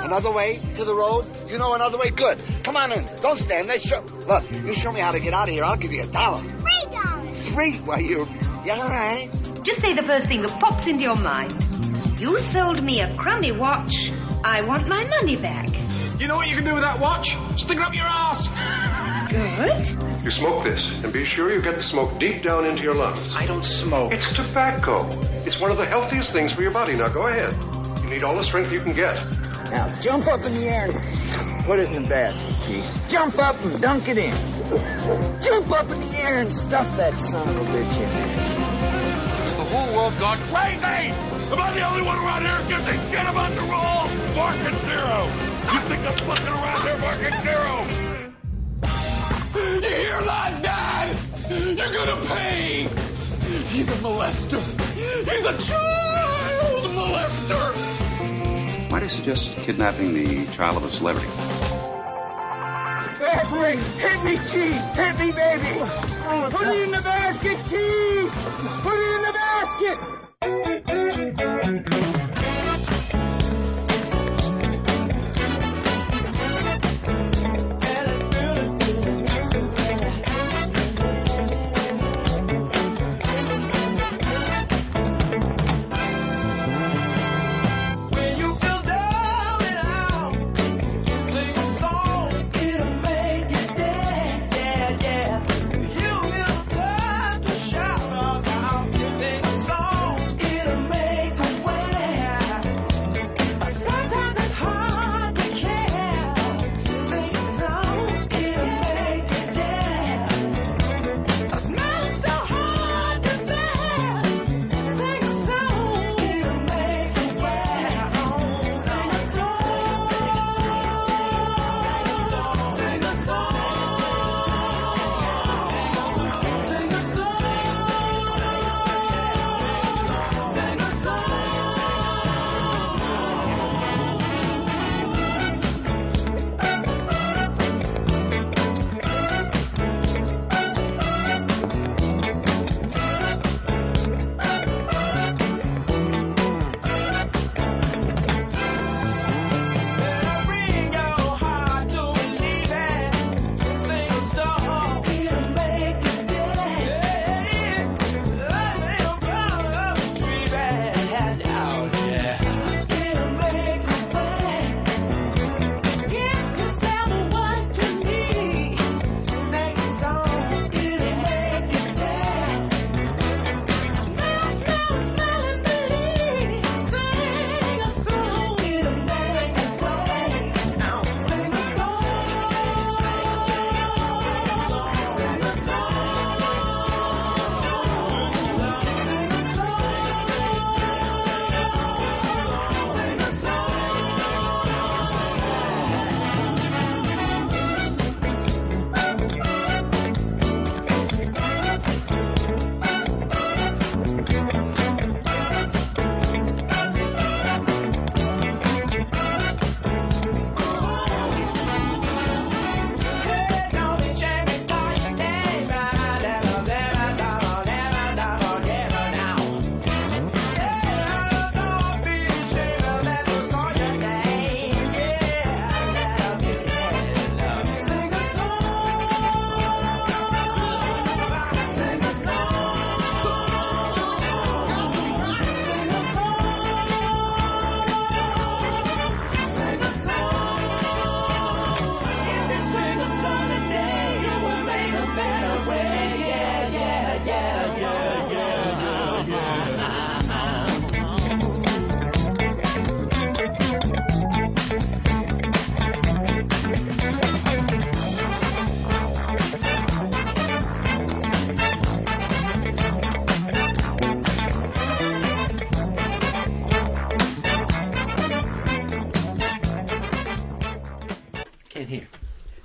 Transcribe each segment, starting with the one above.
Another way to the road? You know another way? Good. Come on in. Don't stand there. Look, you show me how to get out of here. I'll give you $1. $3. $3? Why, yeah, all right. Just say the first thing that pops into your mind. You sold me a crummy watch. I want my money back. You know what you can do with that watch? Stick it up your ass. Good. You smoke this, and be sure you get the smoke deep down into your lungs. I don't smoke. It's tobacco. It's one of the healthiest things for your body. Now go ahead. You need all the strength you can get. Now jump up in the air and put it in the basket, Chief. Jump up and dunk it in. Jump up in the air and stuff that son of a bitch in there. The whole world's gone crazy! Am I the only one around here who gives a shit about the rules? Market zero! You think I'm fucking around here, market zero? You hear that, Dad? You're gonna pay! He's a molester! He's a child molester! Might I suggest kidnapping the child of a celebrity? Referee, hit me, Chief! Hit me, baby! Put it in the basket, Chief! Put it in the basket!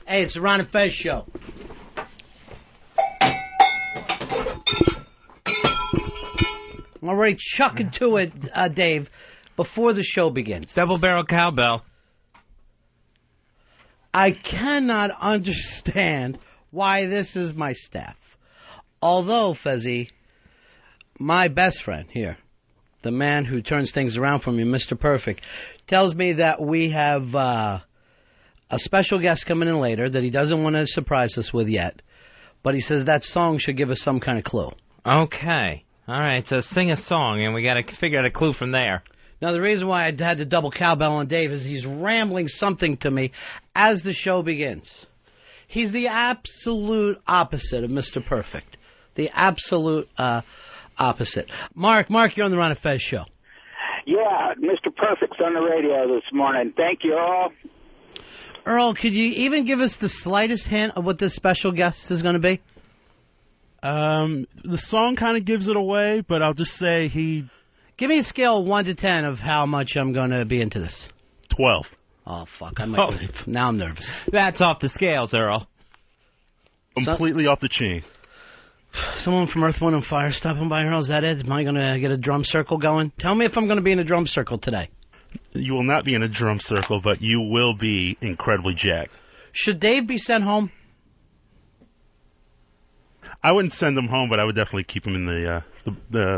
Hey, it's the Ron and Fez show. I'm already chucking to it, Dave, before the show begins. Double barrel cowbell. I cannot understand why this is my staff. Although, Fezzy, my best friend here, the man who turns things around for me, Mr. Perfect, tells me that we have a special guest coming in later that he doesn't want to surprise us with yet, but he says that song should give us some kind of clue. Okay. All right, so sing a song, and we got to figure out a clue from there. Now, the reason why I had to double cowbell on Dave is he's rambling something to me as the show begins. He's the absolute opposite of Mr. Perfect. The absolute opposite. Mark, you're on the Ron and Fez show. Yeah, Mr. Perfect's on the radio this morning. Thank you all. Earl, could you even give us the slightest hint of what this special guest is going to be? The song kind of gives it away, but I'll just say he... Give me a scale of 1 to 10 of how much I'm going to be into this. 12. Oh, fuck. Now I'm nervous. That's off the scales, Earl. Completely off the chain. Someone from Earth, Wind, and Fire stopping by, Earl. Is that it? Am I going to get a drum circle going? Tell me if I'm going to be in a drum circle today. You will not be in a drum circle, but you will be incredibly jacked. Should Dave be sent home? I wouldn't send him home, but I would definitely keep him in the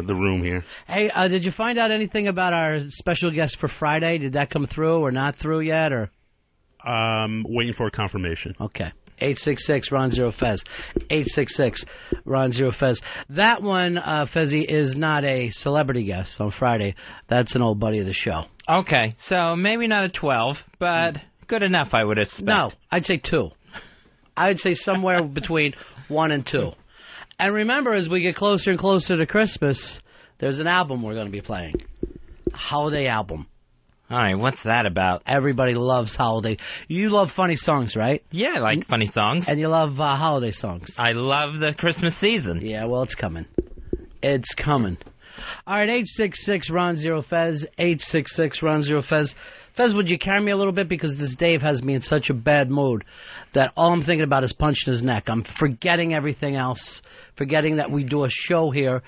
room here. Hey, did you find out anything about our special guest for Friday? Did that come through or not through yet? Or waiting for a confirmation. Okay. 866-RON-0-FEZ. 866-RON-0-FEZ. That one, Fezzy, is not a celebrity guest on Friday. That's an old buddy of the show. Okay, so maybe not a 12, but good enough, I would expect. No, I'd say 2. I would say somewhere between 1 and 2. And remember, as we get closer and closer to Christmas, there's an album we're going to be playing. A holiday album. All right, what's that about? Everybody loves holiday. You love funny songs, right? Yeah, I like funny songs. And you love holiday songs. I love the Christmas season. Yeah, well, it's coming. It's coming. All right, 866-RON-0-FEZ. 866-RON-0-FEZ. Fez, would you carry me a little bit? Because this Dave has me in such a bad mood that all I'm thinking about is punching his neck. I'm forgetting everything else, forgetting that we do a show here,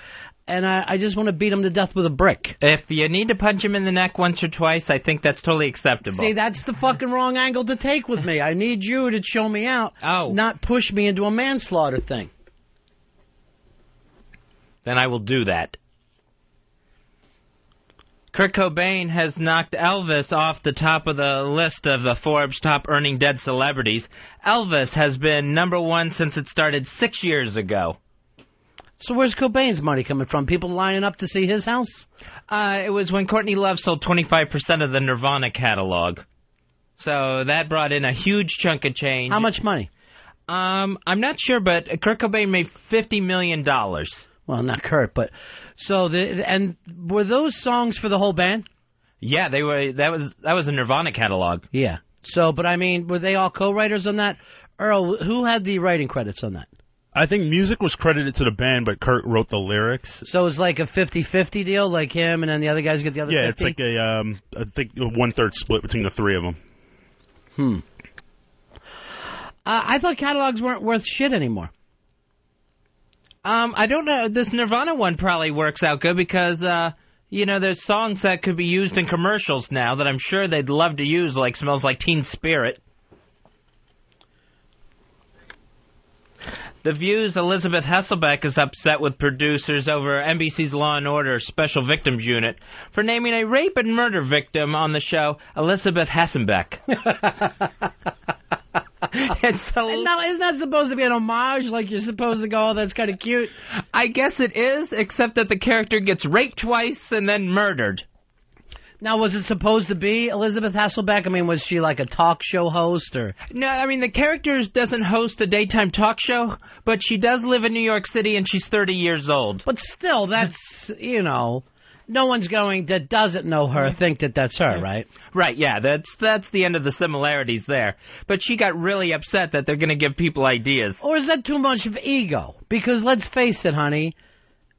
and I just want to beat him to death with a brick. If you need to punch him in the neck once or twice, I think that's totally acceptable. See, that's the fucking wrong angle to take with me. I need you to show me out, not push me into a manslaughter thing. Then I will do that. Kurt Cobain has knocked Elvis off the top of the list of the Forbes top earning dead celebrities. Elvis has been number 1 since it started 6 years ago. So where's Cobain's money coming from? People lining up to see his house? It was when Courtney Love sold 25% of the Nirvana catalog. So that brought in a huge chunk of change. How much money? I'm not sure, but Kurt Cobain made $50 million. Well, not Kurt, but... So, and were those songs for the whole band? Yeah, they were. That was a Nirvana catalog. Yeah. So, but I mean, were they all co-writers on that? Earl, who had the writing credits on that? I think music was credited to the band, but Kurt wrote the lyrics. So it's like a 50-50 deal, like him, and then the other guys get the other 50? Yeah, it's like I think a 1/3 split between the three of them. I thought catalogs weren't worth shit anymore. I don't know. This Nirvana one probably works out good because, there's songs that could be used in commercials now that I'm sure they'd love to use, like Smells Like Teen Spirit. The View's Elizabeth Hasselbeck is upset with producers over NBC's Law & Order Special Victims Unit for naming a rape and murder victim on the show Elizabeth Hasselbeck. Now, isn't that supposed to be an homage? Like you're supposed to go, oh, that's kind of cute? I guess it is, except that the character gets raped twice and then murdered. Now, was it supposed to be Elizabeth Hasselbeck? I mean, was she like a talk show host or? No, I mean, the character doesn't host a daytime talk show, but she does live in New York City and she's 30 years old. But still, that's, no one's going that doesn't know her think that that's her, right? Right, yeah, that's the end of the similarities there. But she got really upset that they're going to give people ideas. Or is that too much of ego? Because let's face it, honey,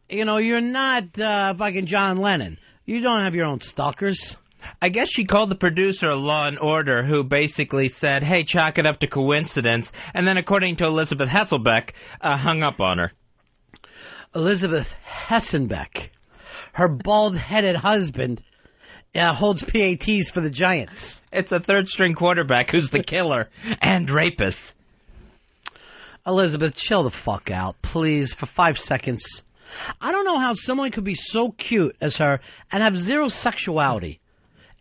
you're not fucking John Lennon. You don't have your own stalkers. I guess she called the producer of Law & Order, who basically said, hey, chalk it up to coincidence, and then, according to Elizabeth Hasselbeck, hung up on her. Elizabeth Hasselbeck. Her bald-headed husband holds PATs for the Giants. It's a third-string quarterback who's the killer and rapist. Elizabeth, chill the fuck out, please, for 5 seconds. I don't know how someone could be so cute as her and have zero sexuality.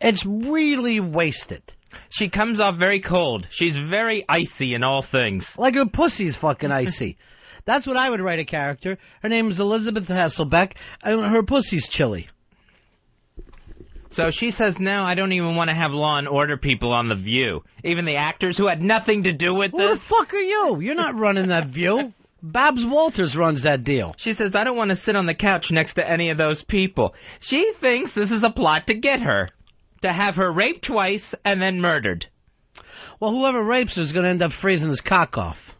It's really wasted. She comes off very cold. She's very icy in all things. Like her pussy's fucking icy. That's what I would write a character. Her name is Elizabeth Hasselbeck, and her pussy's chilly. So she says, no, I don't even want to have Law and Order people on The View. Even the actors who had nothing to do with this. Who the fuck are you? You're not running that View. Babs Walters runs that deal. She says, I don't want to sit on the couch next to any of those people. She thinks this is a plot to get her. To have her raped twice and then murdered. Well, whoever rapes her is going to end up freezing his cock off.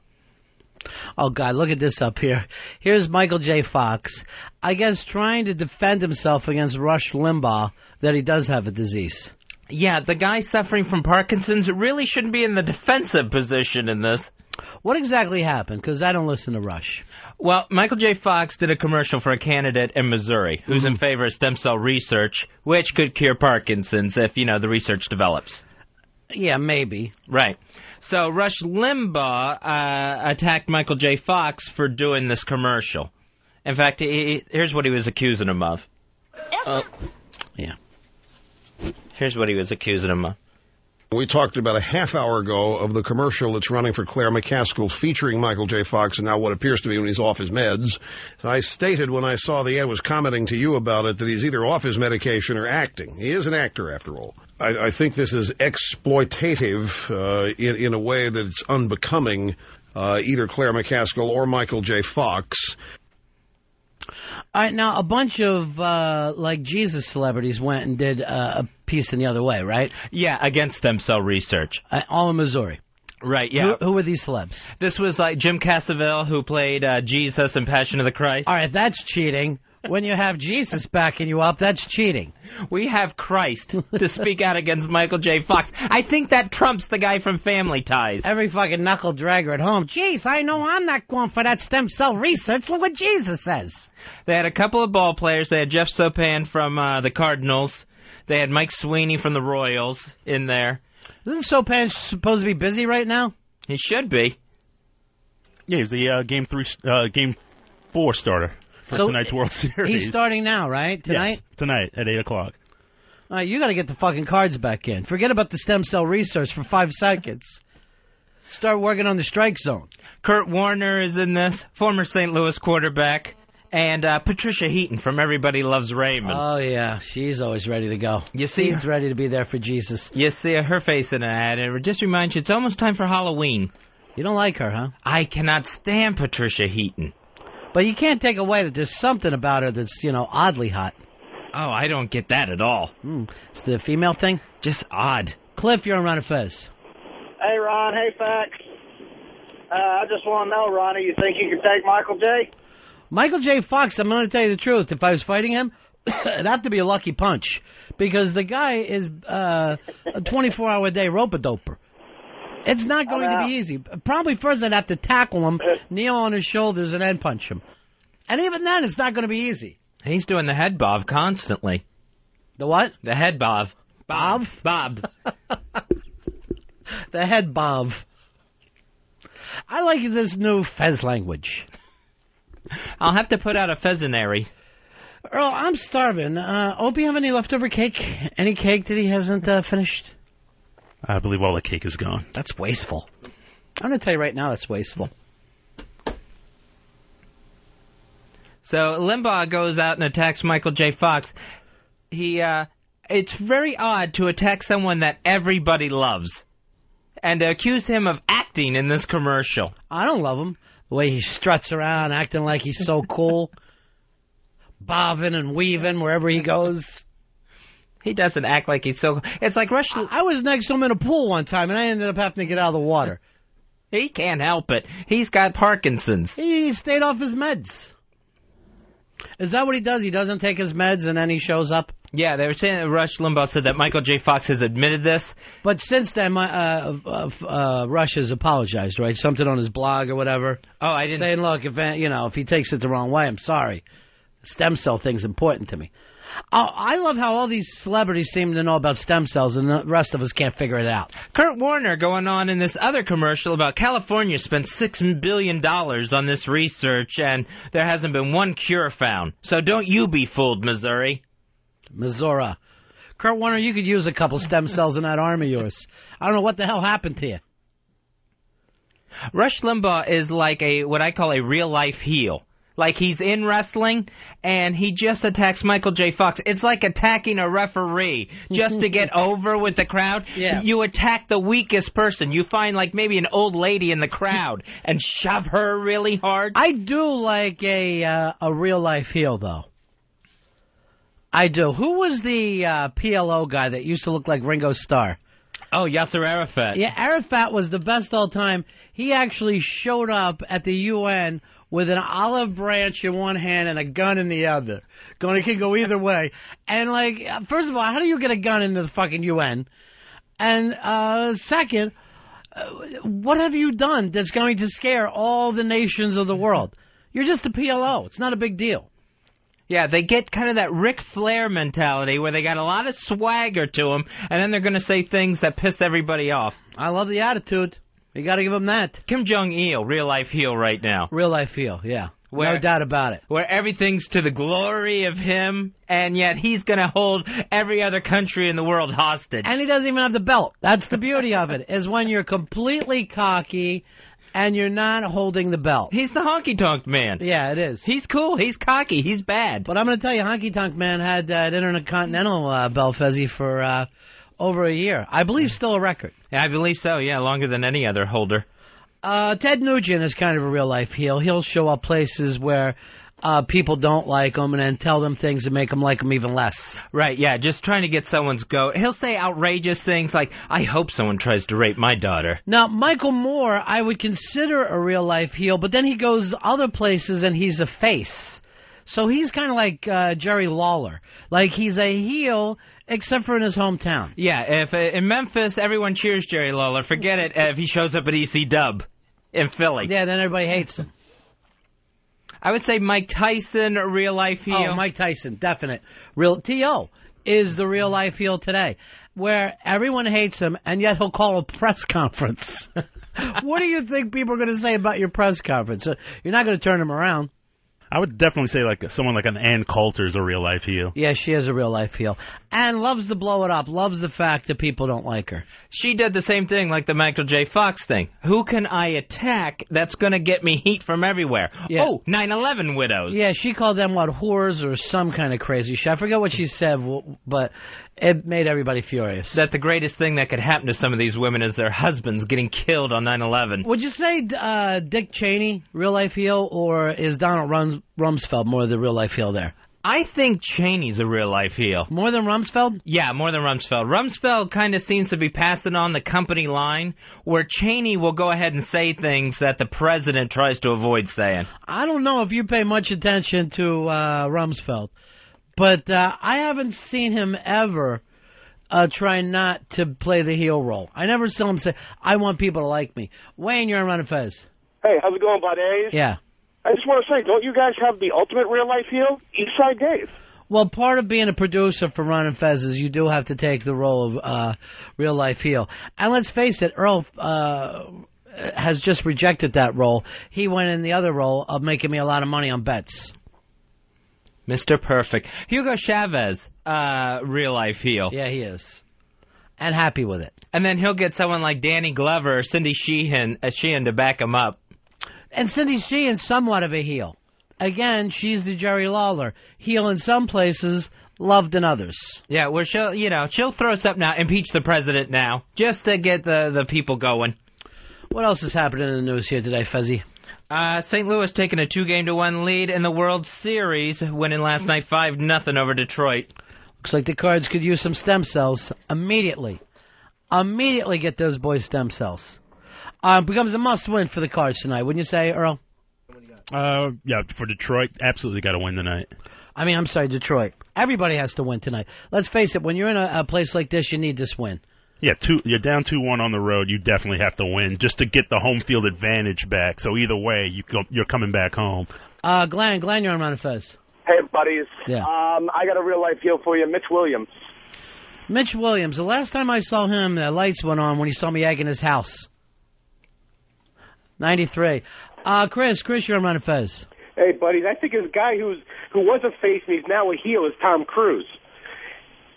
Oh, God, look at this up here. Here's Michael J. Fox, I guess trying to defend himself against Rush Limbaugh that he does have a disease. Yeah, the guy suffering from Parkinson's really shouldn't be in the defensive position in this. What exactly happened? Because I don't listen to Rush. Well, Michael J. Fox did a commercial for a candidate in Missouri who's in favor of stem cell research, which could cure Parkinson's if, the research develops. Yeah, maybe. Right. So Rush Limbaugh attacked Michael J. Fox for doing this commercial. In fact, here's what he was accusing him of. Yeah. Here's what he was accusing him of. We talked about a half hour ago of the commercial that's running for Claire McCaskill featuring Michael J. Fox and now what appears to be when he's off his meds. I stated when I saw the ad, was commenting to you about it, that he's either off his medication or acting. He is an actor, after all. I think this is exploitative in a way that it's unbecoming either Claire McCaskill or Michael J. Fox. All right, now a bunch of Jesus celebrities went and did a piece in the other way, right? Yeah, against stem cell research. All in Missouri. Right, yeah. Who were these celebs? This was like Jim Cassaville, who played Jesus in Passion of the Christ. All right, that's cheating. When you have Jesus backing you up, that's cheating. We have Christ to speak out against Michael J. Fox. I think that trumps the guy from Family Ties. Every fucking knuckle dragger at home. Jeez, I know I'm not going for that stem cell research. Look what Jesus says. They had a couple of ball players. They had Jeff Sopan from the Cardinals. They had Mike Sweeney from the Royals in there. Isn't Sopan supposed to be busy right now? He should be. Yeah, he's the Game 4 starter for tonight's World Series. He's starting now, right? Tonight? Yes, tonight at 8 o'clock. All right, you got to get the fucking cards back in. Forget about the stem cell research for 5 seconds. Start working on the strike zone. Kurt Warner is in this, former St. Louis quarterback. And Patricia Heaton from Everybody Loves Raymond. Oh, yeah. She's always ready to go. She's ready to be there for Jesus. You see her face in an ad, and it just reminds you it's almost time for Halloween. You don't like her, huh? I cannot stand Patricia Heaton. But you can't take away that there's something about her that's, oddly hot. Oh, I don't get that at all. It's the female thing? Just odd. Cliff, you're on Ron and Fez. Hey, Ron. Hey, Fax. I just want to know, Ronnie, you think you can take Michael J.? Michael J. Fox, I'm going to tell you the truth. If I was fighting him, it'd have to be a lucky punch. Because the guy is a 24-hour-a-day rope-a-doper. It's not going to be easy. Probably first I'd have to tackle him, kneel on his shoulders, and then punch him. And even then, it's not going to be easy. He's doing the head bob constantly. The what? The head bob. Bob? Bob. The head bob. I like this new Fez language. I'll have to put out a pheasantary. Earl, I'm starving. Opie, have any leftover cake? Any cake that he hasn't finished? I believe all the cake is gone. That's wasteful. I'm going to tell you right now that's wasteful. So Limbaugh goes out and attacks Michael J. Fox. It's very odd to attack someone that everybody loves and to accuse him of acting in this commercial. I don't love him. The way he struts around, acting like he's so cool. Bobbing and weaving wherever he goes. He doesn't act like he's so... It's like Rush... I was next to him in a pool one time, and I ended up having to get out of the water. He can't help it. He's got Parkinson's. He stayed off his meds. Is that what he does? He doesn't take his meds, and then he shows up? Yeah, they were saying that Rush Limbaugh said that Michael J. Fox has admitted this. But since then, Rush has apologized, right? Something on his blog or whatever. Oh, I didn't... Saying, look, if he takes it the wrong way, I'm sorry. The stem cell thing's important to me. I love how all these celebrities seem to know about stem cells and the rest of us can't figure it out. Kurt Warner going on in this other commercial about California spent $6 billion on this research and there hasn't been one cure found. So don't you be fooled, Missouri. Missouri. Kurt Warner, you could use a couple stem cells in that arm of yours. I don't know what the hell happened to you. Rush Limbaugh is like what I call a real-life heel. Like he's in wrestling, and he just attacks Michael J. Fox. It's like attacking a referee just to get over with the crowd. Yeah. You attack the weakest person. You find like maybe an old lady in the crowd and shove her really hard. I do like a real-life heel, though. I do. Who was the PLO guy that used to look like Ringo Starr? Oh, Yasser Arafat. Yeah, Arafat was the best all time. He actually showed up at the UN with an olive branch in one hand and a gun in the other. It could go either way. And, like, first of all, how do you get a gun into the fucking UN? And second, what have you done that's going to scare all the nations of the world? You're just a PLO. It's not a big deal. Yeah, they get kind of that Ric Flair mentality where they got a lot of swagger to them, and then they're going to say things that piss everybody off. I love the attitude. You got to give them that. Kim Jong-il, real-life heel right now. Real-life heel, yeah. No doubt about it. Where everything's to the glory of him, and yet he's going to hold every other country in the world hostage. And he doesn't even have the belt. That's the beauty of it, is when you're completely cocky and you're not holding the belt. He's the honky-tonk man. Yeah, it is. He's cool. He's cocky. He's bad. But I'm going to tell you, honky-tonk man had that Intercontinental belt, Fezzy, for over a year. I believe still a record. Yeah, I believe so, yeah, longer than any other holder. Ted Nugent is kind of a real-life heel. He'll show up places where people don't like him and then tell them things that make them like him even less. Right, yeah, just trying to get someone's goat. He'll say outrageous things like, I hope someone tries to rape my daughter. Now, Michael Moore, I would consider a real-life heel, but then he goes other places and he's a face. So he's kind of like Jerry Lawler. Like, he's a heel, except for in his hometown. Yeah, if in Memphis, everyone cheers Jerry Lawler. Forget it if he shows up at EC Dub in Philly. Yeah, then everybody hates him. I would say Mike Tyson, a real-life heel. Oh, Mike Tyson, definite. T.O. is the real-life heel today, where everyone hates him, and yet he'll call a press conference. What do you think people are going to say about your press conference? You're not going to turn him around. I would definitely say like someone like an Ann Coulter is a real-life heel. Yeah, she is a real-life heel. And loves to blow it up, loves the fact that people don't like her. She did the same thing like the Michael J. Fox thing. Who can I attack that's going to get me heat from everywhere? Yeah. Oh, 9/11 widows. Yeah, she called them, whores or some kind of crazy shit. I forget what she said, but it made everybody furious. That the greatest thing that could happen to some of these women is their husbands getting killed on 9/11. Would you say Dick Cheney, real-life heel, or is Donald Rumsfeld more the real-life heel there? I think Cheney's a real-life heel. More than Rumsfeld? Yeah, more than Rumsfeld. Rumsfeld kind of seems to be passing on the company line, where Cheney will go ahead and say things that the president tries to avoid saying. I don't know if you pay much attention to Rumsfeld, but I haven't seen him ever try not to play the heel role. I never saw him say, I want people to like me. Wayne, you're on Ron and Fez. Hey, how's it going, buddies? Yeah. I just want to say, don't you guys have the ultimate real-life heel? Eastside Dave. Well, part of being a producer for Ron and Fez is you do have to take the role of real-life heel. And let's face it, Earl has just rejected that role. He went in the other role of making me a lot of money on bets. Mr. Perfect. Hugo Chavez, real-life heel. Yeah, he is. And happy with it. And then he'll get someone like Danny Glover or Cindy Sheehan to back him up. And Cindy Sheehan's somewhat of a heel. Again, she's the Jerry Lawler. Heel in some places, loved in others. Yeah, well, she'll throw us up now, impeach the president now, just to get the people going. What else is happening in the news here today, Fezzy? St. Louis taking a 2-1 lead in the World Series, winning last night 5-0 over Detroit. Looks like the Cards could use some stem cells immediately. Immediately get those boys stem cells. Becomes a must-win for the Cards tonight, wouldn't you say, Earl? Yeah, for Detroit, absolutely got to win tonight. I'm sorry, Detroit. Everybody has to win tonight. Let's face it, when you're in a place like this, you need this win. Yeah, you're down 2-1 on the road. You definitely have to win just to get the home field advantage back. So either way, you're coming back home. Glenn, you're on Ron and Fez. Hey, buddies. Yeah. I got a real-life heel for you, Mitch Williams. Mitch Williams. The last time I saw him, the lights went on when he saw me egging his house. 93. Chris, you're on Ron and Fez. Hey, buddies. I think this guy who was a face and he's now a heel is Tom Cruise.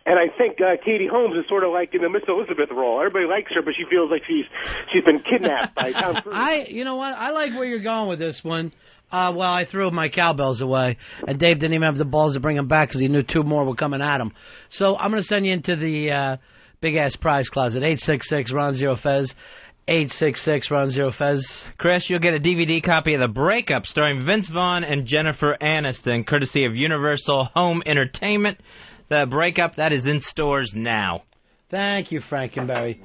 And I think Katie Holmes is sort of like in the Miss Elizabeth role. Everybody likes her, but she feels like she's been kidnapped by Tom Cruise. You know what? I like where you're going with this one. Well, I threw my cowbells away, and Dave didn't even have the balls to bring them back because he knew two more were coming at him. So I'm going to send you into the big-ass prize closet, 866-RON-0-FEZ, 866-RON-0-FEZ. Chris, you'll get a DVD copy of The Breakup starring Vince Vaughn and Jennifer Aniston, courtesy of Universal Home Entertainment. The Breakup, that is in stores now. Thank you, Frankenberry.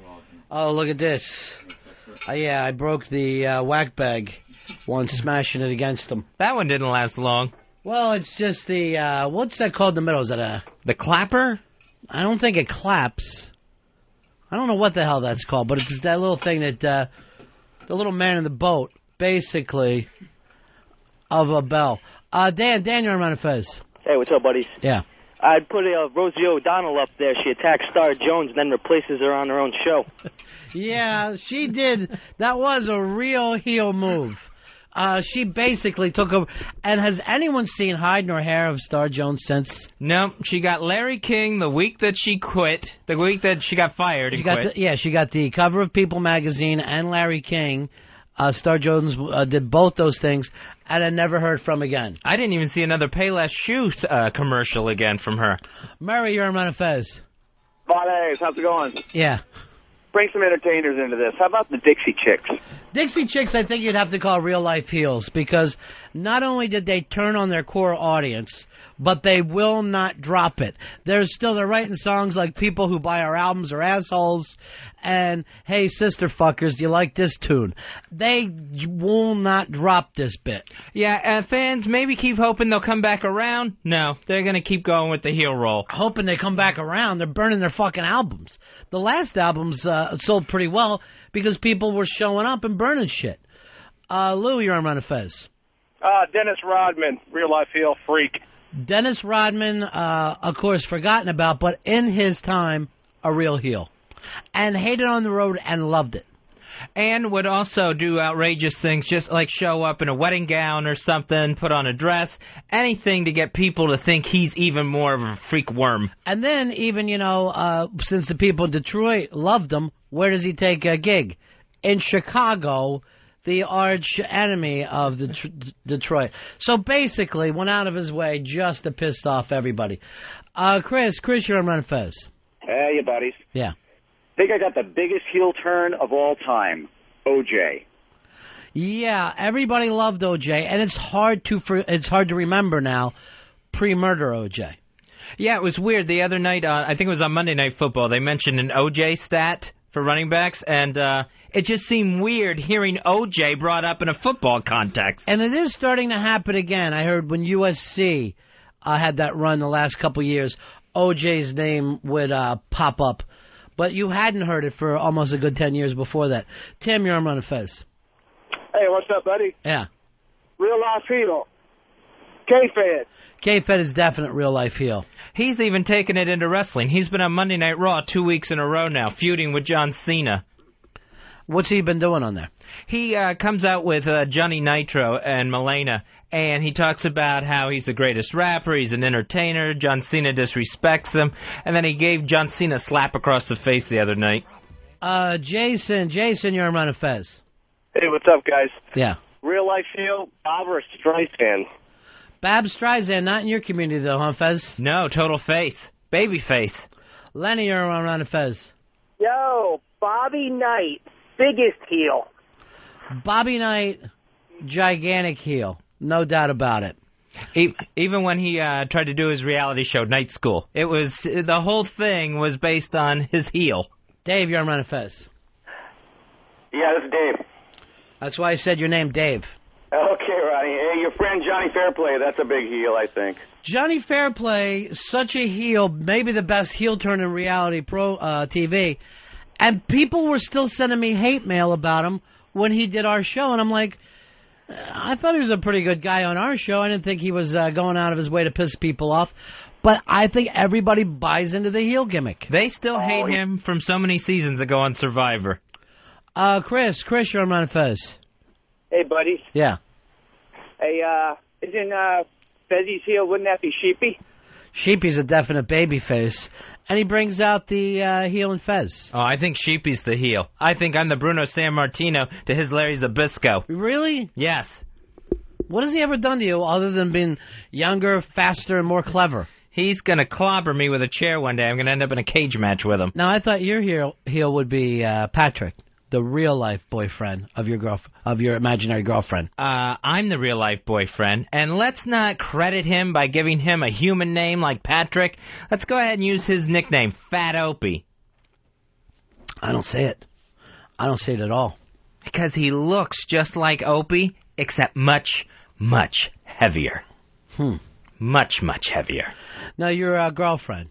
Oh, look at this. Yeah, I broke the whack bag once smashing it against them. That one didn't last long. Well, it's just the, what's that called in the middle? Is that the clapper? I don't think it claps. I don't know what the hell that's called, but it's that little thing that, the little man in the boat, basically, of a bell. Dan, you're on Ron and Fez. Hey, what's up, buddies? Yeah. I'd put Rosie O'Donnell up there. She attacks Star Jones and then replaces her on her own show. Yeah, she did. That was a real heel move. She basically took over. And has anyone seen hide nor hair of Star Jones since? No, she got Larry King the week that she quit, the week that she got fired and quit. She got the cover of People magazine and Larry King. Star Jones did both those things, and I never heard from again. I didn't even see another Payless Shoes commercial again from her. Murray, you're on Ron and Fez. Buddies, how's it going? Yeah. Bring some entertainers into this. How about the Dixie Chicks? Dixie Chicks, I think you'd have to call real-life heels, because not only did they turn on their core audience, but they will not drop it. They're writing songs like People Who Buy Our Albums Are Assholes and Hey Sister Fuckers, Do You Like This Tune? They will not drop this bit. Yeah, and fans maybe keep hoping they'll come back around. No, they're going to keep going with the heel roll. Hoping they come back around. They're burning their fucking albums. The last albums sold pretty well because people were showing up and burning shit. Lou, you're on Ron and Fez. Dennis Rodman, real-life heel freak. Dennis Rodman, of course, forgotten about, but in his time, a real heel. And hated on the road and loved it. And would also do outrageous things, just like show up in a wedding gown or something, put on a dress, anything to get people to think he's even more of a freak worm. And then, even, since the people in Detroit loved him, where does he take a gig? In Chicago, the arch enemy of Detroit. So basically, went out of his way just to piss off everybody. Chris, you're on Ron and Fez. Hey, you buddies. Yeah. I think I got the biggest heel turn of all time, OJ. Yeah, everybody loved OJ, and it's hard to remember now, pre-murder OJ. Yeah, it was weird. The other night, I think it was on Monday Night Football, they mentioned an OJ stat for running backs, and it just seemed weird hearing OJ brought up in a football context. And it is starting to happen again. I heard when USC had that run the last couple years, OJ's name would pop up. But you hadn't heard it for almost a good 10 years before that. Tim, you're on Ron and Fez. Hey, what's up, buddy? Yeah. Real life heel. K-Fed. K-Fed is definite real life heel. He's even taken it into wrestling. He's been on Monday Night Raw 2 weeks in a row now, feuding with John Cena. What's he been doing on there? He comes out with Johnny Nitro and Melena, and he talks about how he's the greatest rapper, he's an entertainer, John Cena disrespects him, and then he gave John Cena a slap across the face the other night. Jason, you're on Ron and Fez. Hey, what's up, guys? Yeah. Real life heel, Barbra Streisand. Bab Streisand, not in your community though, huh, Fez? No, total face. Baby face. Lenny, you're on Ron and Fez. Yo, Bobby Knight, biggest heel. Bobby Knight, gigantic heel. No doubt about it. Even when he tried to do his reality show, Night School, the whole thing was based on his heel. Dave, you're on Ron and Fez. Yeah, this is Dave. That's why I said your name, Dave. Okay, Ronnie. Hey, your friend Johnny Fairplay, that's a big heel, I think. Johnny Fairplay, such a heel, maybe the best heel turn in reality TV. And people were still sending me hate mail about him when he did our show. And I'm like, I thought he was a pretty good guy on our show. I didn't think he was going out of his way to piss people off. But I think everybody buys into the heel gimmick. They still hate him from so many seasons ago on Survivor. Chris, you're on Ron and Fez. Hey, buddies. Yeah. Hey, isn't Fezzy's heel, wouldn't that be Sheepy? Sheepy's a definite baby face. And he brings out the heel and Fez. Oh, I think Sheepy's the heel. I think I'm the Bruno Sammartino to his Larry Zbyszko. Really? Yes. What has he ever done to you other than being younger, faster, and more clever? He's going to clobber me with a chair one day. I'm going to end up in a cage match with him. Now, I thought your heel would be Patrick, the real-life boyfriend of your imaginary girlfriend. I'm the real-life boyfriend, and let's not credit him by giving him a human name like Patrick. Let's go ahead and use his nickname, Fat Opie. I don't see it. I don't see it at all. Because he looks just like Opie, except much, much heavier. Much, much heavier. Now, your girlfriend,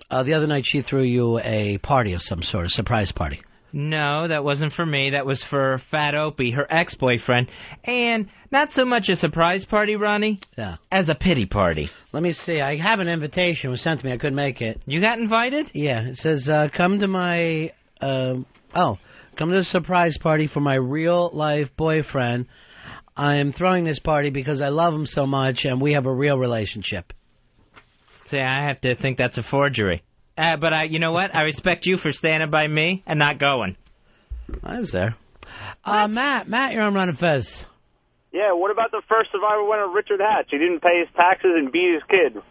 the other night she threw you a party of some sort, a surprise party. No, that wasn't for me. That was for Fat Opie, her ex-boyfriend. And not so much a surprise party, Ronnie, as a pity party. Let me see. I have an invitation. It was sent to me. I couldn't make it. You got invited? Yeah. It says, come to my, come to the surprise party for my real-life boyfriend. I'm throwing this party because I love him so much and we have a real relationship. See, I have to think that's a forgery. But you know what? I respect you for standing by me and not going. I was there. Matt, you're on Ron and Fez. Yeah, what about the first Survivor winner, Richard Hatch? He didn't pay his taxes and beat his kid.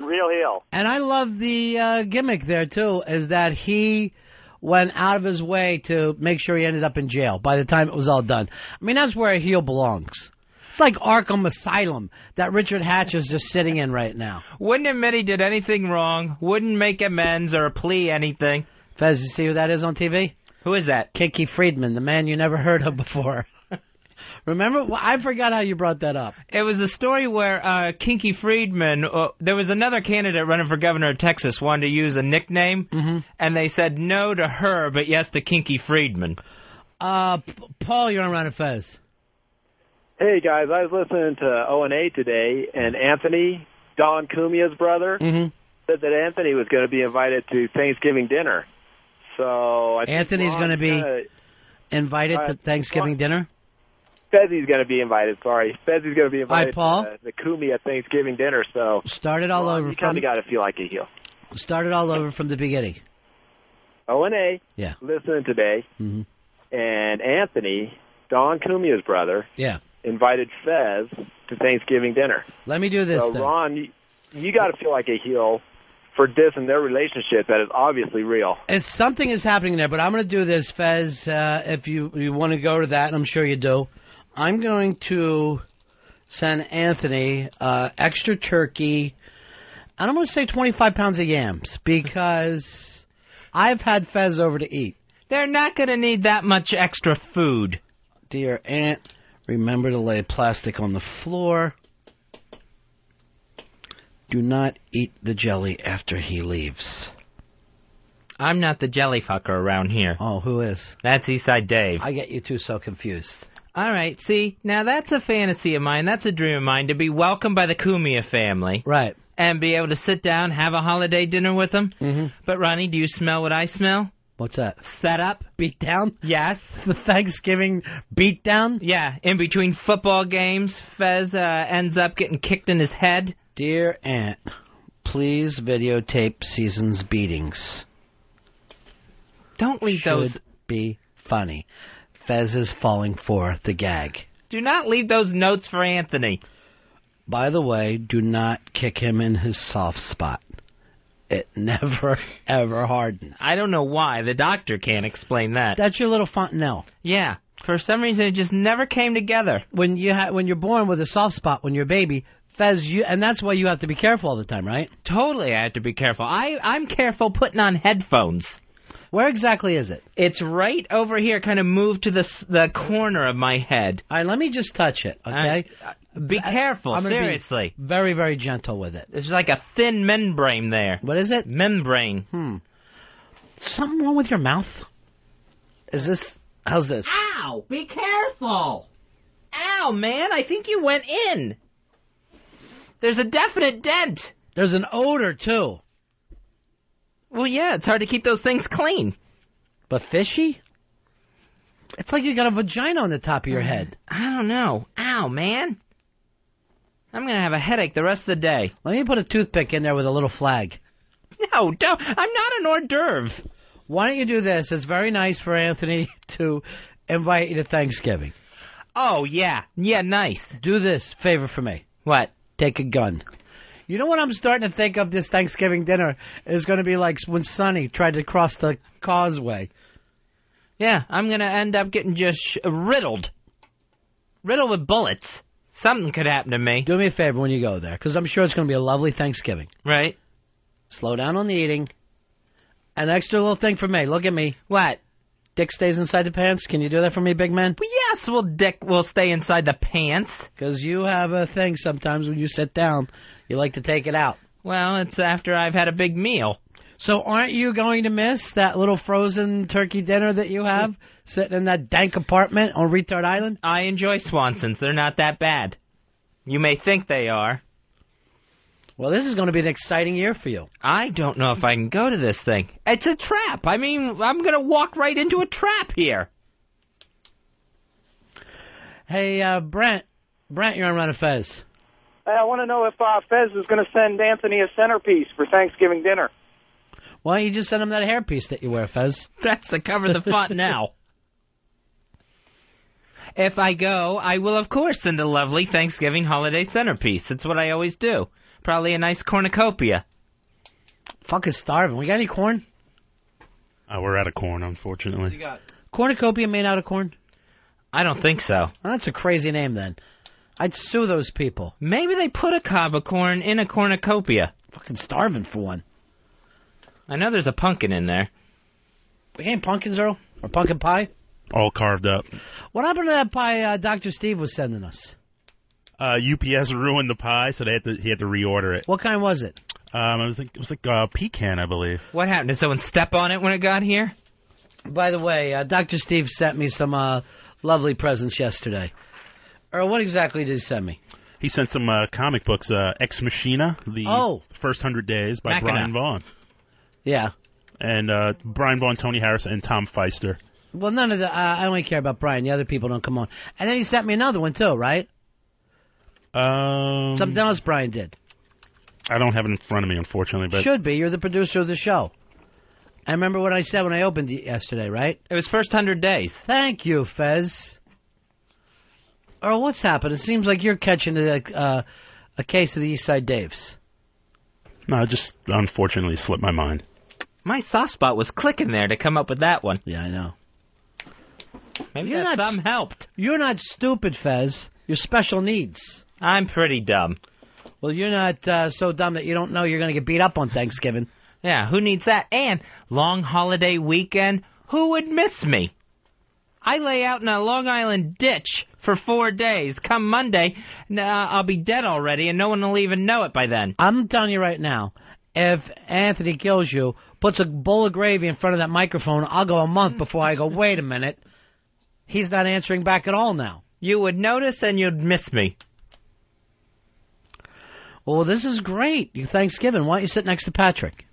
Real heel. And I love the gimmick there, too, is that he went out of his way to make sure he ended up in jail by the time it was all done. I mean, that's where a heel belongs. It's like Arkham Asylum that Richard Hatch is just sitting in right now. Wouldn't admit he did anything wrong, wouldn't make amends or plea anything. Fez, you see who that is on TV? Who is that? Kinky Friedman, the man you never heard of before. Remember? Well, I forgot how you brought that up. It was a story where Kinky Friedman, there was another candidate running for governor of Texas, wanted to use a nickname, and they said no to her, but yes to Kinky Friedman. Paul, you're on Ron and Fez. Hey, guys, I was listening to O&A today, and Anthony, Don Cumia's brother, said that Anthony was going to be invited to Thanksgiving dinner. So I think Anthony's going to be invited to Thanksgiving dinner? Fezzy's going to be invited, sorry. Fezzy's going to be invited Paul? to the Cumia Thanksgiving dinner, so... Start it all over you kind of got to feel like a heel. Start it all over from the beginning. O&A, listening today, and Anthony, Don Cumia's brother... invited Fez to Thanksgiving dinner. Let me do this, So, then. Ron, you got to feel like a heel for dissing their relationship that is obviously real. If something is happening there, but I'm going to do this, Fez, if you want to go to that, and I'm sure you do. I'm going to send Anthony extra turkey, and I'm going to say 25 pounds of yams, because I've had Fez over to eat. They're not going to need that much extra food. Dear Aunt... Remember to lay plastic on the floor. Do not eat the jelly after he leaves. I'm not the jelly fucker around here. Oh, who is? That's Eastside Dave. I get you two so confused. All right, see, now that's a fantasy of mine. That's a dream of mine, to be welcomed by the Cumia family. Right. And be able to sit down, have a holiday dinner with them. But, Ronnie, do you smell what I smell? What's that? Set up. Beat down? Yes. The Thanksgiving beat down? Yeah, in between football games, Fez ends up getting kicked in his head. Dear Aunt, please videotape Season's beatings. Don't leave those... Should be funny. Fez is falling for the gag. Do not leave those notes for Anthony. By the way, do not kick him in his soft spot. It never, ever hardened. I don't know why. The doctor can't explain that. That's your little fontanelle. Yeah. For some reason, it just never came together. When you're born with a soft spot, when you're a baby, Fez, and that's why you have to be careful all the time, right? Totally, I have to be careful. I'm careful putting on headphones. Where exactly is it? It's right over here, kind of moved to the corner of my head. All right, let me just touch it, okay? Be careful, seriously. Be very, very gentle with it. There's like a thin membrane there. What is it? Membrane. Something wrong with your mouth? How's this? Ow! Be careful! Ow, man, I think you went in. There's a definite dent. There's an odor, too. Well, yeah, it's hard to keep those things clean. But fishy? It's like you got a vagina on the top of your head. I don't know. Ow, man. I'm going to have a headache the rest of the day. Let me put a toothpick in there with a little flag. No, don't. I'm not an hors d'oeuvre. Why don't you do this? It's very nice for Anthony to invite you to Thanksgiving. Oh, yeah. Yeah, nice. Do this favor for me. What? Take a gun. You know what I'm starting to think of this Thanksgiving dinner is going to be like when Sonny tried to cross the causeway. Yeah, I'm going to end up getting just riddled. Riddled with bullets. Something could happen to me. Do me a favor when you go there, because I'm sure it's going to be a lovely Thanksgiving. Right. Slow down on the eating. An extra little thing for me. Look at me. What? Dick stays inside the pants. Can you do that for me, big man? Well, yes, Dick will stay inside the pants. Because you have a thing sometimes when you sit down. You like to take it out. Well, it's after I've had a big meal. So aren't you going to miss that little frozen turkey dinner that you have sitting in that dank apartment on Retard Island? I enjoy Swansons. They're not that bad. You may think they are. Well, this is going to be an exciting year for you. I don't know if I can go to this thing. It's a trap. I mean, I'm going to walk right into a trap here. Hey, Brent. Brent, you're on Ron and Fez. I want to know if Fez is going to send Anthony a centerpiece for Thanksgiving dinner. Why don't you just send him that hairpiece that you wear, Fez? That's the cover of the font now. If I go, I will, of course, send a lovely Thanksgiving holiday centerpiece. It's what I always do. Probably a nice cornucopia. Fucking starving. We got any corn? We're out of corn, unfortunately. What you got? Cornucopia made out of corn? I don't think so. Well, that's a crazy name, then. I'd sue those people. Maybe they put a cob of corn in a cornucopia. Fucking starving for one. I know there's a pumpkin in there. We ain't pumpkins, Earl? Or pumpkin pie? All carved up. What happened to that pie Dr. Steve was sending us? UPS ruined the pie, so he had to reorder it. What kind was it? It was like pecan, I believe. What happened? Did someone step on it when it got here? By the way, Dr. Steve sent me some lovely presents yesterday. Earl, what exactly did he send me? He sent some comic books, Ex Machina, the First 100 Days by Brian Vaughan. Yeah. And Brian Vaughan, Tony Harris, and Tom Feister. Well, none of the... I only care about Brian. The other people don't come on. And then he sent me another one, too, right? Something else Brian did. I don't have it in front of me, unfortunately. But should be. You're the producer of the show. I remember what I said when I opened it yesterday, right? It was First 100 Days. Thank you, Fez. Earl, what's happened? It seems like you're catching a case of the East Side Daves. No, it just unfortunately slipped my mind. My soft spot was clicking there to come up with that one. Yeah, I know. Maybe that some helped. You're not stupid, Fez. You're special needs. I'm pretty dumb. Well, you're not so dumb that you don't know you're going to get beat up on Thanksgiving. Yeah, who needs that? And long holiday weekend, who would miss me? I lay out in a Long Island ditch for 4 days. Come Monday, I'll be dead already, and no one will even know it by then. I'm telling you right now, if Anthony kills you, puts a bowl of gravy in front of that microphone, I'll go a month before I go, wait a minute. He's not answering back at all now. You would notice and you'd miss me. Well, this is great. Thanksgiving. Why don't you sit next to Patrick?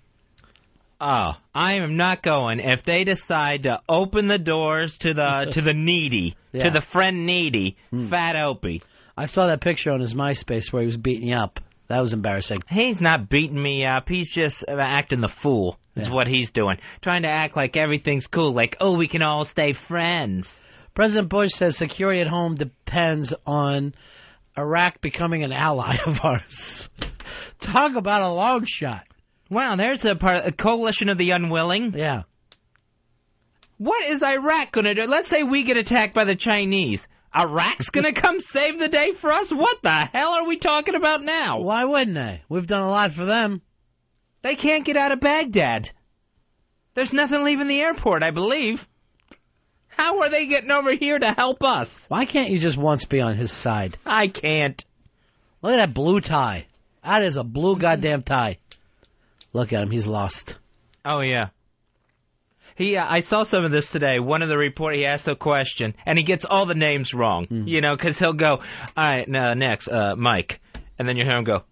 Oh, I am not going. If they decide to open the doors to the needy, to the friend needy, Fat Opie. I saw that picture on his MySpace where he was beating you up. That was embarrassing. He's not beating me up. He's just acting the fool is what he's doing. Trying to act like everything's cool, like, oh, we can all stay friends. President Bush says security at home depends on Iraq becoming an ally of ours. Talk about a long shot. Wow, there's a coalition of the unwilling. Yeah. What is Iraq going to do? Let's say we get attacked by the Chinese. Iraq's going to come save the day for us? What the hell are we talking about now? Why wouldn't they? We've done a lot for them. They can't get out of Baghdad. There's nothing leaving the airport, I believe. How are they getting over here to help us? Why can't you just once be on his side? I can't. Look at that blue tie. That is a blue goddamn tie. Look at him. He's lost. Oh, yeah. I saw some of this today. One of the report, he asked a question, and he gets all the names wrong, you know, because he'll go, all right, next, Mike. And then you hear him go,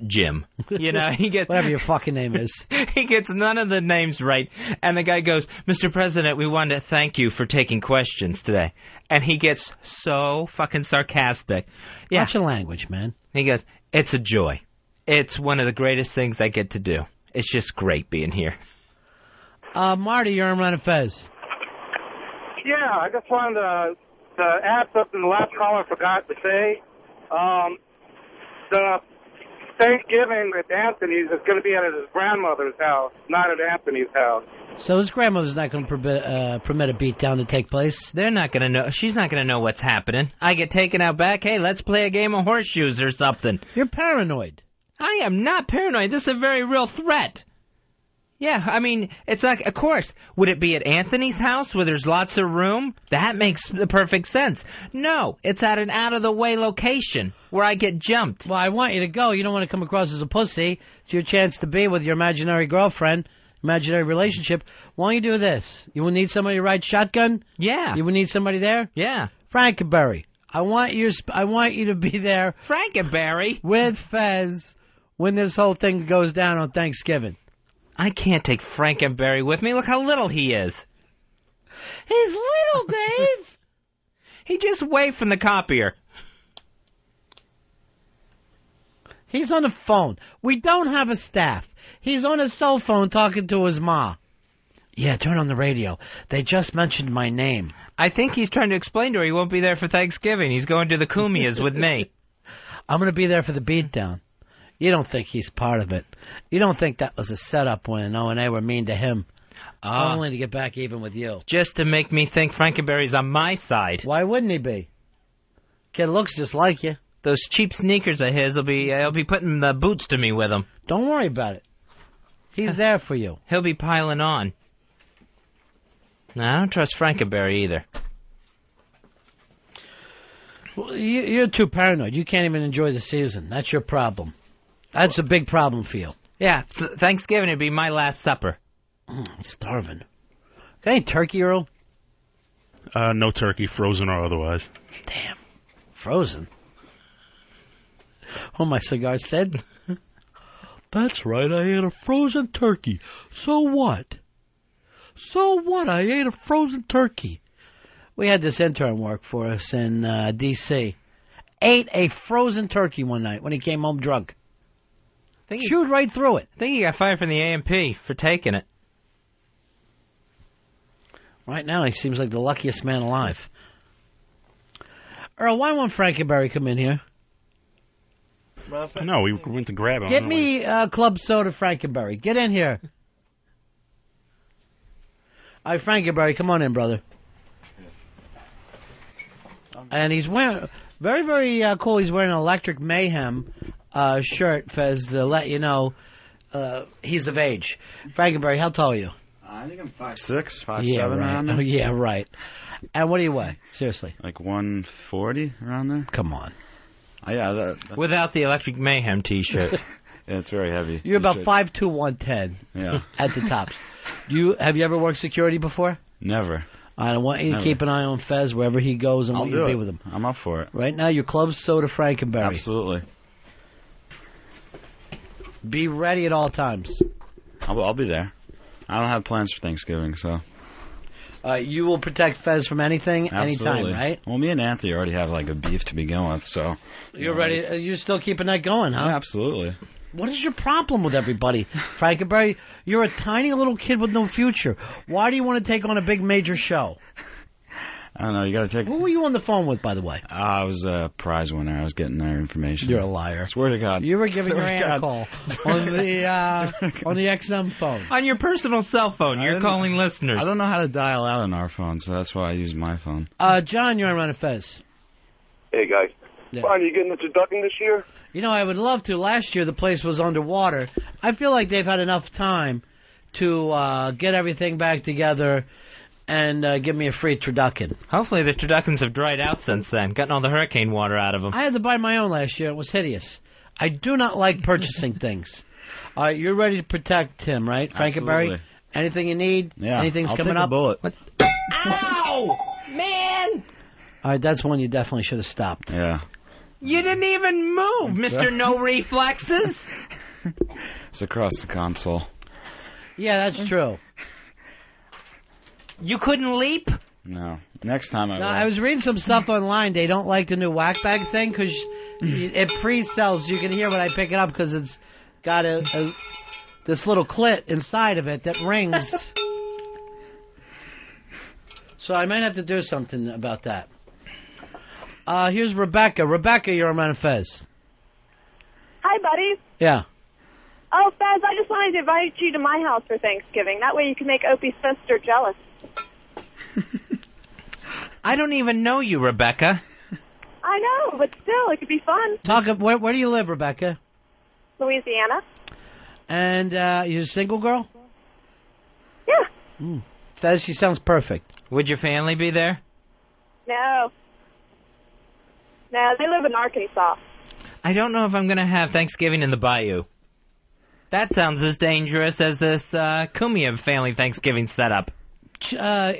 Jim. You know, he gets... Whatever your fucking name is. He gets none of the names right. And the guy goes, Mr. President, we wanted to thank you for taking questions today. And he gets so fucking sarcastic. Yeah. Watch your language, man. He goes, it's a joy. It's one of the greatest things I get to do. It's just great being here. Marty, you're on Ron and Fez. Yeah, I just wanted to add something the last caller forgot to say. The Thanksgiving at Anthony's is going to be at his grandmother's house, not at Anthony's house. So his grandmother's not going to permit a beatdown to take place? They're not going to know. She's not going to know what's happening. I get taken out back. Hey, let's play a game of horseshoes or something. You're paranoid. I am not paranoid. This is a very real threat. Yeah, I mean, it's like, of course, would it be at Anthony's house where there's lots of room? That makes the perfect sense. No, it's at an out-of-the-way location where I get jumped. Well, I want you to go. You don't want to come across as a pussy. It's your chance to be with your imaginary girlfriend, imaginary relationship. Why don't you do this? You would need somebody to ride shotgun? Yeah. You would need somebody there? Yeah. Frankenberry. I want you to be there. Frankenberry? With Fez when this whole thing goes down on Thanksgiving. I can't take Frankenberry with me. Look how little he is. He's little, Dave. He just waved from the copier. He's on the phone. We don't have a staff. He's on his cell phone talking to his ma. Yeah, turn on the radio. They just mentioned my name. I think he's trying to explain to her he won't be there for Thanksgiving. He's going to the Kumias with me. I'm going to be there for the beatdown. You don't think he's part of it. You don't think that was a setup when O&A were mean to him. Only to get back even with you. Just to make me think Frankenberry's on my side. Why wouldn't he be? Kid looks just like you. Those cheap sneakers of his will be, he'll be putting the boots to me with him. Don't worry about it. He's there for you. He'll be piling on. No, I don't trust Frankenberry either. Well, you're too paranoid. You can't even enjoy the season. That's your problem. That's a big problem for you. Yeah, Thanksgiving would be my last supper. I'm starving. Got any turkey, Earl? No turkey, frozen or otherwise. Damn. Frozen? Oh, my cigar said. That's right, I ate a frozen turkey. So what? So what? I ate a frozen turkey. We had this intern work for us in D.C. Ate a frozen turkey one night when he came home drunk. Chewed right through it. I think he got fired from the A&P for taking it. Right now, he seems like the luckiest man alive. Earl, why won't Frankenberry come in here? No, we went to grab him. Get me club soda Frankenberry. Get in here. All right, Frankenberry, come on in, brother. And he's wearing, very, very cool, he's wearing an Electric Mayhem shirt, Fez, to let you know he's of age. Frankenberry, how tall are you? I think I'm 5'6", 5'7", yeah, right. around there. Oh, yeah, right. And what do you weigh? Seriously. Like 140 around there. Come on. Yeah, that. Without the Electric Mayhem T-shirt. Yeah, it's very heavy. You're about 5'2", 110. Yeah. At the tops. Have you ever worked security before? Never. I want you to keep an eye on Fez wherever he goes and want you to be with him. I'm up for it. Right now, you're club soda Frankenberry. Absolutely. Be ready at all times. I'll be there. I don't have plans for Thanksgiving, so. You will protect Fez from anything, Absolutely. anytime, right? Well, me and Anthony already have like a beef to begin with, so. You're ready. You're still keeping that going, huh? Yeah, absolutely. What is your problem with everybody? Frankenberry, you're a tiny little kid with no future. Why do you want to take on a big major show? I don't know. You got to take. Who were you on the phone with, by the way? I was a prize winner. I was getting their information. You're a liar. I swear to God. You were giving your aunt a call on the XM phone. On your personal cell phone. You're calling listeners. I don't know how to dial out on our phone, so that's why I use my phone. John, you're on Ron and Fez. Hey, guys. Yeah. Fine, you getting into ducking this year? You know, I would love to. Last year, the place was underwater. I feel like they've had enough time to get everything back together and give me a free turducken. Hopefully the turduckens have dried out since then, gotten all the hurricane water out of them. I had to buy my own last year. It was hideous. I do not like purchasing things. All right, you're ready to protect him, right, Frankenberry? Absolutely. Anything you need? Yeah, Anything's I'll coming take a up? bullet. Ow! Man! All right, that's one you definitely should have stopped. Yeah. You didn't even move, Mr. No Reflexes. It's across the console. Yeah, that's true. You couldn't leap? No. Next time I will. I was reading some stuff online. They don't like the new whack bag thing because it pre-sells. You can hear when I pick it up because it's got this little clit inside of it that rings. So I might have to do something about that. Here's Rebecca. Rebecca, you're on Ron and Fez. Hi, buddy. Yeah. Oh, Fez, I just wanted to invite you to my house for Thanksgiving. That way you can make Opie's sister jealous. I don't even know you, Rebecca. I know, but still, it could be fun. Where do you live, Rebecca? Louisiana. And you're a single girl? Yeah. Fez, she sounds perfect. Would your family be there? No. No, they live in Arkansas. I don't know if I'm going to have Thanksgiving in the bayou. That sounds as dangerous as this Kumia family Thanksgiving setup. Why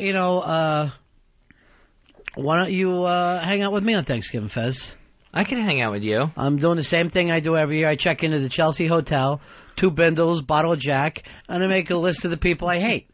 don't you hang out with me on Thanksgiving, Fez? I can hang out with you. I'm doing the same thing I do every year. I check into the Chelsea Hotel, 2 bindles, bottle of Jack, and I make a list of the people I hate.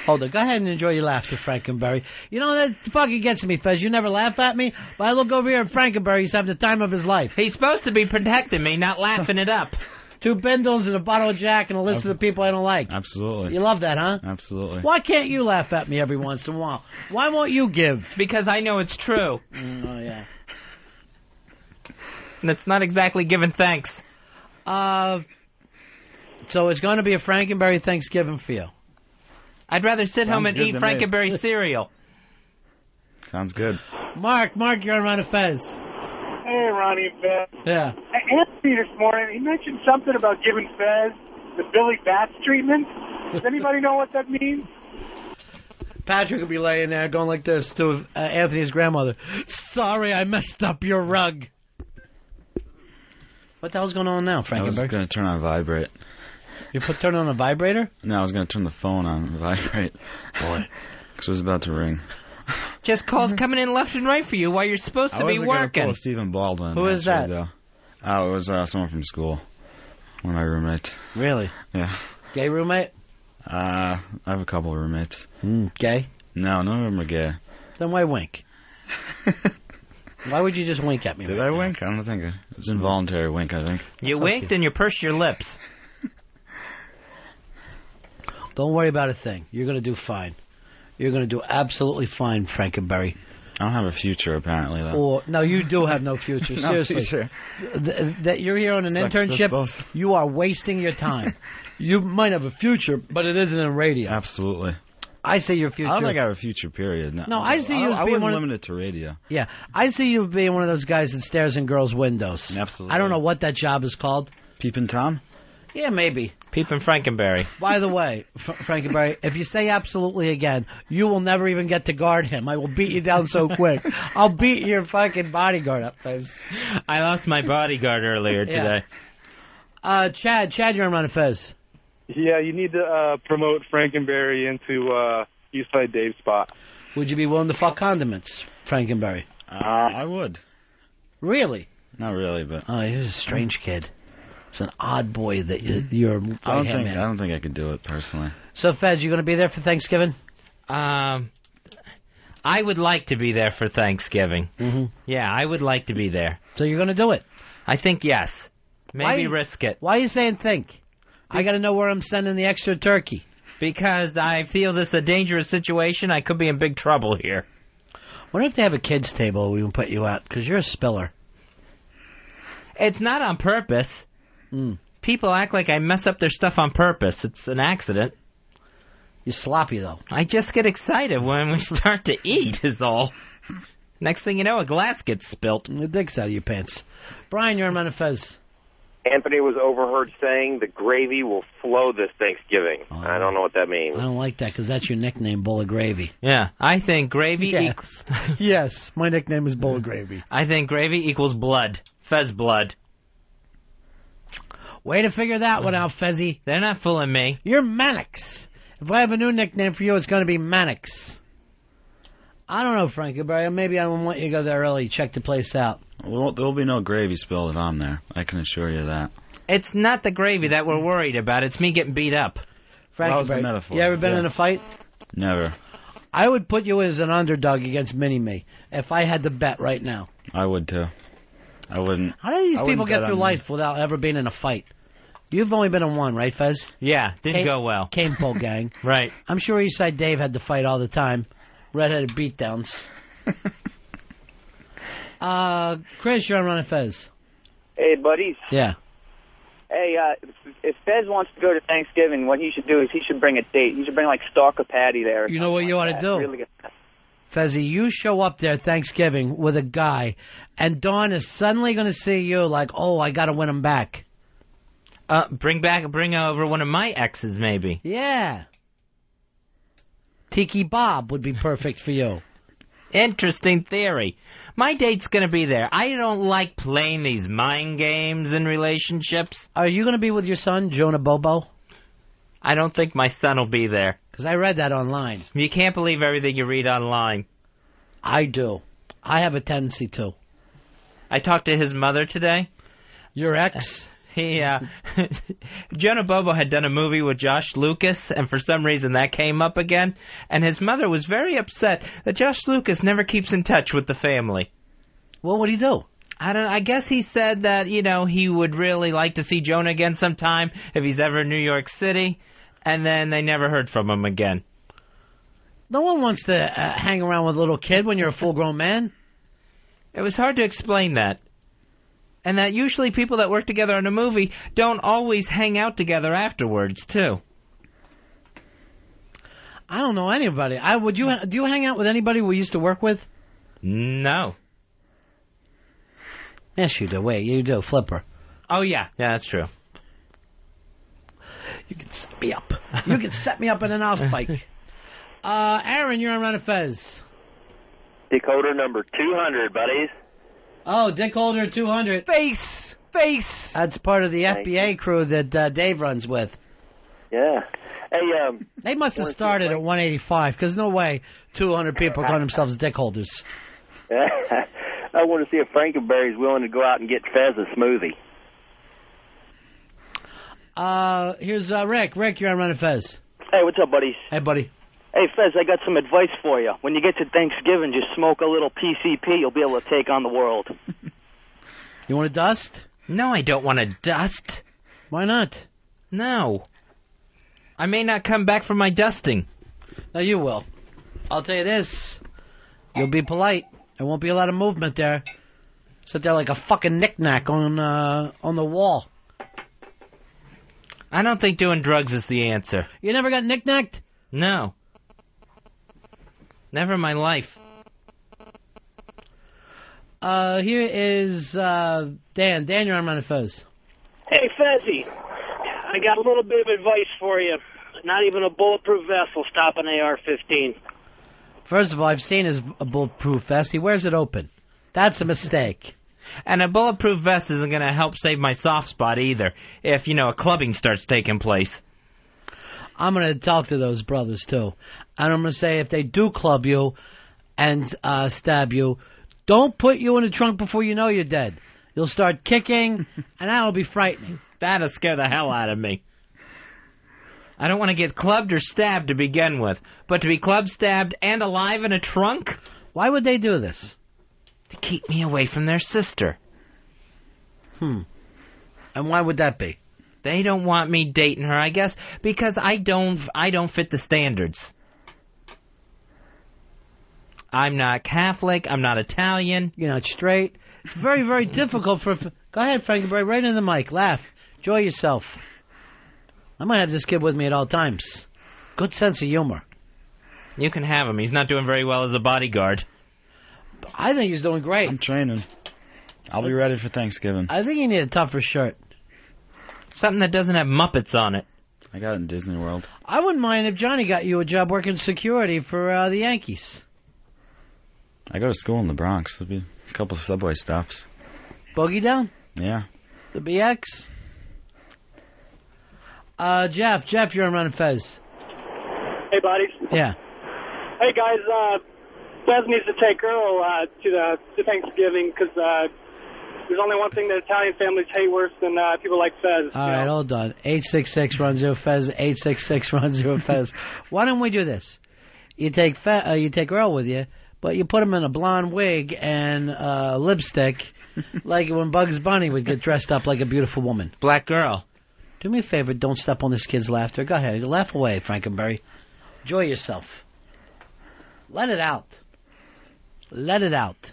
Hold on. Go ahead and enjoy your laughter, Frankenberry. You know, that fucking gets me, Fez. You never laugh at me, but I look over here at Frankenberry. He's having the time of his life. He's supposed to be protecting me, not laughing it up. 2 bindles and a bottle of Jack and a list of the people I don't like. Absolutely. You love that, huh? Absolutely. Why can't you laugh at me every once in a while? Why won't you give? Because I know it's true. Oh, yeah. And it's not exactly giving thanks. So it's going to be a Frankenberry Thanksgiving for you. I'd rather sit home and eat Frankenberry cereal. Sounds good. Mark, you're on Ron and Fez. Hey, Ronnie and Fez. Yeah. Anthony this morning, he mentioned something about giving Fez the Billy Bats treatment. Does anybody know what that means? Patrick will be laying there going like this to Anthony's grandmother. Sorry, I messed up your rug. What the hell's going on now, Frankenberry? I was going to turn on vibrate. You turn on a vibrator? No, I was going to turn the phone on vibrate. Boy. Because it was about to ring. Just calls coming in left and right for you while you're supposed to be I wasn't going to working. pull Stephen Baldwin. Who is that? Though. Oh, it was someone from school. One of my roommates. Really? Yeah. Gay roommate? I have a couple of roommates. Gay? No, none of them are gay. Then why wink? Why would you just wink at me? Did I wink? I don't think. It was an involuntary wink, I think. You winked and you pursed your lips. Don't worry about a thing. You're going to do fine. You're going to do absolutely fine, Frankenberry. I don't have a future, apparently, though. No, you do have no future. No Seriously. future. That you're here on an internship, you are wasting your time. You might have a future, but it isn't in radio. Absolutely. I see your future. I don't think I have a future, period. No, I see you as I being wouldn't limit it to radio. Yeah, I see you being one of those guys that stares in girls' windows. Absolutely. I don't know what that job is called. Peeping Tom? Yeah, maybe. Peeping Frankenberry. By the way, Frankenberry, if you say absolutely again, you will never even get to guard him. I will beat you down so quick. I'll beat your fucking bodyguard up, Fez. I lost my bodyguard earlier today. Chad, you're on Ron and Fez. Yeah, you need to promote Frankenberry into Eastside Dave's spot. Would you be willing to fuck condiments, Frankenberry? I would. Really? Not really, but... Oh, you're a strange kid. It's an odd boy that you're I don't think I could do it, personally. So, Fez, you going to be there for Thanksgiving? I would like to be there for Thanksgiving. Mm-hmm. Yeah, I would like to be there. So you're going to do it? I think yes. Maybe risk it. Why are you saying think? I got to know where I'm sending the extra turkey. Because I feel this is a dangerous situation. I could be in big trouble here. Wonder if they have a kids' table we can put you at, because you're a spiller. It's not on purpose. People act like I mess up their stuff on purpose. It's an accident. You're sloppy, though. I just get excited when we start to eat, is all. Next thing you know, a glass gets spilt. The dick's out of your pants. Brian, you're on Ron and Fez. Anthony was overheard saying the gravy will flow this Thanksgiving. I don't know what that means. I don't like that, because that's your nickname, Bowl of Gravy. Yeah, I think gravy equals... Yes, my nickname is Bowl of Gravy. I think gravy equals blood. Fez blood. Way to figure that one out, Fezzy. They're not fooling me. You're Mannix. If I have a new nickname for you, it's going to be Mannix. I don't know, Frankenberry. Maybe I want you to go there early, check the place out. Well, there'll be no gravy spilled if I'm there. I can assure you that. It's not the gravy that we're worried about. It's me getting beat up. That was the metaphor. You ever been in a fight? Never. I would put you as an underdog against Mini-Me if I had to bet right now. I would, too. I wouldn't. How do these people get through life without ever being in a fight? You've only been in one, right, Fez? Yeah, didn't go well. Cane Pole Gang. Right. I'm sure Eastside Dave had to fight all the time. Redheaded beatdowns. Chris, you're on Ron and Fez. Hey, buddies. Yeah. Hey, if Fez wants to go to Thanksgiving, what he should do is he should bring a date. He should bring, like, Stalker Patty there. You know what you ought to do? Really Fezzy, you show up there Thanksgiving with a guy, and Dawn is suddenly going to see you like, oh, I got to win him back. Bring over one of my exes, maybe. Yeah. Tiki Bob would be perfect for you. Interesting theory. My date's going to be there. I don't like playing these mind games in relationships. Are you going to be with your son, Jonah Bobo? I don't think my son will be there. Because I read that online. You can't believe everything you read online. I do. I have a tendency to. I talked to his mother today. Your ex? Jonah Bobo had done a movie with Josh Lucas, and for some reason that came up again, and his mother was very upset that Josh Lucas never keeps in touch with the family. Well, what did he do? I guess he said that, he would really like to see Jonah again sometime if he's ever in New York City, and then they never heard from him again. No one wants to hang around with a little kid when you're a full-grown man. It was hard to explain that. And that usually people that work together on a movie don't always hang out together afterwards, too. I don't know anybody. Do you hang out with anybody we used to work with? No. Yes, you do. Wait, you do. Flipper. Oh, yeah. Yeah, that's true. You can set me up. You can set me up and then I'll spike. Aaron, you're on Ron and Fez. Decoder number 200, buddies. Oh, Dick Holder 200. Face! That's part of the FBA crew that Dave runs with. Yeah. Hey, they must have started at 185, because no way 200 people call themselves Dick Holders. I want to see if Frankenberry's willing to go out and get Fez a smoothie. Here's Rick. Rick, you're on Ron and Fez. Hey, what's up, buddies? Hey, buddy. Hey, Fez, I got some advice for you. When you get to Thanksgiving, just smoke a little PCP. You'll be able to take on the world. You want to dust? No, I don't want to dust. Why not? No. I may not come back from my dusting. No, you will. I'll tell you this. You'll be polite. There won't be a lot of movement there. Sit there like a fucking knick-knack on the wall. I don't think doing drugs is the answer. You never got knick-knacked? No. Never in my life. Here is Dan. Dan, you're on Ron and Fez. Hey, Fezzy. I got a little bit of advice for you. Not even a bulletproof vest will stop an AR-15. First of all, I've seen his bulletproof vest. He wears it open. That's a mistake. And a bulletproof vest isn't going to help save my soft spot either, if, a clubbing starts taking place. I'm going to talk to those brothers, too. And I'm going to say if they do club you and stab you, don't put you in the trunk before you know you're dead. You'll start kicking, and that'll be frightening. That'll scare the hell out of me. I don't want to get clubbed or stabbed to begin with, but to be clubbed, stabbed, and alive in a trunk? Why would they do this? To keep me away from their sister. And why would that be? They don't want me dating her, I guess, because I don't fit the standards. I'm not Catholic. I'm not Italian. You're not straight. It's very, very difficult for... Go ahead, Frankie, right in the mic. Laugh. Enjoy yourself. I might have this kid with me at all times. Good sense of humor. You can have him. He's not doing very well as a bodyguard. I think he's doing great. I'm training. I'll be ready for Thanksgiving. I think you need a tougher shirt. Something that doesn't have Muppets on it. I got it in Disney World. I wouldn't mind if Johnny got you a job working security for the Yankees. I go to school in the Bronx. There'll be a couple of subway stops. Bogey Down? Yeah. The BX? Jeff, you're on Ron and Fez. Hey, buddies. Yeah. Hey, guys. Fez needs to take Earl to Thanksgiving because there's only one thing that Italian families hate worse than people like Fez. All right, hold on. 866-RON-0-FEZ, 866-RON-0-FEZ. Why don't we do this? You take Earl with you, but you put him in a blonde wig and lipstick, like when Bugs Bunny would get dressed up like a beautiful woman. Black girl. Do me a favor, don't step on this kid's laughter. Go ahead, laugh away, Frankenberry. Enjoy yourself. Let it out. Let it out.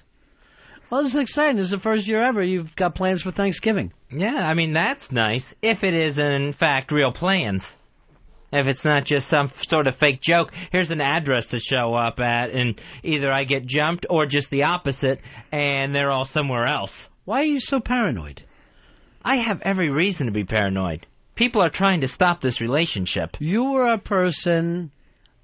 Well, this is exciting. This is the first year ever you've got plans for Thanksgiving. Yeah, I mean, that's nice, if it is, in fact, real plans. If it's not just some sort of fake joke, here's an address to show up at, and either I get jumped or just the opposite, and they're all somewhere else. Why are you so paranoid? I have every reason to be paranoid. People are trying to stop this relationship. You were a person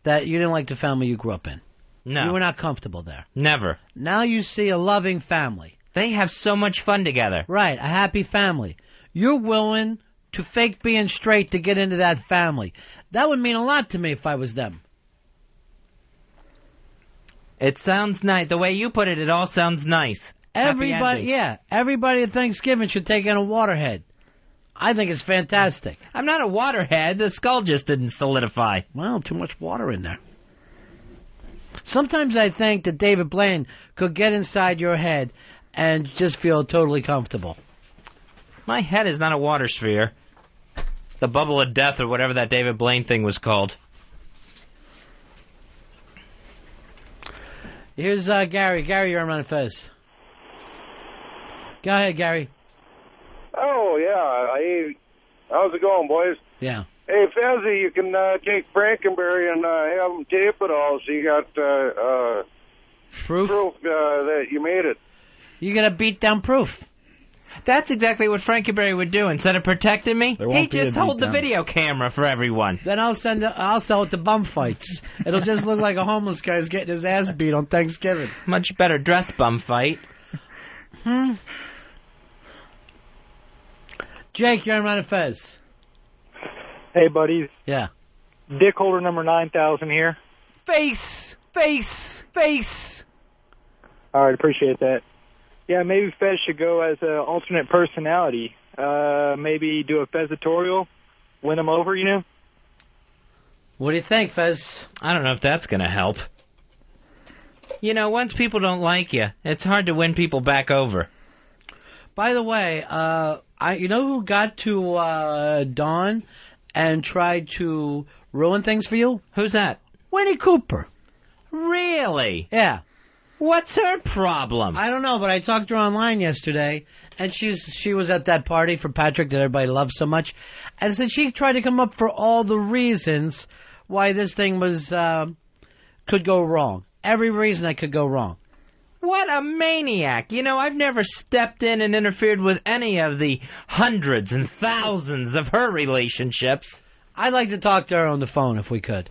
that you didn't like the family you grew up in. No. You were not comfortable there. Never. Now you see a loving family. They have so much fun together. Right, a happy family. You're willing to fake being straight to get into that family. That would mean a lot to me if I was them. It sounds nice. The way you put it, it all sounds nice. Everybody at Thanksgiving should take in a waterhead. I think it's fantastic. I'm not a waterhead. The skull just didn't solidify. Well, too much water in there. Sometimes I think that David Blaine could get inside your head and just feel totally comfortable. My head is not a water sphere. The bubble of death or whatever that David Blaine thing was called. Here's Gary. Gary, you're on Ron and Fez. Go ahead, Gary. Oh, yeah. How's it going, boys? Yeah. Hey, Fezzy, you can take Frankenberry and have him tape it all so you got proof that you made it. You got to beat down proof. That's exactly what Frankenberry would do. Instead of protecting me, he'd just hold the video camera for everyone. Then I'll sell it to bum fights. It'll just look like a homeless guy's getting his ass beat on Thanksgiving. Much better dress bum fight. Jake, you're on Ron and Fez. Hey, buddies. Yeah. Dick holder number 9,000 here. Face. All right, appreciate that. Yeah, maybe Fez should go as an alternate personality. Maybe do a Fezatorial, win him over, you know? What do you think, Fez? I don't know if that's going to help. You know, once people don't like you, it's hard to win people back over. By the way, you know who got to Dawn and tried to ruin things for you? Who's that? Winnie Cooper. Really? Yeah. What's her problem? I don't know, but I talked to her online yesterday, and she was at that party for Patrick that everybody loves so much, and said she tried to come up for all the reasons why this thing was could go wrong. Every reason that could go wrong. What a maniac. You know, I've never stepped in and interfered with any of the hundreds and thousands of her relationships. I'd like to talk to her on the phone if we could.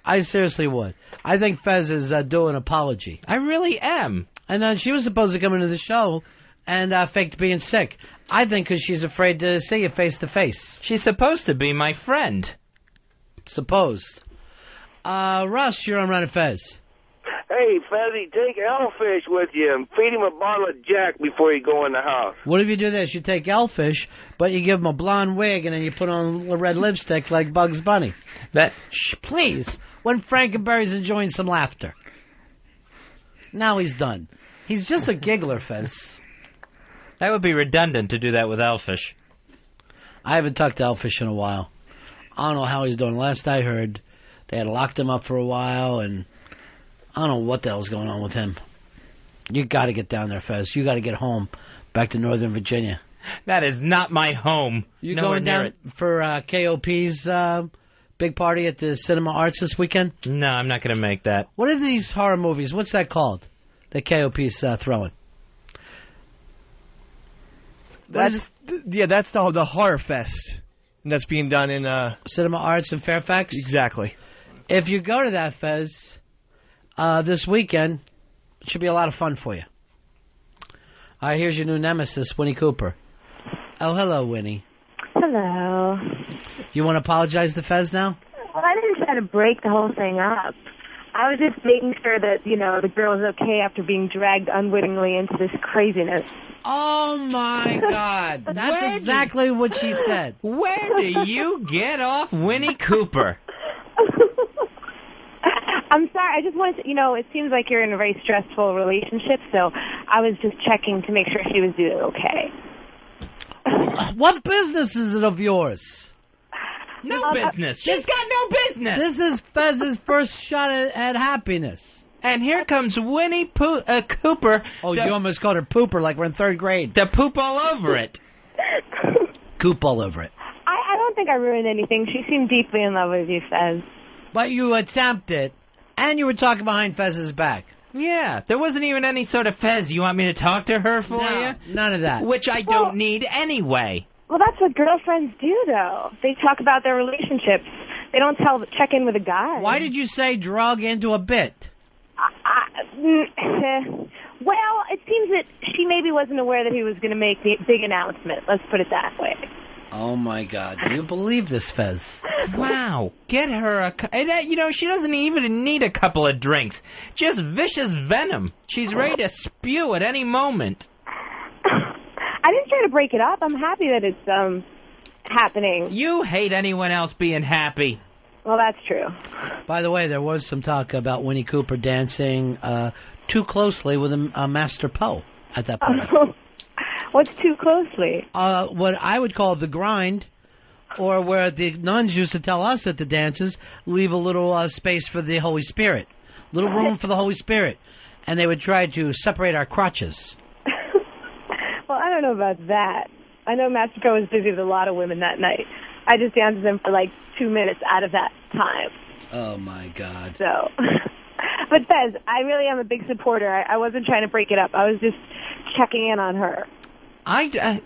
I seriously would. I think Fez is due an apology. I really am. And then she was supposed to come into the show and faked being sick. I think because she's afraid to see you face to face. She's supposed to be my friend. Supposed. Russ, you're on Ron and Fez. Hey, Fezzy, take Elfish with you and feed him a bottle of Jack before you go in the house. What if you do this? You take Elfish, but you give him a blonde wig and then you put on a red lipstick like Bugs Bunny. Shh, please. When Frankenberry's enjoying some laughter. Now he's done. He's just a giggler, Fez. That would be redundant to do that with Elfish. I haven't talked to Elfish in a while. I don't know how he's doing. Last I heard, they had locked him up for a while, and I don't know what the hell's going on with him. You got to get down there, Fez. You got to get home, back to Northern Virginia. That is not my home. You going down for KOP's big party at the Cinema Arts this weekend? No, I'm not going to make that. What are these horror movies? What's that called that KOP's throwing? That's the Horror Fest. And that's being done in Cinema Arts in Fairfax? Exactly. If you go to that, Fez, this weekend, it should be a lot of fun for you. All right, here's your new nemesis, Winnie Cooper. Oh, hello, Winnie. Hello. You want to apologize to Fez now? Well, I didn't try to break the whole thing up. I was just making sure that, the girl is okay after being dragged unwittingly into this craziness. Oh, my God. That's exactly what she said. Where do you get off Winnie Cooper? I'm sorry. I just wanted to, it seems like you're in a very stressful relationship, so I was just checking to make sure she was doing okay. What business is it of yours? No business. She's got no business. This is Fez's first shot at happiness. And here comes Winnie Cooper. Oh, you almost called her Pooper like we're in third grade. To poop all over it. Coop all over it. I don't think I ruined anything. She seemed deeply in love with you, Fez. But you attempted, and you were talking behind Fez's back. Yeah, there wasn't even any sort of Fez. You want me to talk to her for you? None of that. Which I don't need anyway. Well, that's what girlfriends do, though. They talk about their relationships. They don't check in with a guy. Why did you say drug into a bit? Well, it seems that she maybe wasn't aware that he was going to make the big announcement. Let's put it that way. Oh, my God. Do you believe this, Fez? Wow. Get her she doesn't even need a couple of drinks. Just vicious venom. She's ready to spew at any moment. I didn't try to break it up. I'm happy that it's happening. You hate anyone else being happy. Well, that's true. By the way, there was some talk about Winnie Cooper dancing too closely with a Master Poe at that point. What's too closely? What I would call the grind, or where the nuns used to tell us at the dances, leave a little space for the Holy Spirit, little room for the Holy Spirit, and they would try to separate our crotches. Well, I don't know about that. I know Master Poe was busy with a lot of women that night. I just danced with him for like 2 minutes out of that time. Oh, my God. So, but Fez, I really am a big supporter. I wasn't trying to break it up. I was just checking in on her.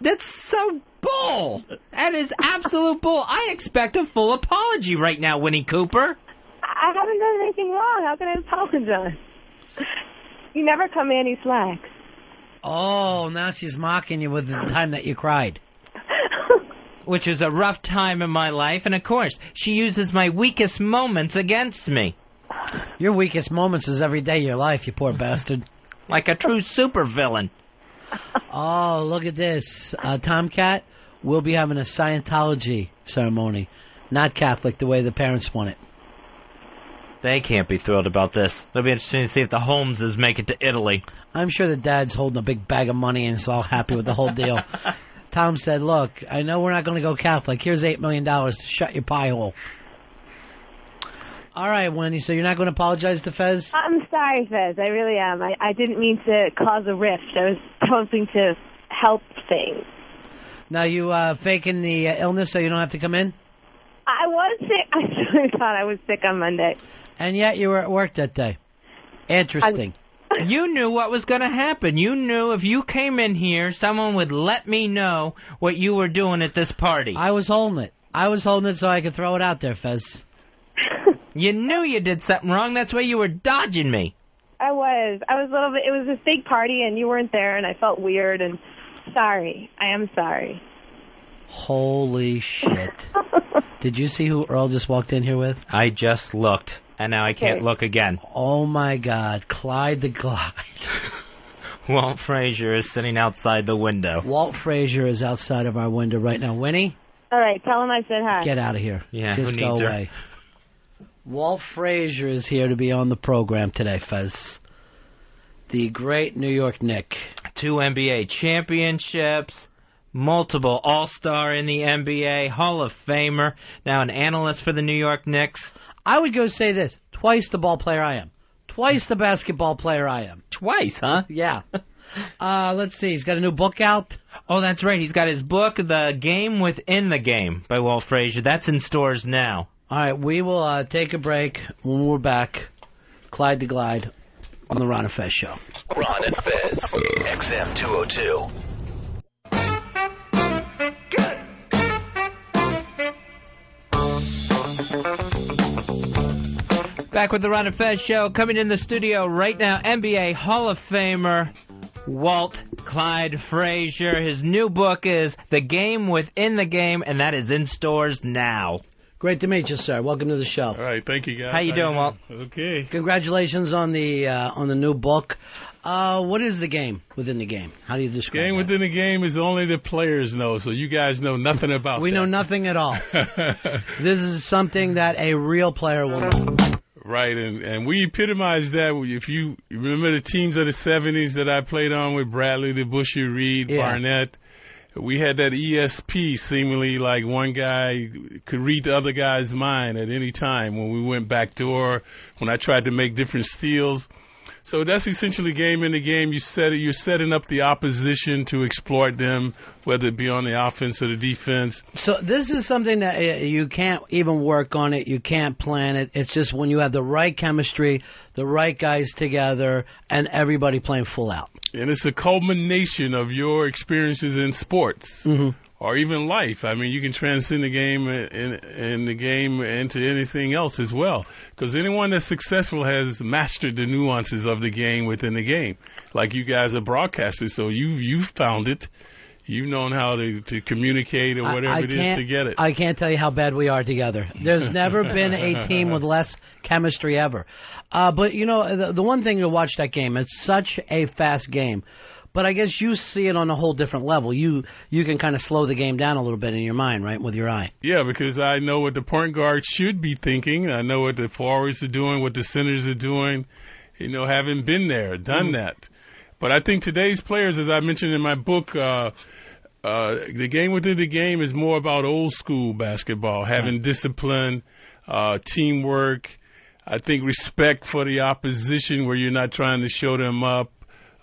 That's so bull. That is absolute bull. I expect a full apology right now, Winnie Cooper. I haven't done anything wrong. How can I apologize? You never cut me any slack. Oh, now she's mocking you with the time that you cried. Which was a rough time in my life, and of course, she uses my weakest moments against me. Your weakest moments is every day of your life, you poor bastard. Like a true supervillain. Oh, look at this. Tomcat, we'll be having a Scientology ceremony. Not Catholic, the way the parents want it. They can't be thrilled about this. It'll be interesting to see if the Holmeses make it to Italy. I'm sure the dad's holding a big bag of money and is all happy with the whole deal. Tom said, look, I know we're not going to go Catholic. Here's $8 million to shut your pie hole. All right, Wendy, so you're not going to apologize to Fez? I'm sorry, Fez. I really am. I didn't mean to cause a rift. I was hoping to help things. Now, you faking the illness so you don't have to come in? I was sick. I really thought I was sick on Monday. And yet you were at work that day. Interesting. You knew what was going to happen. You knew if you came in here, someone would let me know what you were doing at this party. I was holding it. I was holding it so I could throw it out there, Fez. You knew you did something wrong. That's why you were dodging me. I was a little bit. It was a big party, and you weren't there, and I felt weird, and sorry. I am sorry. Holy shit. Did you see who Earl just walked in here with? I just looked, and now I can't look again. Oh, my God. Clyde the Glide. Walt Frazier is sitting outside the window. Walt Frazier is outside of our window right now. Winnie? All right, tell him I said hi. Get out of here. Yeah, just who go needs away. her? Walt Frazier is here to be on the program today, Fez. The great New York Knick. 2 NBA championships, multiple All-Star in the NBA, Hall of Famer, now an analyst for the New York Knicks. I would go say this. Twice the ball player I am. Twice the basketball player I am. Twice, huh? Yeah. Let's see. He's got a new book out. Oh, that's right. He's got his book, The Game Within the Game, by Walt Frazier. That's in stores now. All right, we will take a break. When we're back, Clyde the Glide on the Ron and Fez Show. Ron and Fez, XM 202. Back with the Ron and Fez Show. Coming in the studio right now, NBA Hall of Famer Walt Clyde Frazier. His new book is The Game Within the Game, and that is in stores now. Great to meet you, sir. Welcome to the show. All right, thank you, guys. How you doing, Walt? Okay. Congratulations on the new book. What is the game within the game? How do you describe Game within the game is only the players know, so you guys know nothing about We that. know nothing at all. This is something that a real player will know. Right, and we epitomize that. If you remember the teams of the 70s that I played on with Bradley, DeBusschere, Reed, Barnett, we had that ESP, seemingly like one guy could read the other guy's mind at any time when we went backdoor, when I tried to make different steals. So that's essentially game in the game. You're setting up the opposition to exploit them, whether it be on the offense or the defense. So this is something that you can't even work on it. You can't plan it. It's just when you have the right chemistry, the right guys together, and everybody playing full out. And it's a culmination of your experiences in sports. Or even life. I mean, you can transcend the game and the game into anything else as well. Because anyone that's successful has mastered the nuances of the game within the game. Like you guys are broadcasters, so you've found it. You've known how to communicate or whatever it is to get it. I can't tell you how bad we are together. There's never been a team with less chemistry ever. But, you know, the one thing to watch that game, it's such a fast game. But I guess you see it on a whole different level. You can kind of slow the game down a little bit in your mind, right, with your eye. Yeah, because I know what the point guard should be thinking. I know what the forwards are doing, what the centers are doing, you know, having been there, done that. But I think today's players, as I mentioned in my book, the game within the game is more about old school basketball, having discipline, teamwork, I think respect for the opposition where you're not trying to show them up.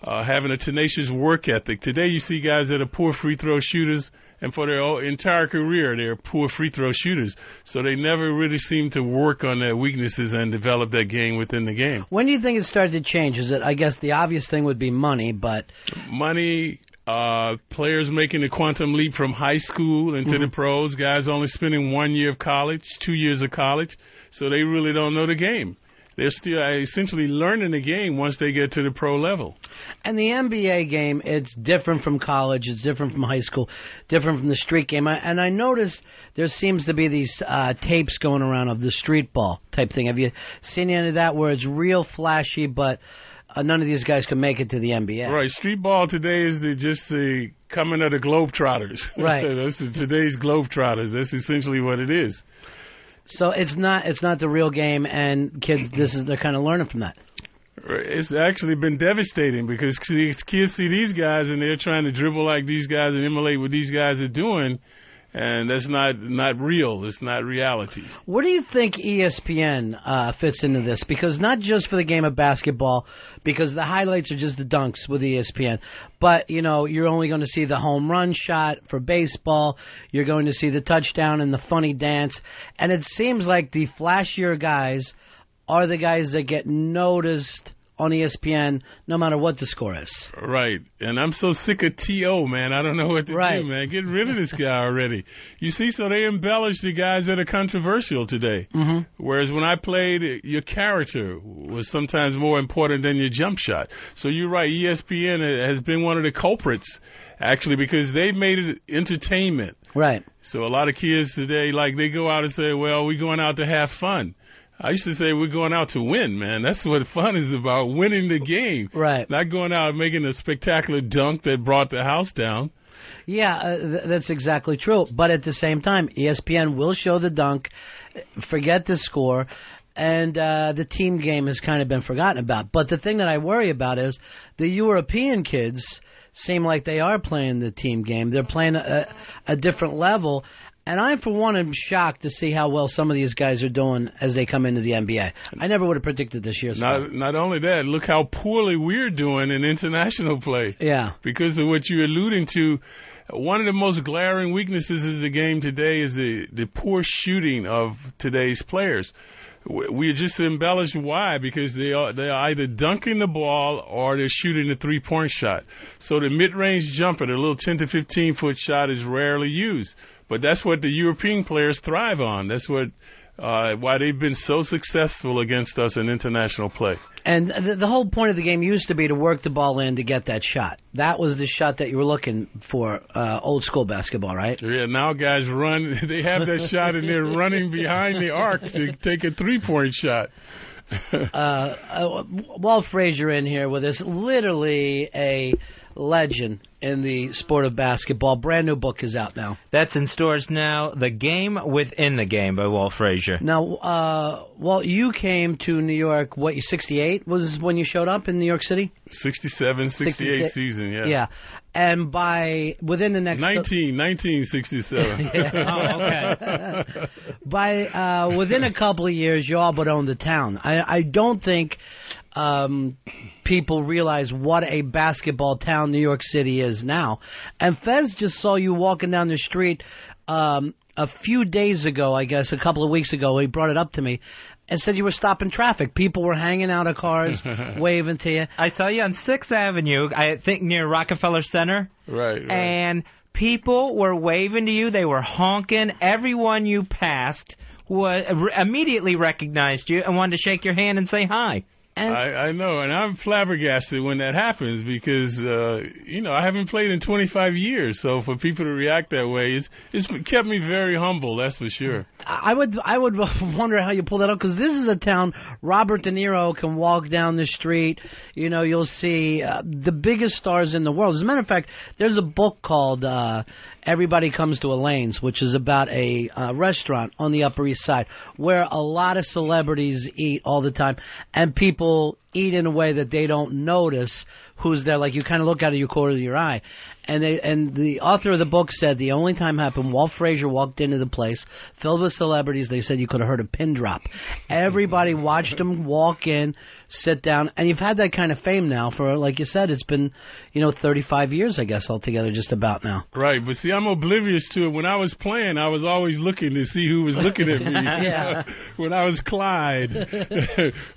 Having a tenacious work ethic. Today you see guys that are poor free throw shooters, and for their entire career they're poor free throw shooters. So they never really seem to work on their weaknesses and develop that game within the game. When do you think it started to change? Is it? I guess the obvious thing would be money, but... Money, players making the quantum leap from high school into the pros, guys only spending 1 year of college, 2 years of college, so they really don't know the game. They're still essentially learning the game once they get to the pro level. And the NBA game, it's different from college, it's different from high school, different from the street game. And I noticed there seems to be these tapes going around of the street ball type thing. Have you seen any of that where it's real flashy, but none of these guys can make it to the NBA? Right. Street ball today is just the coming of the Globetrotters. Right. That's today's Globetrotters. That's essentially what it is. So it's not the real game, and kids, they're kind of learning from that. It's actually been devastating because kids see these guys and they're trying to dribble like these guys and emulate what these guys are doing, and that's not real. It's not reality. What do you think ESPN fits into this? Because not just for the game of basketball, because the highlights are just the dunks with ESPN, but, you know, you're only going to see the home run shot for baseball. You're going to see the touchdown and the funny dance. And it seems like the flashier guys are the guys that get noticed on ESPN no matter what the score is. Right. And I'm so sick of T.O., man. I don't know what to do, man. Get rid of this guy already. You see, so they embellish the guys that are controversial today. Whereas when I played, your character was sometimes more important than your jump shot. So you're right. ESPN has been one of the culprits, actually, because they made it entertainment. Right. So a lot of kids today, like, they go out and say, well, we're going out to have fun. I used to say we're going out to win, man. That's what fun is about, winning the game. Right. Not going out and making a spectacular dunk that brought the house down. Yeah, that's exactly true. But at the same time, ESPN will show the dunk, forget the score, and the team game has kind of been forgotten about. But the thing that I worry about is the European kids seem like they are playing the team game. They're playing a different level. And I, for one, am shocked to see how well some of these guys are doing as they come into the NBA. I never would have predicted this year's game. Not only that, look how poorly we're doing in international play. Yeah. Because of what you're alluding to, one of the most glaring weaknesses of the game today is the poor shooting of today's players. We just embellish why, because they are either dunking the ball or they're shooting the three-point shot. So the mid-range jumper, the little 10 to 15-foot shot, is rarely used. But that's what the European players thrive on. That's what why they've been so successful against us in international play. And the whole point of the game used to be to work the ball in to get that shot. That was the shot that you were looking for, old school basketball, right? Yeah, now guys run. They have that shot and they're running behind the arc to take a three-point shot. Walt Frazier in here with us, literally a legend in the sport of basketball. Brand new book is out now. That's in stores now. The Game Within the Game by Walt Frazier. Now, Walt, you came to New York, 68 was when you showed up in New York City? 67, 68 season, yeah. Yeah. And within the next... 1967. Yeah. Oh, okay. Within a couple of years, you all but owned the town. I don't think people realize what a basketball town New York City is now. And Fez just saw you walking down the street a few days ago, I guess, a couple of weeks ago. He brought it up to me and said you were stopping traffic. People were hanging out of cars, waving to you. I saw you on 6th Avenue, I think near Rockefeller Center. Right. And people were waving to you. They were honking. Everyone you passed immediately recognized you and wanted to shake your hand and say hi. I know, and I'm flabbergasted when that happens because, I haven't played in 25 years. So for people to react that way, it's kept me very humble, that's for sure. I would wonder how you pull that up, because this is a town Robert De Niro can walk down the street. You'll see the biggest stars in the world. As a matter of fact, there's a book called Everybody Comes to Elaine's, which is about a restaurant on the Upper East Side where a lot of celebrities eat all the time, and people eat in a way that they don't notice who's there. Like, you kind of look out of your corner of your eye. And the author of the book said the only time happened, Walt Frazier walked into the place filled with celebrities. They said you could have heard a pin drop. Everybody watched him walk in, sit down, and you've had that kind of fame now for, like you said, it's been 35 years, I guess, altogether, just about now. Right, but see, I'm oblivious to it. When I was playing, I was always looking to see who was looking at me. Yeah. When I was Clyde.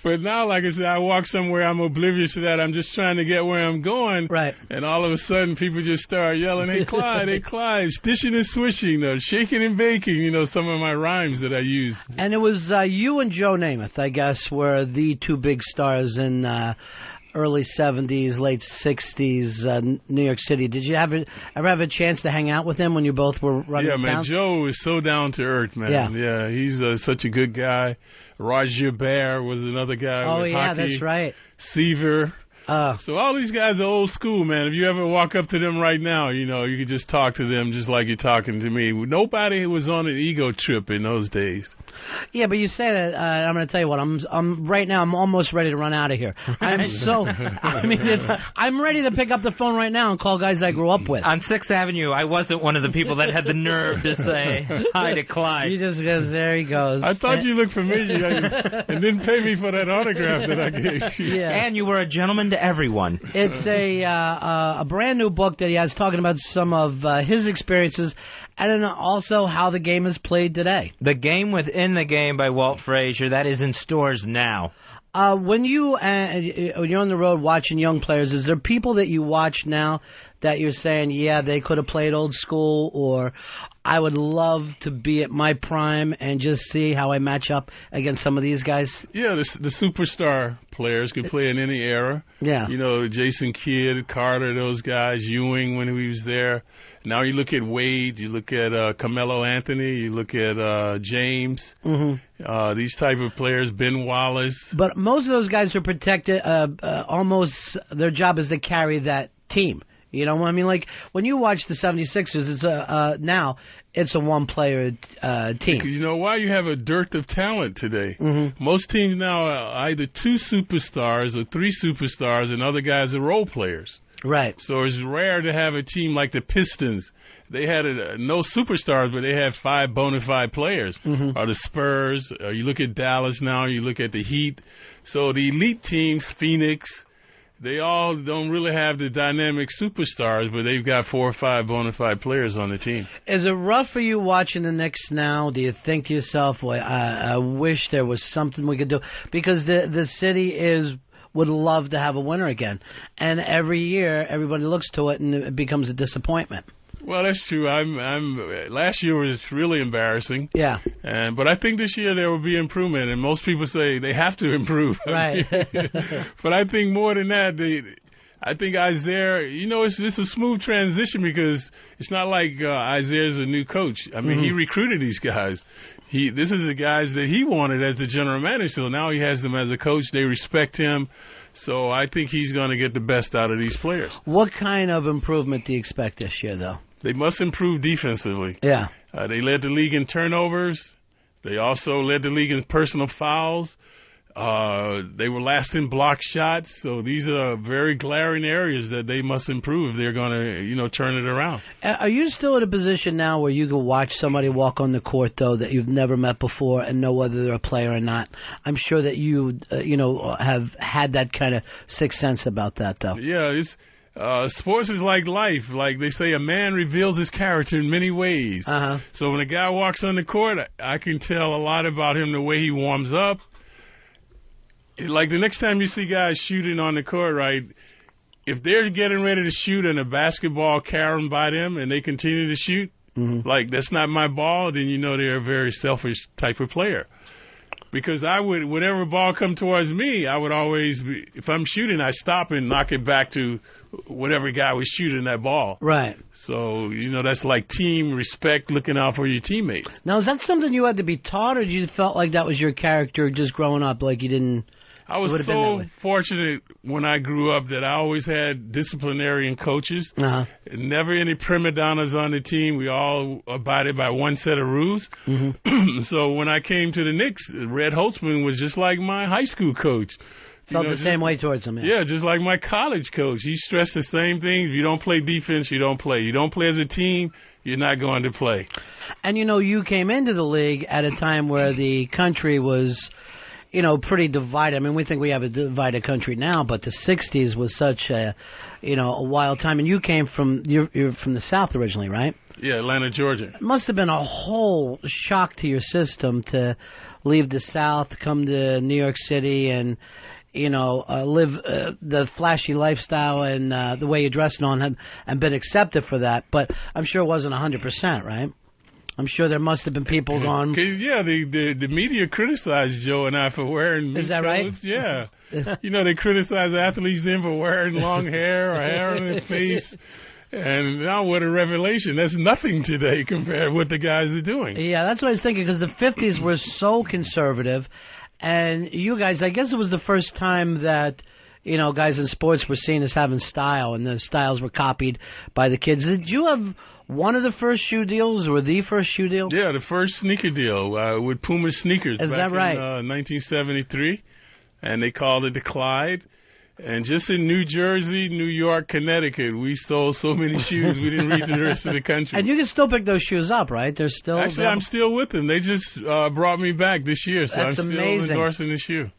But now, like I said, I walk somewhere, I'm oblivious to that. I'm just trying to get where I'm going. Right. And all of a sudden, people just start yelling, "Hey, Clyde, hey, Clyde," stishing and swishing, shaking and baking, some of my rhymes that I use. And it was you and Joe Namath, I guess, were the two big stars in early 70s, late 60s, New York City. Did you ever have a chance to hang out with him when you both were running Yeah, man, down? Joe is so down to earth, man. Yeah, he's such a good guy. Roger Bear was another guy with hockey. That's right. Seaver. So all these guys are old school, man. If you ever walk up to them right now, you can just talk to them just like you're talking to me. Nobody was on an ego trip in those days. Yeah, but you say that. I'm going to tell you what. I'm right now. I'm almost ready to run out of here. I'm ready to pick up the phone right now and call guys I grew up with. On 6th Avenue, I wasn't one of the people that had the nerve to say hi to Clyde. You just goes, there he goes. I thought you looked familiar and didn't pay me for that autograph that I gave you. Yeah. And you were a gentleman to everyone. It's a brand new book that he has talking about some of his experiences and then also how the game is played today. The Game Within the Game by Walt Frazier. That is in stores now. When you're on the road watching young players, is there people that you watch now that you're saying, yeah, they could have played old school, or I would love to be at my prime and just see how I match up against some of these guys? Yeah, the superstar players could play in any era. Yeah. Jason Kidd, Carter, those guys, Ewing when he was there. Now you look at Wade, you look at Carmelo Anthony, you look at James, these type of players, Ben Wallace. But most of those guys are protected, almost their job is to carry that team. You know what I mean? Like, when you watch the 76ers, it's now it's a one-player team. You know why? You have a dearth of talent today. Most teams now are either two superstars or three superstars, and other guys are role players. Right. So it's rare to have a team like the Pistons. They had no superstars, but they had 5 bona fide players. Or the Spurs. Or you look at Dallas now. You look at the Heat. So the elite teams, Phoenix, they all don't really have the dynamic superstars, but they've got 4 or 5 bona fide players on the team. Is it rough for you watching the Knicks now? Do you think to yourself, well, I wish there was something we could do? Because the city would love to have a winner again. And every year, everybody looks to it, and it becomes a disappointment. Well, that's true. Last year was really embarrassing. Yeah. But I think this year there will be improvement, and most people say they have to improve. Right. But I think more than that, I think Isaiah, it's a smooth transition because it's not like Isaiah's a new coach. I mean, he recruited these guys. This is the guys that he wanted as the general manager, so now he has them as a coach. They respect him. So I think he's going to get the best out of these players. What kind of improvement do you expect this year, though? They must improve defensively. Yeah. They led the league in turnovers. They also led the league in personal fouls. They were last in block shots. So these are very glaring areas that they must improve if they're going to, turn it around. Are you still in a position now where you can watch somebody walk on the court, though, that you've never met before and know whether they're a player or not? I'm sure that you, have had that kind of sixth sense about that, though. Yeah, sports is like life. Like they say, a man reveals his character in many ways. Uh-huh. So when a guy walks on the court, I can tell a lot about him the way he warms up. Like the next time you see guys shooting on the court, right, if they're getting ready to shoot and a basketball carrying by them and they continue to shoot, like that's not my ball, then they're a very selfish type of player. Because whenever a ball come towards me, I would always be, if I'm shooting, I stop and knock it back to whatever guy was shooting that ball. Right. So, that's like team respect, looking out for your teammates. Now, is that something you had to be taught, or you felt like that was your character just growing up, like you didn't? I was so fortunate when I grew up that I always had disciplinarian coaches. Uh-huh. Never any prima donnas on the team. We all abided by one set of rules. So when I came to the Knicks, Red Holtzman was just like my high school coach. Felt the same way towards him. Yeah, just like my college coach. He stressed the same thing. If you don't play defense, you don't play. You don't play as a team, you're not going to play. And, you came into the league at a time where the country was pretty divided. I mean, we think we have a divided country now, but the 60s was such a wild time. And you came you're from the South originally, right? Yeah, Atlanta, Georgia. It must have been a whole shock to your system to leave the South, come to New York City and, live the flashy lifestyle and the way you dressed and been accepted for that. But I'm sure it wasn't 100%, right? I'm sure there must have been people going. Yeah, the media criticized Joe and I for wearing meat Is that coats. right? Yeah. They criticize athletes then for wearing long hair or hair on their face. And now what a revelation. That's nothing today compared to what the guys are doing. Yeah, that's what I was thinking, because the 50s were so conservative. And you guys, I guess it was the first time that, guys in sports were seen as having style, and the styles were copied by the kids. Did you have one of the first shoe deals, or the first shoe deal? Yeah, the first sneaker deal with Puma sneakers. Is back that right? In 1973, and they called it the Clyde. And just in New Jersey, New York, Connecticut, we sold so many shoes we didn't reach the rest of the country. And you can still pick those shoes up, right? They're still Actually, I'm still with them. They just brought me back this year, so That's I'm still amazing. endorsing the shoe.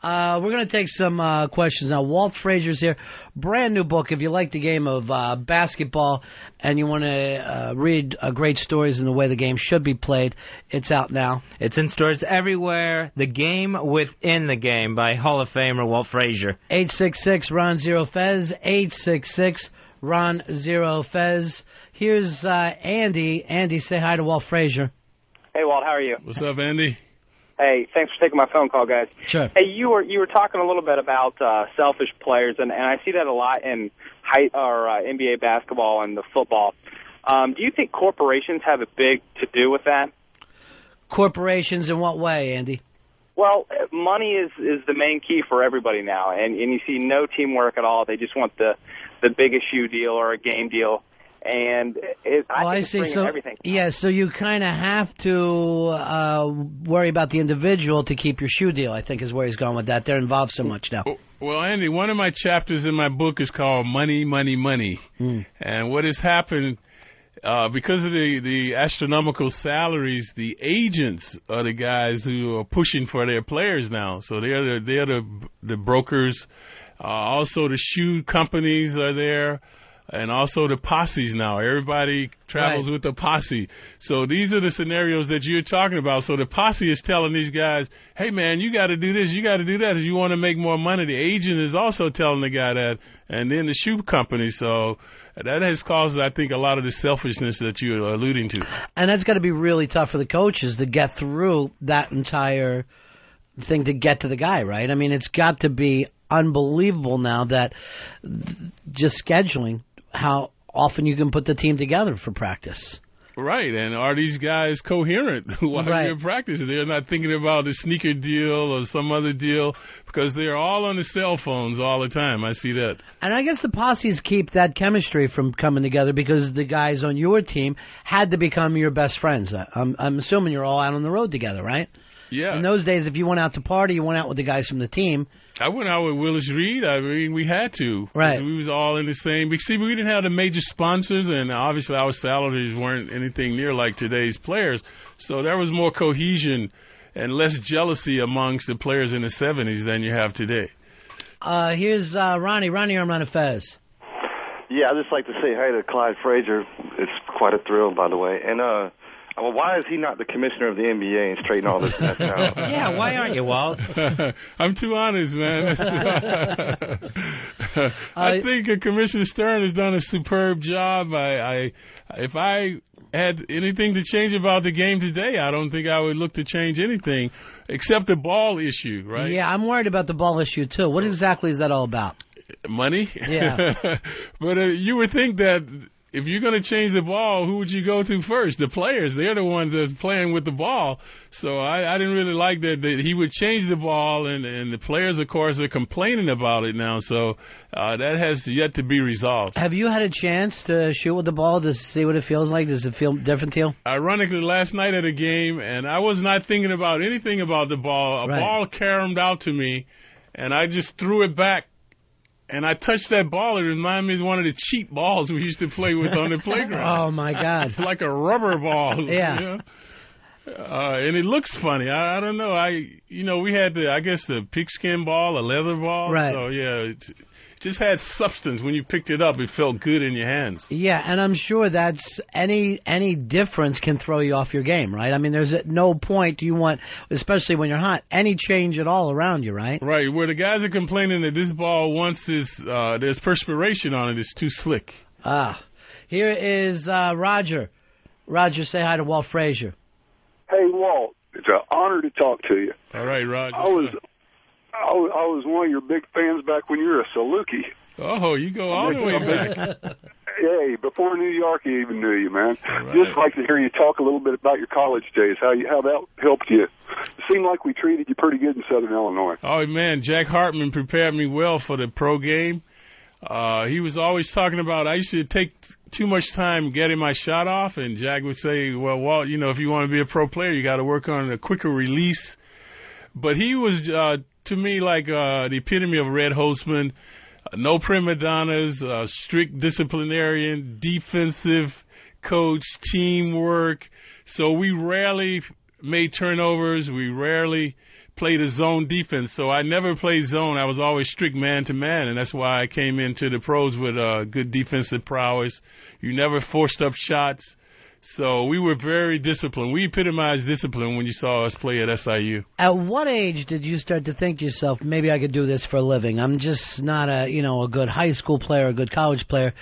We're going to take some questions now. Walt Frazier's here. Brand new book. If you like the game of basketball and you want to read great stories in the way the game should be played, it's out now. It's in stores everywhere. The Game Within the Game by Hall of Famer Walt Frazier. 866-RON-0-FEZ. 866-RON-0-FEZ. Here's Andy. Andy, say hi to Walt Frazier. Hey, Walt. How are you? What's up, Andy? Hey, thanks for taking my phone call, guys. Sure. Hey, you were talking a little bit about selfish players, and I see that a lot in NBA basketball and the football. Do you think corporations have a big to do with that? Corporations in what way, Andy? Well, money is the main key for everybody now, and you see no teamwork at all. They just want the biggest shoe deal or a game deal. And I think it's bringing everything. Yeah, so you kind of have to worry about the individual to keep your shoe deal, I think is where he's going with that. They're involved so much now. Well, Andy, one of my chapters in my book is called Money, Money, Money. And what has happened, because of the astronomical salaries, the agents are the guys who are pushing for their players now. So they're the brokers. Also, the shoe companies are there. And also the posses now. Everybody travels with the posse. So these are the scenarios that you're talking about. So the posse is telling these guys, hey, man, you got to do this, you got to do that if you want to make more money. The agent is also telling the guy that. And then the shoe company. So that has caused, I think, a lot of the selfishness that you're alluding to. And that's got to be really tough for the coaches to get through that entire thing to get to the guy, right? I mean, it's got to be unbelievable now that just scheduling how often you can put the team together for practice. Right, and are these guys coherent while they're practicing? They're not thinking about a sneaker deal or some other deal because they're all on the cell phones all the time. I see that. And I guess the posses keep that chemistry from coming together because the guys on your team had to become your best friends. I'm assuming you're all out on the road together, right? Yeah. In those days, if you went out to party, you went out with the guys from the team. I went out with Willis Reed. I mean, we had to. Right. We was all in the same. See, we didn't have the major sponsors, and obviously our salaries weren't anything near like today's players. So there was more cohesion and less jealousy amongst the players in the 70s than you have today. Here's Ronnie. Ronnie, I'm Ron and Fez. Yeah, I'd just like to say hi to Clyde Frazier. It's quite a thrill, by the way. And well, why is he not the commissioner of the NBA and straighten all this mess out? Yeah, why aren't you, Walt? I'm too honest, man. I think Commissioner Stern has done a superb job. If I had anything to change about the game today, I don't think I would look to change anything except the ball issue, right? Yeah, I'm worried about the ball issue, too. What exactly is that all about? Money? Yeah. But you would think that if you're going to change the ball, who would you go to first? The players. They're the ones that's playing with the ball. So I didn't really like that he would change the ball, and the players, of course, are complaining about it now. So that has yet to be resolved. Have you had a chance to shoot with the ball to see what it feels like? Does it feel different to you? Ironically, last night at a game, and I was not thinking about anything about the ball. A ball caromed out to me, and I just threw it back. And I touched that ball. It reminded me of one of the cheap balls we used to play with on the playground. Oh, my God. Like a rubber ball. Yeah. You know? And it looks funny. I don't know. We had the pigskin ball, a leather ball. Right. So, yeah, it just had substance. When you picked it up, it felt good in your hands. Yeah, and I'm sure that's any difference can throw you off your game, right? I mean, there's at no point you want, especially when you're hot, any change at all around you, right? Right, where the guys are complaining that this ball, once there's perspiration on it, it's too slick. Here is Roger. Roger, say hi to Walt Frazier. Hey, Walt, it's an honor to talk to you. All right, Roger. I was one of your big fans back when you were a Saluki. Oh, you go all the way back. Hey, before New York even knew you, man. Right. Just like to hear you talk a little bit about your college days, how that helped you. It seemed like we treated you pretty good in Southern Illinois. Oh, man, Jack Hartman prepared me well for the pro game. He was always talking about, I used to take too much time getting my shot off, and Jack would say, well, Walt, if you want to be a pro player, you got to work on a quicker release. But he was, to me, like the epitome of Red Holtzman. No prima donnas, strict disciplinarian, defensive coach, teamwork. So we rarely made turnovers. We rarely played a zone defense. So I never played zone. I was always strict man-to-man, and that's why I came into the pros with good defensive prowess. You never forced up shots. So we were very disciplined. We epitomized discipline when you saw us play at SIU. At what age did you start to think to yourself, maybe I could do this for a living? I'm just not a good high school player, a good college player,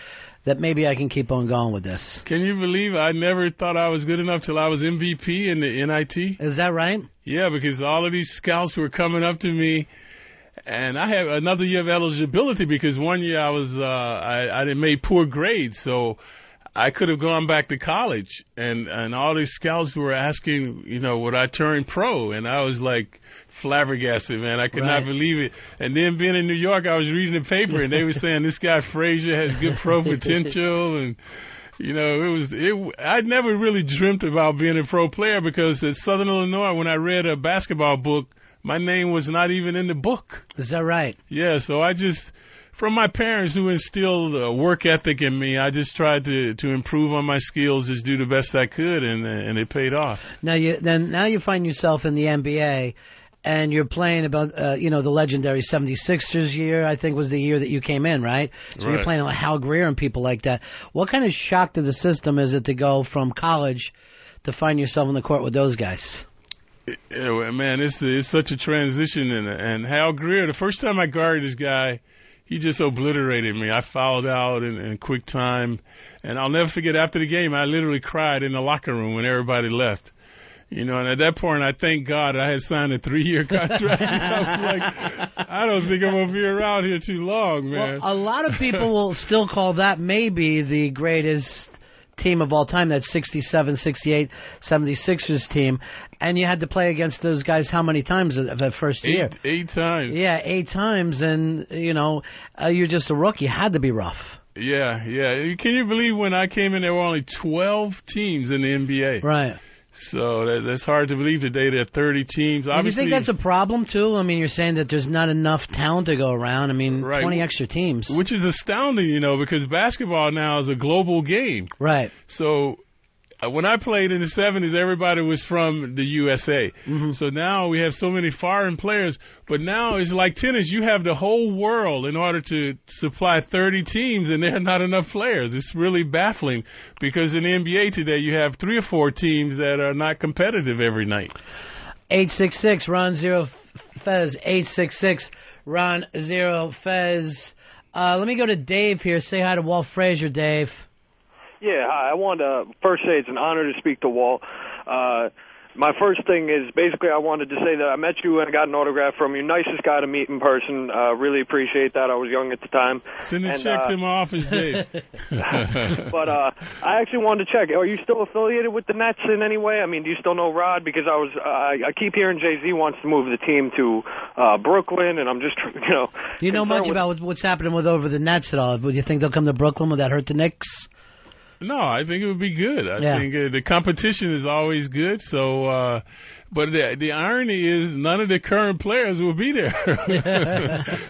that maybe I can keep on going with this. Can you believe I never thought I was good enough till I was MVP in the NIT? Is that right? Yeah, because all of these scouts were coming up to me. And I had another year of eligibility because one year I was I made poor grades, so I could have gone back to college, and all these scouts were asking, would I turn pro? And I was like flabbergasted, man. I could not believe it. And then being in New York, I was reading the paper, and they were saying this guy Frazier has good pro potential, and I'd never really dreamt about being a pro player because at Southern Illinois, when I read a basketball book, my name was not even in the book. Is that right? Yeah, so from my parents who instilled a work ethic in me, I just tried to improve on my skills, just do the best I could, and it paid off. Now you find yourself in the NBA, and you're playing about the legendary 76ers year, I think was the year that you came in, right? So You're playing like Hal Greer and people like that. What kind of shock to the system is it to go from college to find yourself on the court with those guys? Man, it's such a transition, and Hal Greer, the first time I guarded this guy, he just obliterated me. I fouled out in quick time, and I'll never forget. After the game, I literally cried in the locker room when everybody left. You know, and at that point, I thank God I had signed a 3-year contract. I was like, I don't think I'm going to be around here too long, man. Well, a lot of people will still call that maybe the greatest team of all time, that 67, 68, 76ers team. And you had to play against those guys how many times that first year? 8 times. Yeah, 8 times. And, you know, you're just a rookie. It had to be rough. Yeah. Can you believe when I came in, there were only 12 teams in the NBA? Right. So that's hard to believe today. There are 30 teams. Do you think that's a problem, too? I mean, you're saying that there's not enough talent to go around. I mean, right. 20 extra teams. Which is astounding, you know, because basketball now is a global game. Right. So when I played in the 70s, everybody was from the USA. Mm-hmm. So now we have so many foreign players. But now it's like tennis. You have the whole world in order to supply 30 teams, and there are not enough players. It's really baffling because in the NBA today, you have 3 or 4 teams that are not competitive every night. 866 Ron Zero Fez. 866 Ron Zero Fez. Let me go to Dave here. Say hi to Walt Frazier, Dave. Yeah, hi. I wanted to first say it's an honor to speak to Walt. My first thing is basically I wanted to say that I met you and got an autograph from you. Nicest guy to meet in person. Really appreciate that. I was young at the time. Send a check to my office, Dave. But I actually wanted to check. Are you still affiliated with the Nets in any way? I mean, do you still know Rod? Because I keep hearing Jay-Z wants to move the team to Brooklyn, and I'm just, you know. Do you know much about what's happening with over the Nets at all? Do you think they'll come to Brooklyn? Will that hurt the Knicks? No, I think it would be good. I think the competition is always good. So, but the irony is none of the current players will be there.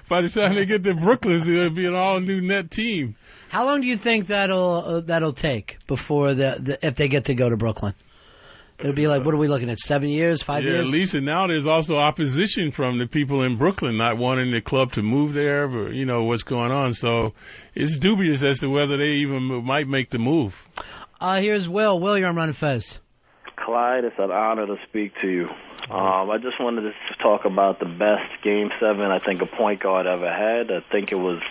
By the time they get to Brooklyn, it'll be an all-new net team. How long do you think that'll take before if they get to go to Brooklyn? It'll be like, what are we looking at, 7 years, 5 years? At least, and now there's also opposition from the people in Brooklyn not wanting the club to move there, but, you know, what's going on. So it's dubious as to whether they even might make the move. Here's Will. Will, you're on Ron and Fez. Clyde, it's an honor to speak to you. I just wanted to talk about the best Game 7 I think a point guard ever had. I think it was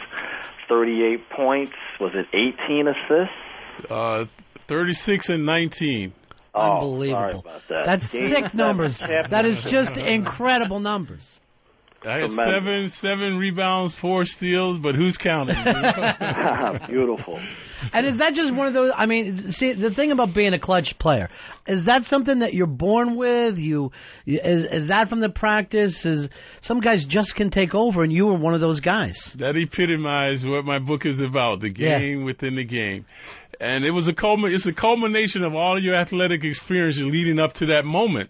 38 points. Was it 18 assists? 36 and 19. Unbelievable. Sorry about that. That's sick numbers. That is just incredible numbers. I had seven rebounds, 4 steals, but who's counting? Beautiful. And is that just one of those? I mean, see, the thing about being a clutch player, is that something that you're born with? Is that from the practice? Some guys just can take over, and you were one of those guys. That epitomized what my book is about, the game within the game. And it's a culmination of all your athletic experience leading up to that moment.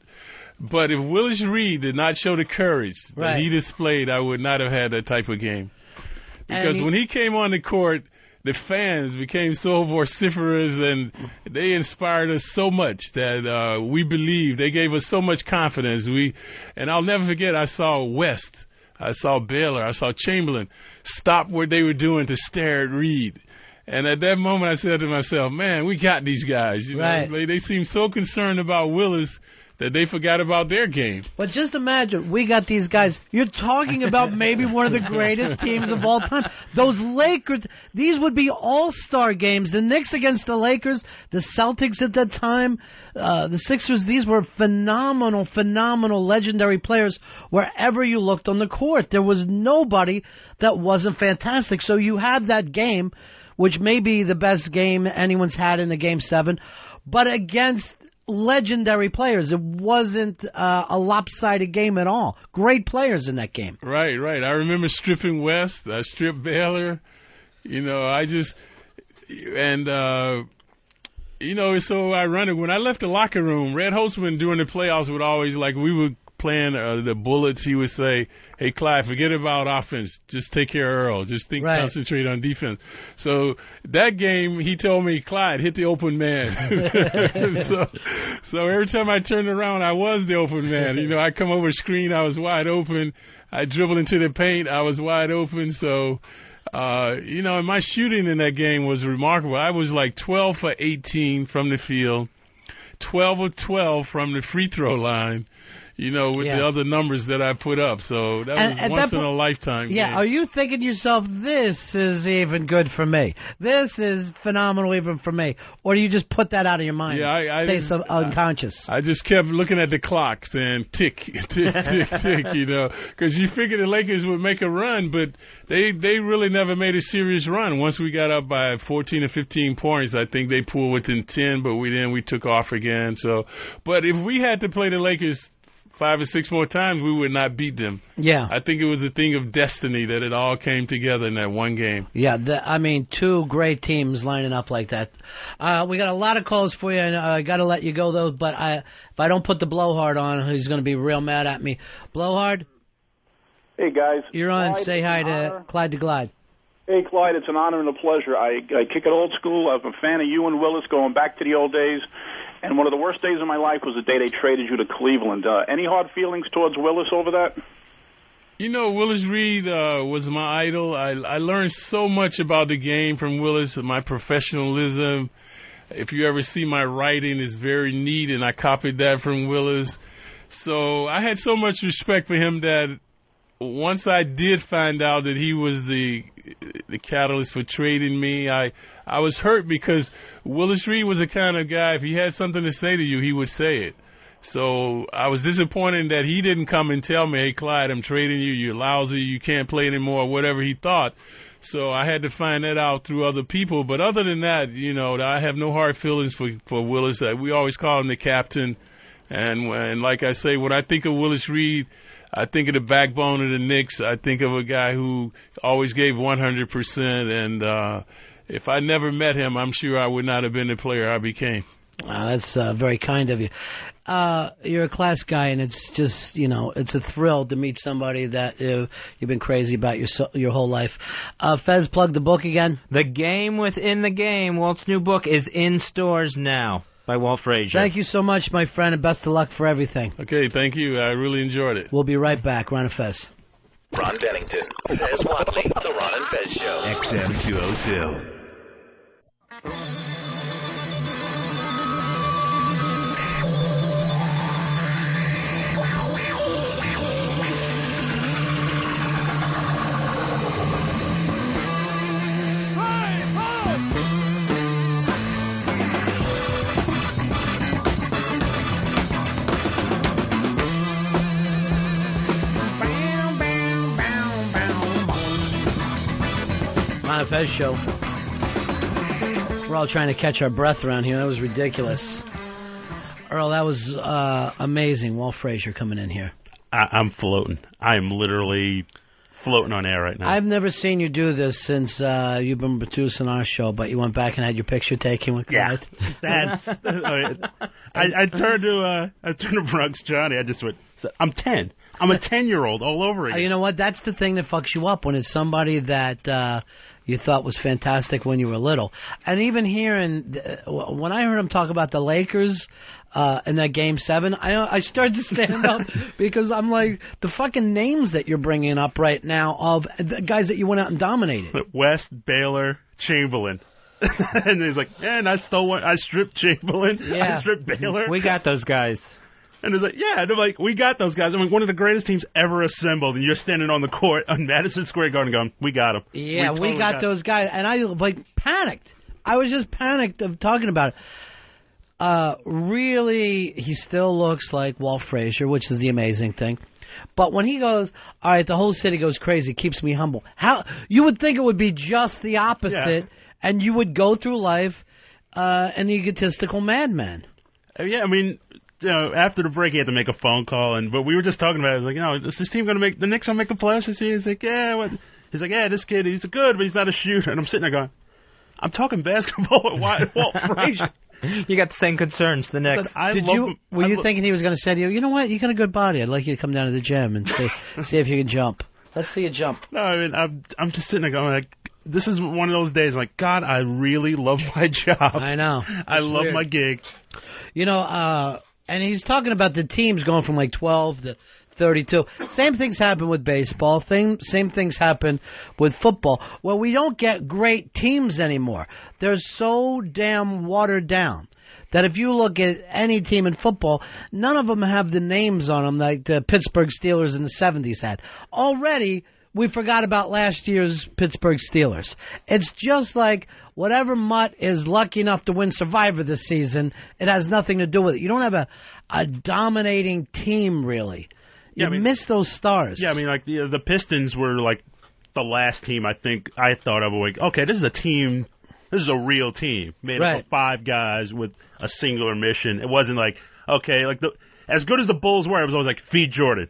But if Willis Reed did not show the courage that he displayed, I would not have had that type of game. Because when he came on the court, the fans became so vociferous and they inspired us so much that we believed. They gave us so much confidence. And I'll never forget, I saw West, I saw Baylor, I saw Chamberlain stop what they were doing to stare at Reed. And at that moment, I said to myself, man, we got these guys. You know, they seem so concerned about Willis that they forgot about their game. But just imagine, we got these guys. You're talking about maybe one of the greatest teams of all time. Those Lakers, these would be all-star games. The Knicks against the Lakers, the Celtics at that time, the Sixers, these were phenomenal, legendary players wherever you looked on the court. There was nobody that wasn't fantastic. So you have that game, which may be the best game anyone's had in the Game 7, but against legendary players. It wasn't a lopsided game at all. Great players in that game. Right. I remember stripping West. I stripped Baylor. You know, it's so ironic. When I left the locker room, Red Holtzman during the playoffs would always, like, we were playing the Bullets, he would say, hey, Clyde, forget about offense. Just take care of Earl. Just concentrate on defense. So that game, he told me, Clyde, hit the open man. so every time I turned around, I was the open man. You know, I come over screen, I was wide open. I dribbled into the paint, I was wide open. So, and my shooting in that game was remarkable. I was like 12 for 18 from the field, 12 of 12 from the free throw line. with the other numbers that I put up. So that was once in a lifetime. Yeah, game. are you thinking to yourself, this is even good for me? This is phenomenal even for me? Or do you just put that out of your mind? Yeah, I stay unconscious. I just kept looking at the clocks and tick, tick, tick, tick, because you figured the Lakers would make a run, but they really never made a serious run. Once we got up by 14 or 15 points, I think they pulled within 10, but we took off again. So, but if we had to play the Lakers 5 or 6 more times, we would not beat them. Yeah. I think it was a thing of destiny that it all came together in that one game. Yeah, two great teams lining up like that. We got a lot of calls for you, and I got to let you go, though, but if I don't put the blowhard on, he's going to be real mad at me. Blowhard? Hey, guys. You're on. Clyde, say hi to Clyde to Glide. Hey, Clyde, it's an honor and a pleasure. I kick it old school. I'm a fan of you and Willis going back to the old days. And one of the worst days of my life was the day they traded you to Cleveland. Any hard feelings towards Willis over that? Willis Reed was my idol. I learned so much about the game from Willis, my professionalism. If you ever see my writing, it's very neat, and I copied that from Willis. So I had so much respect for him that once I did find out that he was the catalyst for trading me, I was hurt because Willis Reed was the kind of guy, if he had something to say to you, he would say it. So I was disappointed that he didn't come and tell me, hey, Clyde, I'm trading you, you're lousy, you can't play anymore, whatever he thought. So I had to find that out through other people. But other than that, I have no hard feelings for Willis. We always call him the captain. And like I say, when I think of Willis Reed, I think of the backbone of the Knicks. I think of a guy who always gave 100%. And if I never met him, I'm sure I would not have been the player I became. That's very kind of you. You're a class guy, and it's just, it's a thrill to meet somebody that you've been crazy about your whole life. Fez, plug the book again. The Game Within the Game, Walt's new book, is in stores now by Walt Frazier. Thank you so much, my friend, and best of luck for everything. Okay, thank you. I really enjoyed it. We'll be right back. Ron and Fez. Ron Bennington, Fez Watley, The Ron and Fez Show. XM 202. Ron and Fez Show. We're all trying to catch our breath around here. That was ridiculous. Earl, that was amazing. Walt Frazier coming in here. I'm floating. I am literally floating on air right now. I've never seen you do this since you've been producing our show, but you went back and had your picture taken with Clyde. Yeah, that's. I turned to Bronx Johnny. I just went. I'm 10. I'm a 10-year-old all over again. You know what? That's the thing that fucks you up when it's somebody that you thought was fantastic when you were little. And even hearing when I heard him talk about the Lakers in that Game 7, I started to stand up because I'm like, the fucking names that you're bringing up right now of the guys that you went out and dominated. West, Baylor, Chamberlain. And he's like, and I stripped Chamberlain. Yeah. I stripped Baylor. We got those guys. And it's like, yeah, and they're like, we got those guys. I mean, one of the greatest teams ever assembled, and you're standing on the court on Madison Square Garden going, we got them. Yeah, we got those guys. And I, panicked. I was just panicked of talking about it. Really, he still looks like Walt Frazier, which is the amazing thing. But when he goes, all right, the whole city goes crazy, keeps me humble. How you would think it would be just the opposite, and you would go through life an egotistical madman. Yeah, I mean, after the break, he had to make a phone call, but we were just talking about it. I was like, is this team going to make the Knicks going to make the playoffs this year? He's like, yeah. What? He's like, yeah, this kid, he's good, but he's not a shooter. And I'm sitting there going, I'm talking basketball with Walt Frazier. You got the same concerns, the Knicks. Were you thinking he was going to say to you, you know what, you got a good body. I'd like you to come down to the gym and see if you can jump. Let's see you jump. No, I mean, I'm just sitting there going, like, this is one of those days, I'm like, God, I really love my job. I know. I love weird. my gig. And he's talking about the teams going from like 12 to 32. Same things happen with baseball. Same things happen with football. Well, we don't get great teams anymore. They're so damn watered down that if you look at any team in football, none of them have the names on them like the Pittsburgh Steelers in the 70s had. Already, we forgot about last year's Pittsburgh Steelers. It's just like whatever mutt is lucky enough to win Survivor this season, it has nothing to do with it. You don't have a dominating team, really. You miss those stars. Yeah, I mean, like the Pistons were like the last team I thought of. Like, okay, this is a team. This is a real team made up of 5 guys with a singular mission. It wasn't like, okay, like as good as the Bulls were, it was always like, feed Jordan.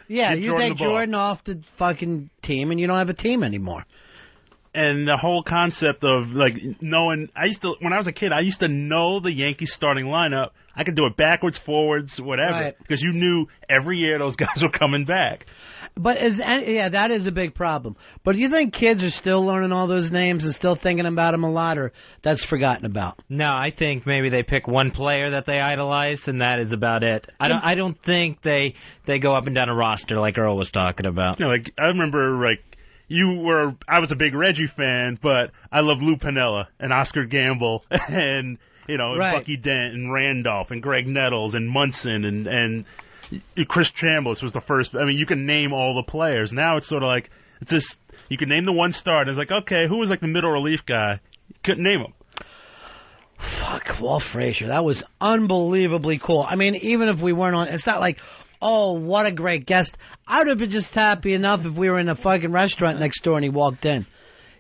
Yeah, you take Jordan off the fucking team and you don't have a team anymore. And the whole concept of like knowing, when I was a kid, I used to know the Yankees starting lineup. I could do it backwards, forwards, whatever, because you knew every year those guys were coming back. But that is a big problem. But do you think kids are still learning all those names and still thinking about them a lot, or that's forgotten about? No, I think maybe they pick one player that they idolize, and that is about it. I don't think they go up and down a roster like Earl was talking about. You know, like I remember, like I was a big Reggie fan, but I love Lou Piniella and Oscar Gamble and and Bucky Dent and Randolph and Greg Nettles and Munson and Chris Chambliss was the first. I mean, you can name all the players. Now it's sort of like, it's just, you can name the one star, and it's like, okay, who was like the middle relief guy? You couldn't name him. Fuck, Walt Frazier. That was unbelievably cool. I mean, even if we weren't on, it's not like, oh, what a great guest. I would have been just happy enough if we were in a fucking restaurant next door and he walked in.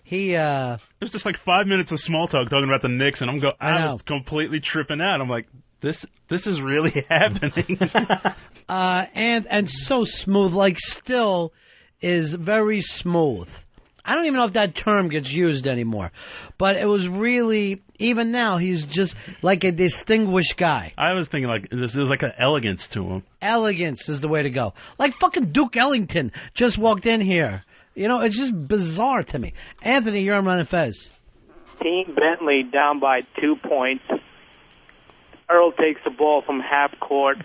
It was just like 5 minutes of small talk talking about the Knicks, and I was completely tripping out. I'm like, this is really happening. And so smooth, like still is very smooth. I don't even know if that term gets used anymore. But it was really, even now, he's just like a distinguished guy. I was thinking like, there's like an elegance to him. Elegance is the way to go. Like fucking Duke Ellington just walked in here. You know, it's just bizarre to me. Anthony, you're on Ron and Fez. Team Bentley down by 2 points. Earl takes the ball from half court.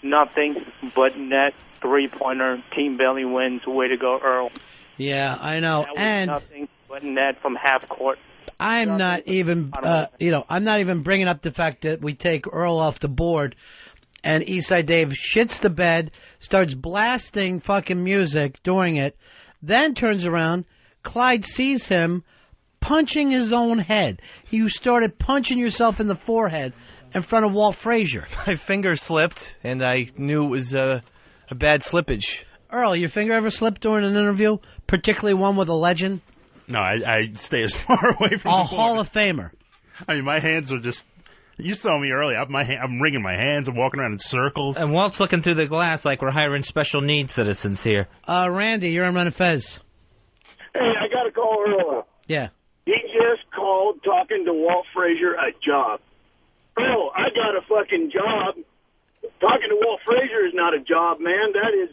Nothing but net, three-pointer. Team Bentley wins. Way to go, Earl. Yeah, I know. And nothing but net from half court. I'm not even, I'm not even bringing up the fact that we take Earl off the board, and Eastside Dave shits the bed, starts blasting fucking music during it, then turns around. Clyde sees him punching his own head. You started punching yourself in the forehead in front of Walt Frazier. My finger slipped, and I knew it was a bad slippage. Earl, your finger ever slipped during an interview, particularly one with a legend? No, I stay as far away from a Hall of Famer. I mean, my hands are just... You saw me earlier. I'm wringing my hands. I'm walking around in circles. And Walt's looking through the glass like we're hiring special needs citizens here. Randy, you're on Ron and Fez. Hey, I got to call Earl up. Yeah. He just called talking to Walt Frazier a job. Earl, I got a fucking job. Talking to Walt Frazier is not a job, man. That is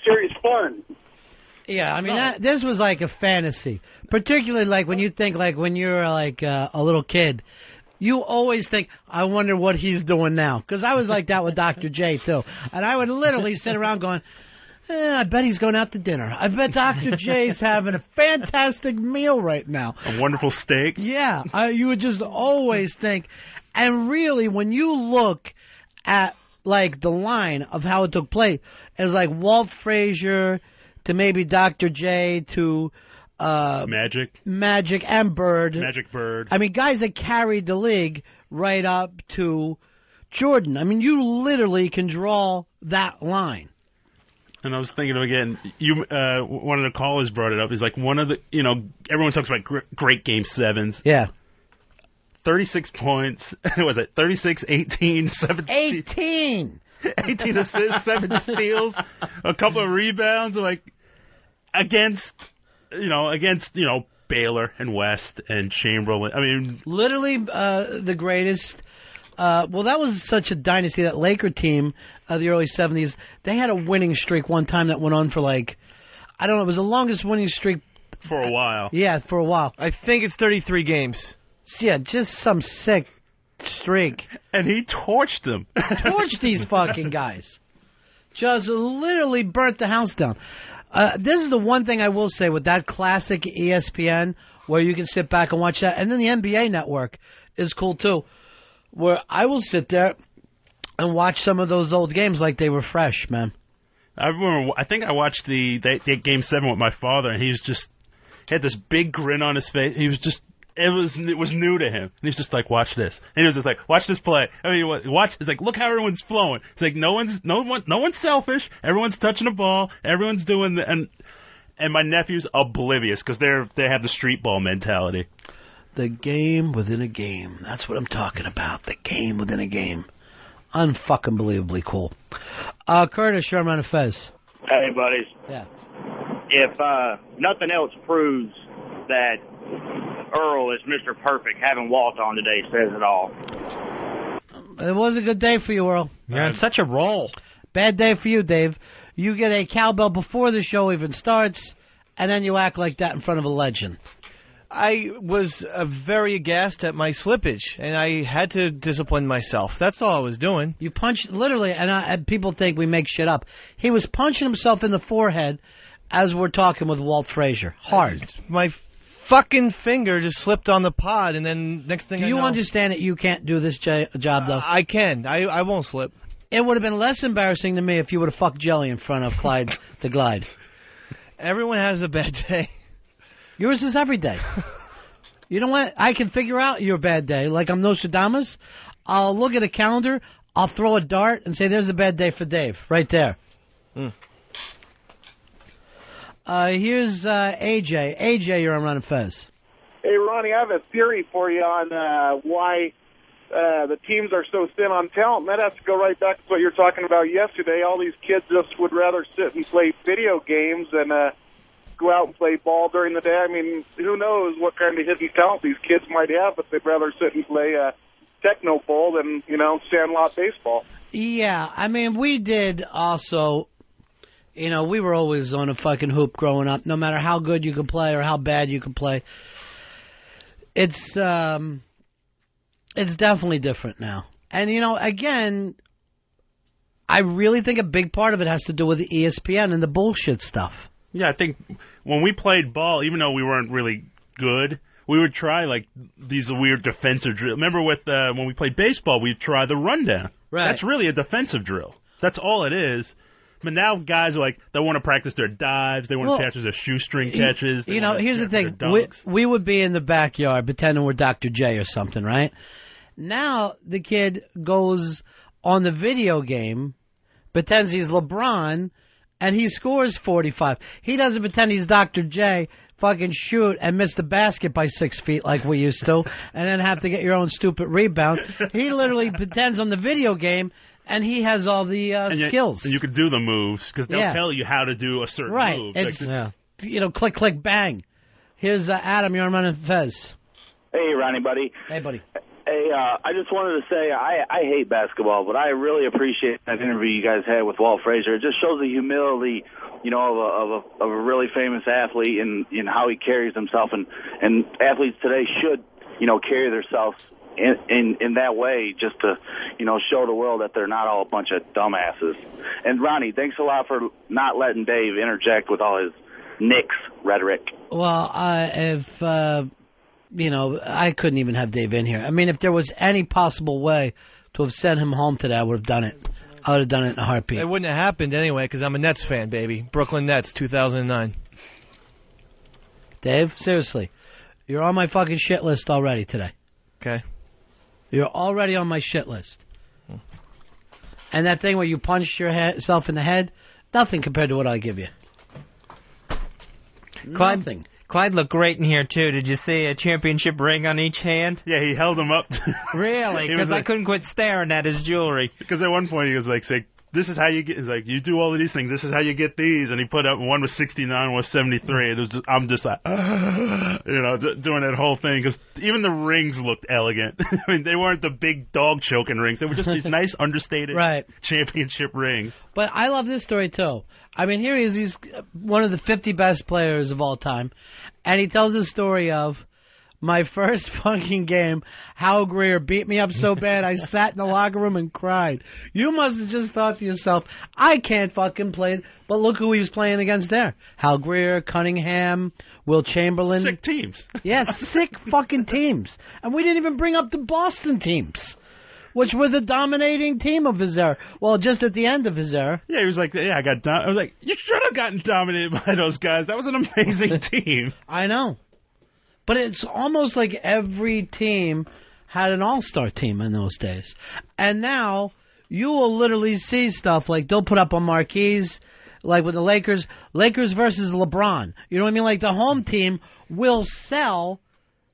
serious fun. Yeah, I mean, this was like a fantasy. Particularly like when you think like when you're like a little kid. You always think, I wonder what he's doing now. Because I was like that with Dr. J, too. And I would literally sit around going, I bet he's going out to dinner. I bet Dr. J's having a fantastic meal right now. A wonderful steak. Yeah. You would just always think. And really, when you look at, like, the line of how it took place, it's like Walt Frazier to maybe Dr. J to... Magic and Bird. Magic Bird. I mean, guys that carried the league right up to Jordan. I mean, you literally can draw that line. And I was thinking of, again, one of the callers brought it up. He's like, one of the, everyone talks about great Game 7s. Yeah. 36 points. What was it? 36, 18, 17. 18 assists, 7 steals, a couple of rebounds. Like, against Baylor and West and Chamberlain. I mean, literally the greatest. Well, that was such a dynasty. That Laker team of the early 70s, they had a winning streak one time that went on for like, I don't know, it was the longest winning streak. For a while. Yeah, for a while. I think it's 33 games. Yeah, just some sick streak. And he torched them. Torched these fucking guys. Just literally burnt the house down. This is the one thing I will say with that classic ESPN where you can sit back and watch that. And then the NBA network is cool too. where I will sit there and watch some of those old games like they were fresh, man. I remember. I think I watched the Game 7 with my father, and he had this big grin on his face. He was just. It was new to him. And he's just like, watch this. And he was just like, watch this play. I mean, watch. It's like, look how everyone's flowing. It's like no one's selfish. Everyone's touching the ball. Everyone's doing and my nephew's oblivious because they have the street ball mentality. The game within a game. That's what I'm talking about. The game within a game. Unfucking believably cool. Curtis, you're on Ron and Fez. Hey, buddies. Yeah. If nothing else proves that Earl is Mr. Perfect, having Walt on today says it all. It was a good day for you, Earl. You're on such a roll. Bad day for you, Dave. You get a cowbell before the show even starts, and then you act like that in front of a legend. I was very aghast at my slippage, and I had to discipline myself. That's all I was doing. You punched, literally, and people think we make shit up. He was punching himself in the forehead as we're talking with Walt Frazier. Hard. My fucking finger just slipped on the pod, and then next thing Do I you know, understand that you can't do this job, though? I can. I won't slip. It would have been less embarrassing to me if you would have fucked Jelly in front of Clyde the Glide. Everyone has a bad day. Yours is every day. You know what? I can figure out your bad day. Like I'm Nostradamus. I'll look at a calendar. I'll throw a dart and say, there's a bad day for Dave. Right there. Here's AJ. AJ, you're on Ron and Fez. Hey, Ronnie, I have a theory for you on why the teams are so thin on talent. And that has to go right back to what you were talking about yesterday. All these kids just would rather sit and play video games than go out and play ball during the day. I mean, who knows what kind of hidden talent these kids might have, but they'd rather sit and play techno bowl than, sandlot baseball. Yeah, I mean, we did also, we were always on a fucking hoop growing up, no matter how good you could play or how bad you could play. It's definitely different now. And, again, I really think a big part of it has to do with the ESPN and the bullshit stuff. Yeah, I think when we played ball, even though we weren't really good, we would try, these weird defensive drills. Remember when we played baseball, we'd try the rundown. Right. That's really a defensive drill. That's all it is. But now guys are they want to practice their dives. They want to practice their shoestring catches. Here's the thing. We would be in the backyard pretending we're Dr. J or something, right? Now the kid goes on the video game, pretends he's LeBron, and he scores 45. He doesn't pretend he's Dr. J, fucking shoot and miss the basket by 6 feet like we used to, and then have to get your own stupid rebound. He literally pretends on the video game, and he has all the skills. And you could do the moves, because they'll tell you how to do a certain move. It's, click, click, bang. Here's Adam, you're on Ron and Fez. Hey, Ronnie, buddy. Hey, buddy. Hey, I just wanted to say I hate basketball, but I really appreciate that interview you guys had with Walt Frazier. It just shows the humility, of a really famous athlete and how he carries himself. And athletes today should, carry themselves in that way, just to, show the world that they're not all a bunch of dumbasses. And Ronnie, thanks a lot for not letting Dave interject with all his Knicks rhetoric. Well, if I couldn't even have Dave in here. I mean, if there was any possible way to have sent him home today, I would have done it. I would have done it in a heartbeat. It wouldn't have happened anyway, because I'm a Nets fan, baby. Brooklyn Nets, 2009. Dave, seriously, you're on my fucking shit list already today. Okay. You're already on my shit list. And that thing where you punched yourself in the head, nothing compared to what I give you. Nothing. Clyde looked great in here, too. Did you see a championship ring on each hand? Yeah, he held them up. Really? Because I couldn't quit staring at his jewelry. Because at one point he was saying, this is how you get, you do all of these things, this is how you get these. And he put up, one was 69, one was 73. And it was just, I'm just like, doing that whole thing. Because even the rings looked elegant. I mean, they weren't the big dog choking rings. They were just these nice, understated championship rings. But I love this story, too. I mean, here he is. He's one of the 50 best players of all time. And he tells the story of my first fucking game, Hal Greer beat me up so bad I sat in the locker room and cried. You must have just thought to yourself, I can't fucking play. But look who he was playing against there. Hal Greer, Cunningham, Will Chamberlain. Sick teams. Yes, sick fucking teams. And we didn't even bring up the Boston teams. which were the dominating team of his era. Well, just at the end of his era. Yeah, he was like, I was like, you should have gotten dominated by those guys. That was an amazing team. I know. But it's almost like every team had an all-star team in those days. And now you will literally see stuff like they'll put up on marquees, like with the Lakers versus LeBron. You know what I mean? Like the home team will sell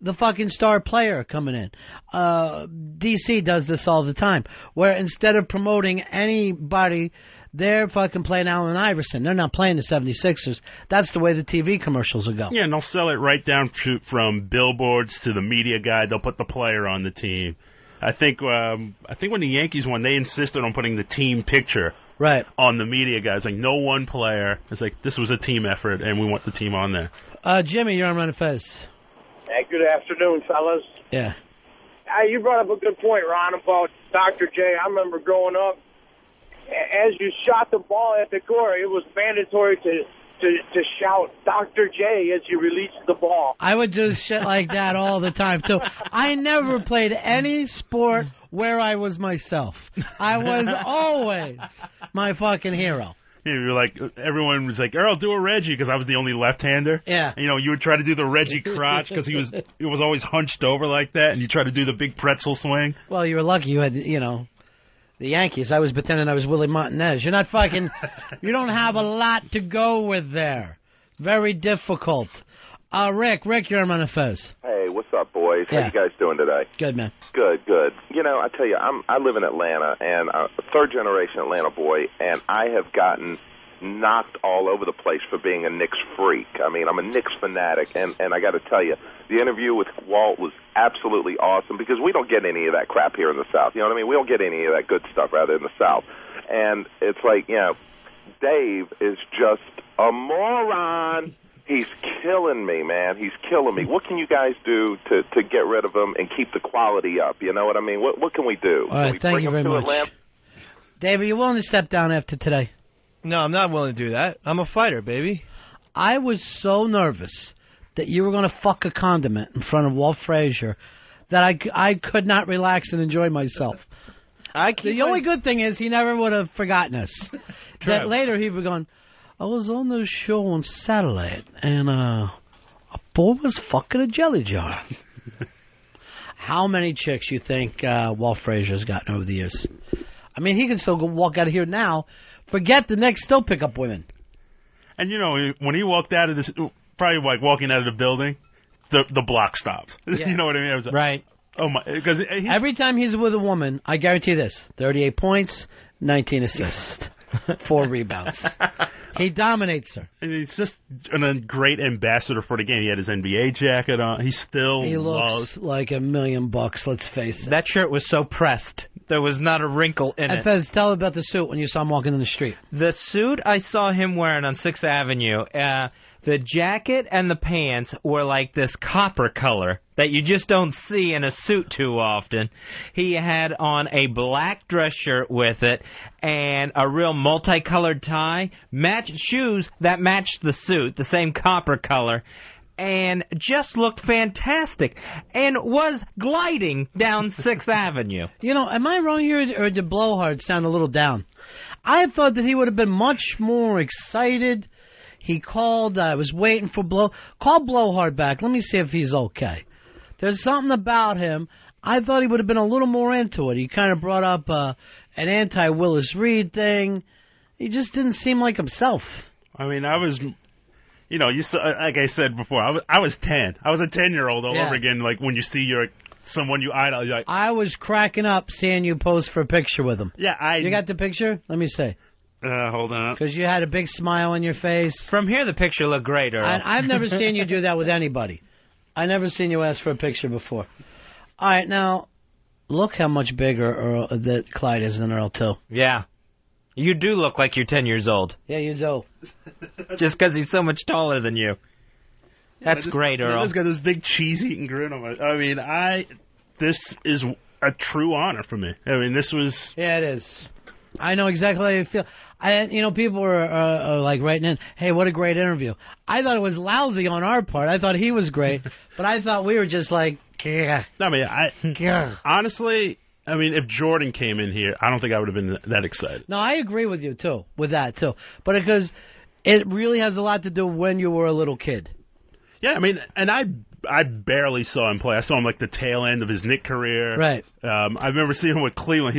the fucking star player coming in. DC does this all the time, where instead of promoting anybody, they're fucking playing Allen Iverson. They're not playing the 76ers. That's the way the TV commercials will go. Yeah, and they'll sell it right down from billboards to the media guide. They'll put the player on the team. I think when the Yankees won, they insisted on putting the team picture on the media guys. Like, no one player. It's like, this was a team effort, and we want the team on there. Jimmy, you're on Ron and Fez. Hey, good afternoon, fellas. Yeah. You brought up a good point, Ron, about Dr. J. I remember growing up, as you shot the ball at the court, it was mandatory to shout Dr. J as you released the ball. I would do shit like that all the time, too. I never played any sport where I was myself. I was always my fucking hero. Yeah, you were like, everyone was like, Earl, do a Reggie, because I was the only left-hander. Yeah. And, you would try to do the Reggie crotch, because he was always hunched over like that, and you try to do the big pretzel swing. Well, you were lucky you had, the Yankees. I was pretending I was Willie Martinez. You're not fucking, you don't have a lot to go with there. Very difficult. Rick, you're on Fez. Hey, what's up, boys? How you guys doing today? Good, man. Good. I tell you, I live in Atlanta, and a third-generation Atlanta boy, and I have gotten knocked all over the place for being a Knicks freak. I mean, I'm a Knicks fanatic, and I got to tell you, the interview with Walt was absolutely awesome, because we don't get any of that crap here in the South. You know what I mean? We don't get any of that good stuff, rather, in the South. And it's like, Dave is just a moron. He's killing me, man. He's killing me. What can you guys do to get rid of him and keep the quality up? You know what I mean? What can we do? All right, thank you very much. Dave, are you willing to step down after today? No, I'm not willing to do that. I'm a fighter, baby. I was so nervous that you were going to fuck a condiment in front of Walt Frazier that I could not relax and enjoy myself. The only good thing is he never would have forgotten us. That later he would have gone, I was on the show on satellite, and a boy was fucking a jelly jar. How many chicks you think Walt Frazier's gotten over the years? I mean, he can still go walk out of here now. Forget the Knicks, still pick up women. And, when he walked out of this, probably like walking out of the building, the block stops. Yeah. You know what I mean? I was like, right. Oh, my. Because every time he's with a woman, I guarantee this, 38 points, 19 assists. 4 rebounds. He dominates her. And he's just a great ambassador for the game. He had his NBA jacket on. He looks like $1 million, let's face it. That shirt was so pressed. There was not a wrinkle in it. Fez, tell about the suit when you saw him walking in the street. The suit I saw him wearing on 6th Avenue, the jacket and the pants were like this copper color that you just don't see in a suit too often. He had on a black dress shirt with it and a real multicolored tie, matched shoes that matched the suit, the same copper color, and just looked fantastic and was gliding down 6th Avenue. Am I wrong here, or did Blowhard sound a little down? I thought that he would have been much more excited. He called. I was waiting for Call Blowhard back. Let me see if he's okay. There's something about him. I thought he would have been a little more into it. He kind of brought up an anti-Willis Reed thing. He just didn't seem like himself. I mean, I was, like I said before, I was 10. I was a 10-year-old all over again. Like when you see someone you idolize, you're like, I was cracking up seeing you pose for a picture with him. Yeah, You got the picture? Let me see. Hold on. Because you had a big smile on your face. From here, the picture looked great, Earl. I've never seen you do that with anybody. I never seen you ask for a picture before. All right, now, look how much bigger that Clyde is than Earl, too. Yeah. You do look like you're 10 years old. Yeah, you do. Just because he's so much taller than you. That's great, Earl. He's got this big cheese-eating grin on my... I mean, this is a true honor for me. I mean, this was... Yeah, it is. I know exactly how you feel. People are like writing in, hey, what a great interview. I thought it was lousy on our part. I thought he was great, but I thought we were just like, yeah. I mean, honestly, I mean, if Jordan came in here, I don't think I would have been that excited. No, I agree with you, too, with that, too. But because it really has a lot to do when you were a little kid. Yeah, I mean, and I barely saw him play. I saw him like the tail end of his Knick career. Right. I remember seeing him with Cleveland.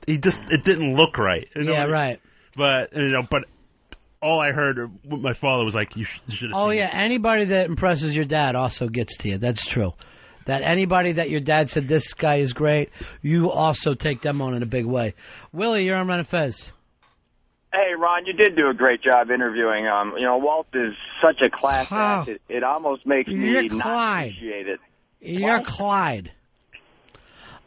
It didn't look right. You know? Yeah, right. But all I heard, my father was like, you should have Oh, seen yeah, anybody that impresses your dad also gets to you. That's true. That anybody that your dad said, this guy is great, you also take them on in a big way. Willie, you're on Ron and Fez. Hey, Ron, you did do a great job interviewing. Walt is such a class act. It almost makes me not appreciate it. You're Clyde.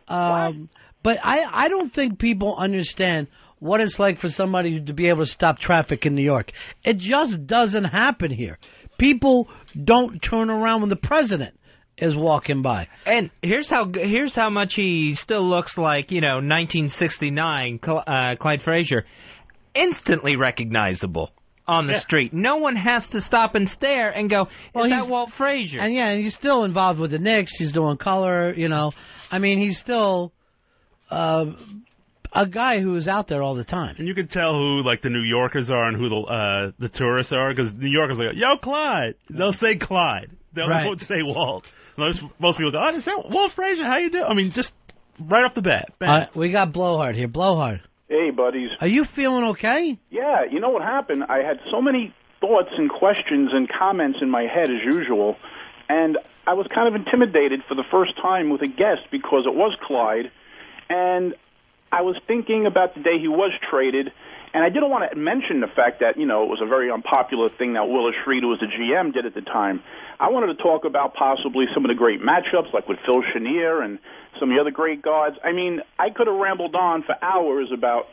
But I don't think people understand what it's like for somebody to be able to stop traffic in New York. It just doesn't happen here. People don't turn around when the president is walking by. And here's how much he still looks like, 1969 Clyde Frazier. Instantly recognizable on the street. No one has to stop and stare and go, is that Walt Frazier? And yeah, he's still involved with the Knicks. He's doing color, I mean, he's still a guy who is out there all the time. And you can tell who like the New Yorkers are and who the tourists are, because New Yorkers are like, yo, Clyde. They'll say Clyde. They won't say Walt. Most people go, is that Walt Frazier? How you doing? I mean, just right off the bat. We got Blowhard here. Blowhard. Hey, buddies. Are you feeling okay? Yeah, you know what happened? I had so many thoughts and questions and comments in my head as usual, and I was kind of intimidated for the first time with a guest because it was Clyde, and I was thinking about the day he was traded, and I didn't want to mention the fact that, it was a very unpopular thing that Willis Reed, who was the GM, did at the time. I wanted to talk about possibly some of the great matchups, like with Phil Chenier and some of the other great guards. I mean, I could have rambled on for hours about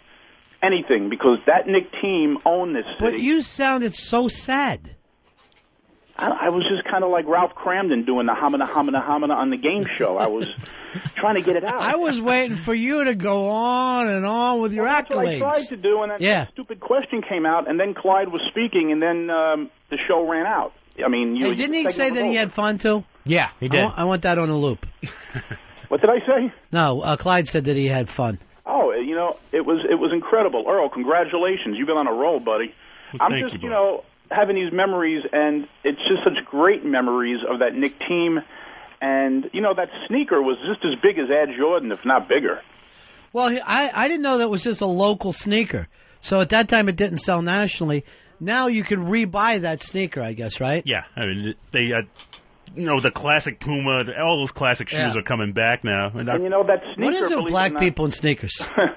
anything because that Knick team owned this city. But you sounded so sad. I was just kind of like Ralph Cramden doing the hamina on the game show. I was trying to get it out. I was waiting for you to go on and on with your accolades. That's what I tried to do, and that stupid question came out, and then Clyde was speaking, and then the show ran out. I mean, didn't he say that he had fun too? Yeah, he did. I want that on a loop. What did I say? No, Clyde said that he had fun. Oh, it was incredible. Earl, congratulations. You've been on a roll, buddy. Well, thank you, having these memories, and it's just such great memories of that Knick team. And, that sneaker was just as big as Ed Jordan, if not bigger. Well, I didn't know that was just a local sneaker. So at that time it didn't sell nationally. Now you can rebuy that sneaker, I guess, right? Yeah. I mean, they the classic Puma, all those classic shoes are coming back now. And that sneaker... What is it with black people and sneakers?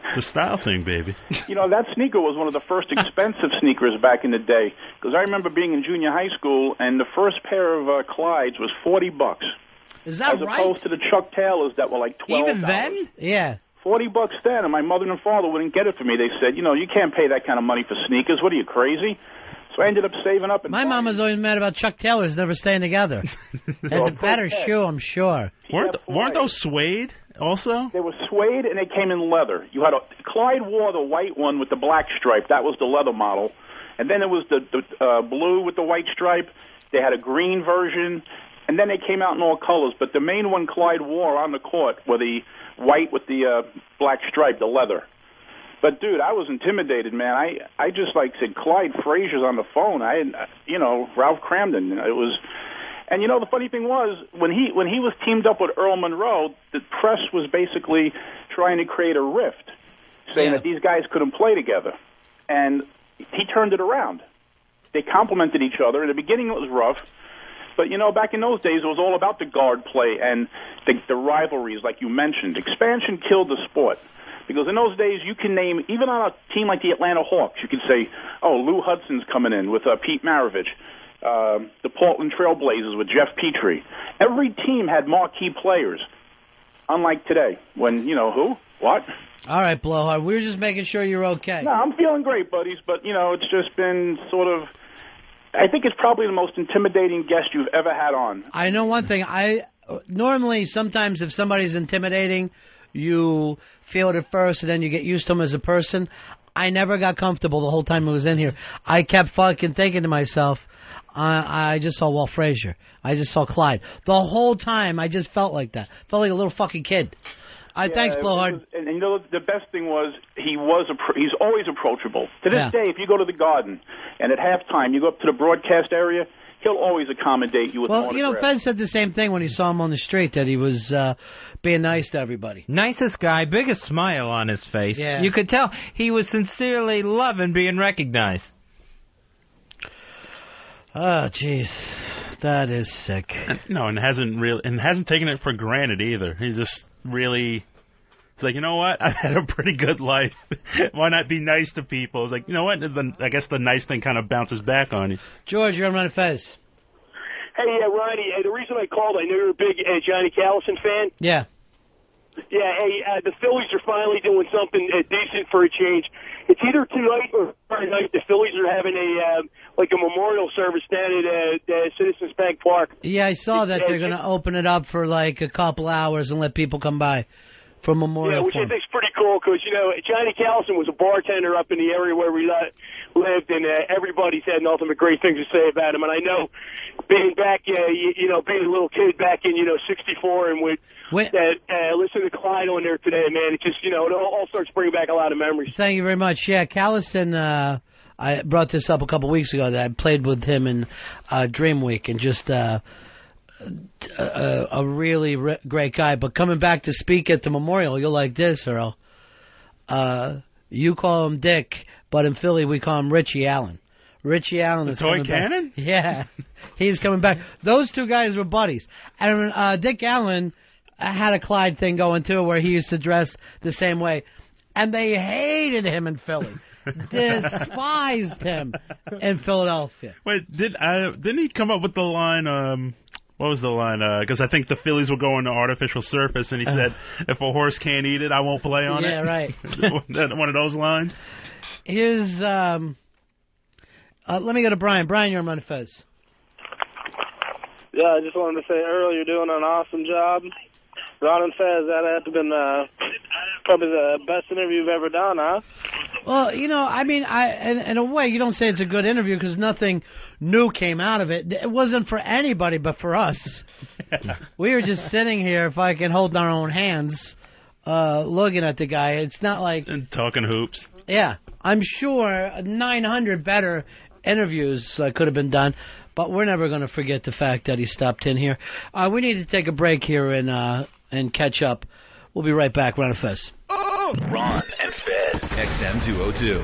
It's a style thing, baby. That sneaker was one of the first expensive sneakers back in the day. Because I remember being in junior high school, and the first pair of Clydes was $40. Is that right? As opposed to the Chuck Taylors that were like $12. Even then? Yeah. $40 then, and my mother and father wouldn't get it for me. They said, you can't pay that kind of money for sneakers. What are you, crazy? So I ended up saving up. And my mom was always mad about Chuck Taylors never staying together. That's a better shoe, I'm sure. Weren't those suede also? They were suede, and they came in leather. Clyde wore the white one with the black stripe. That was the leather model. And then it was the blue with the white stripe. They had a green version. And then they came out in all colors. But the main one Clyde wore on the court were the white with the black stripe, the leather. But, dude, I was intimidated, man. I just, said, Clyde Frazier's on the phone. Ralph Cramden. It was... And, the funny thing was, when he was teamed up with Earl Monroe, the press was basically trying to create a rift, saying that these guys couldn't play together. And he turned it around. They complimented each other. In the beginning, it was rough. But, back in those days, it was all about the guard play and the rivalries, like you mentioned. Expansion killed the sport. Because in those days, you can name, even on a team like the Atlanta Hawks, you could say, Lou Hudson's coming in with Pete Maravich. The Portland Trailblazers with Jeff Petrie. Every team had marquee players, unlike today, when, who? What? All right, Blowhard, we were just making sure you're okay. No, I'm feeling great, buddies, but, it's just been sort of... I think it's probably the most intimidating guest you've ever had on. I know one thing. Normally, sometimes if somebody's intimidating... You feel it at first, and then you get used to him as a person. I never got comfortable the whole time I was in here. I kept fucking thinking to myself, I just saw Walt Frazier. I just saw Clyde. The whole time, I just felt like that. Felt like a little fucking kid. All right, thanks, Blowhard. And you know, the best thing was he's always approachable. To this day, if you go to the Garden and at halftime you go up to the broadcast area, he'll always accommodate you with an autograph. Well, you know, Fez said the same thing when he saw him on the street, that he was being nice to everybody. Nicest guy, biggest smile on his face. Yeah. You could tell he was sincerely loving being recognized. Oh, jeez. That is sick. And hasn't taken it for granted either. He's just really... It's like, you know what? I've had a pretty good life. Why not be nice to people? It's like, you know what? I guess the nice thing kind of bounces back on you. George, you're on Ron and Fez. Hey, Ronnie, the reason I called, I know you're a big Johnny Callison fan. Yeah. Yeah, hey, the Phillies are finally doing something decent for a change. It's either tonight or Friday night. The Phillies are having a memorial service down at Citizens Bank Park. Yeah, I saw that they're going to open it up for like a couple hours and let people come by for memorial. Yeah, which I think is pretty cool because, you know, Johnny Callison was a bartender up in the area where we lived, and everybody's had nothing but great things to say about him. And I know being back, being a little kid back in, 64 and listen to Clyde on there today, man, it just, it all starts bringing back a lot of memories. Thank you very much. Yeah, Callison, I brought this up a couple weeks ago that I played with him in Dream Week, and just a really great guy. But coming back to speak at the memorial, you'll like this, Earl. You call him Dick, but in Philly we call him Richie Allen. Richie Allen is coming back. Toy Cannon? Yeah, he's coming back. Those two guys were buddies. And Dick Allen had a Clyde thing going, too, where he used to dress the same way. And they hated him in Philly. Despised him in Philadelphia. Wait, didn't he come up with the line, what was the line? Because I think the Phillies will go on the artificial surface, and he said, if a horse can't eat it, I won't play on it. Yeah, right. One of those lines? His, let me go to Brian. Brian, you're on Ron and Fez. Yeah, I just wanted to say, Earl, you're doing an awesome job. Ron and Fez, that had to have been probably the best interview you've ever done, huh? Well, in a way, you don't say it's a good interview because nothing new came out of it. It wasn't for anybody but for us. We were just sitting here, if I can hold our own hands, looking at the guy. It's not like... And talking hoops. Yeah. I'm sure 900 better interviews could have been done, but we're never going to forget the fact that he stopped in here. We need to take a break here and catch up. We'll be right back. Ron and Fez. Ron and Fez, XM 202.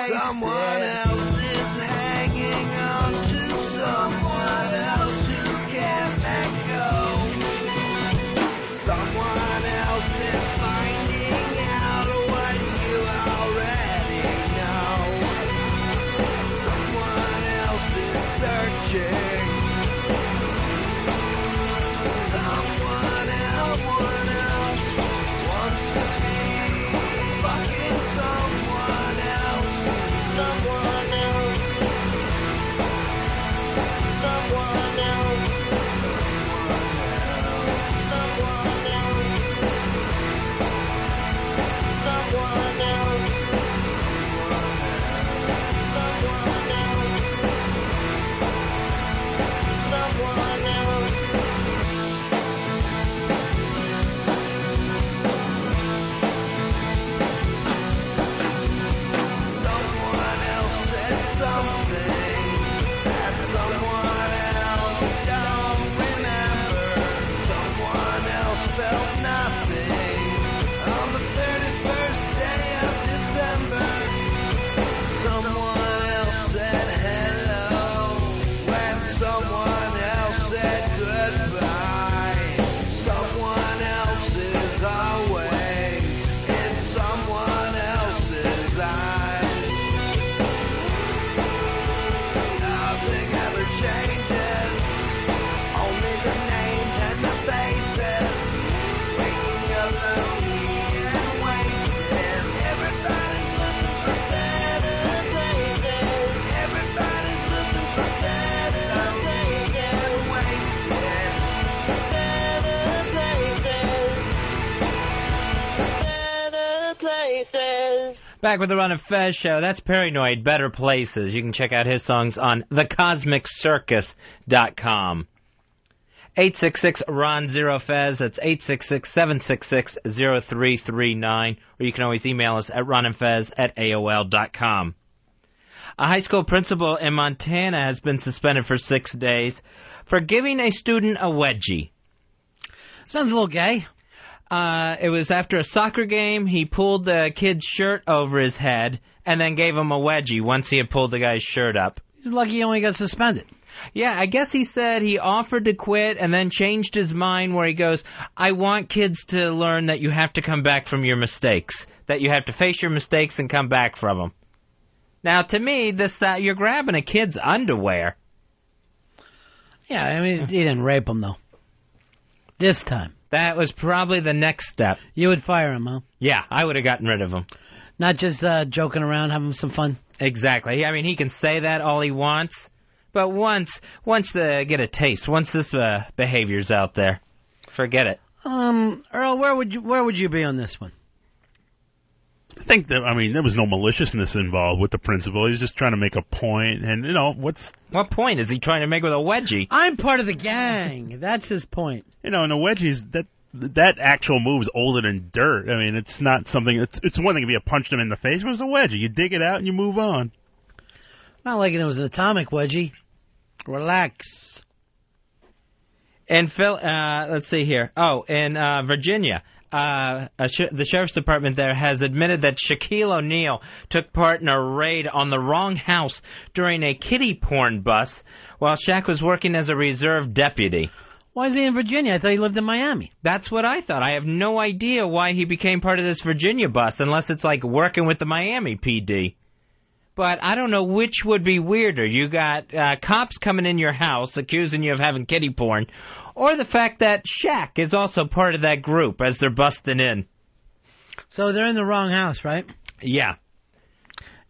Someone else is hanging on to someone else who can't let go. Someone else is finding out what you already know. Someone else is searching. Someone else wants to be fucking someone else. Someone else. nothing. On the 31st day of December, someone else said hello when someone else said goodbye. Someone else is away in someone else's eyes. Nothing ever changes, only the names and the faces. Waking up lonely and wasted. Everybody's looking for better days. Everybody's looking for better days. Wasted. Better places. Back with the Ron and Fez show. That's Paranoid, Better Places. You can check out his songs on thecosmiccircus.com. 866-RON-0-FEZ. That's 866-766-0339. Or you can always email us at ronandfez@aol.com. A high school principal in Montana has been suspended for 6 days for giving a student a wedgie. Sounds a little gay. It was after a soccer game. He pulled the kid's shirt over his head and then gave him a wedgie once he had pulled the guy's shirt up. He's lucky he only got suspended. Yeah, I guess he said he offered to quit and then changed his mind where he goes, I want kids to learn that you have to come back from your mistakes, that you have to face your mistakes and come back from them. Now, to me, this you're grabbing a kid's underwear. Yeah, I mean, he didn't rape him, though. This time. That was probably the next step. You would fire him, huh? Yeah, I would have gotten rid of him. Not just joking around, having some fun. Exactly. I mean, he can say that all he wants, but once they get a taste, once this behavior's out there, forget it. Earl, where would you be on this one? I think that, there was no maliciousness involved with the principal. He's just trying to make a point, and, What point is he trying to make with a wedgie? I'm part of the gang. That's his point. And the wedgies, that actual move is older than dirt. It's not something, it's one thing if you punched him in the face. It was a wedgie. You dig it out and you move on. Not like it was an atomic wedgie. Relax. And Phil, let's see here. Oh, in Virginia. The sheriff's department there has admitted that Shaquille O'Neal took part in a raid on the wrong house during a kiddie porn bust while Shaq was working as a reserve deputy. Why is he in Virginia? I thought he lived in Miami. That's what I thought. I have no idea why he became part of this Virginia bust unless it's like working with the Miami PD. But I don't know which would be weirder. You got cops coming in your house accusing you of having kiddie porn, or the fact that Shaq is also part of that group as they're busting in. So they're in the wrong house, right? Yeah.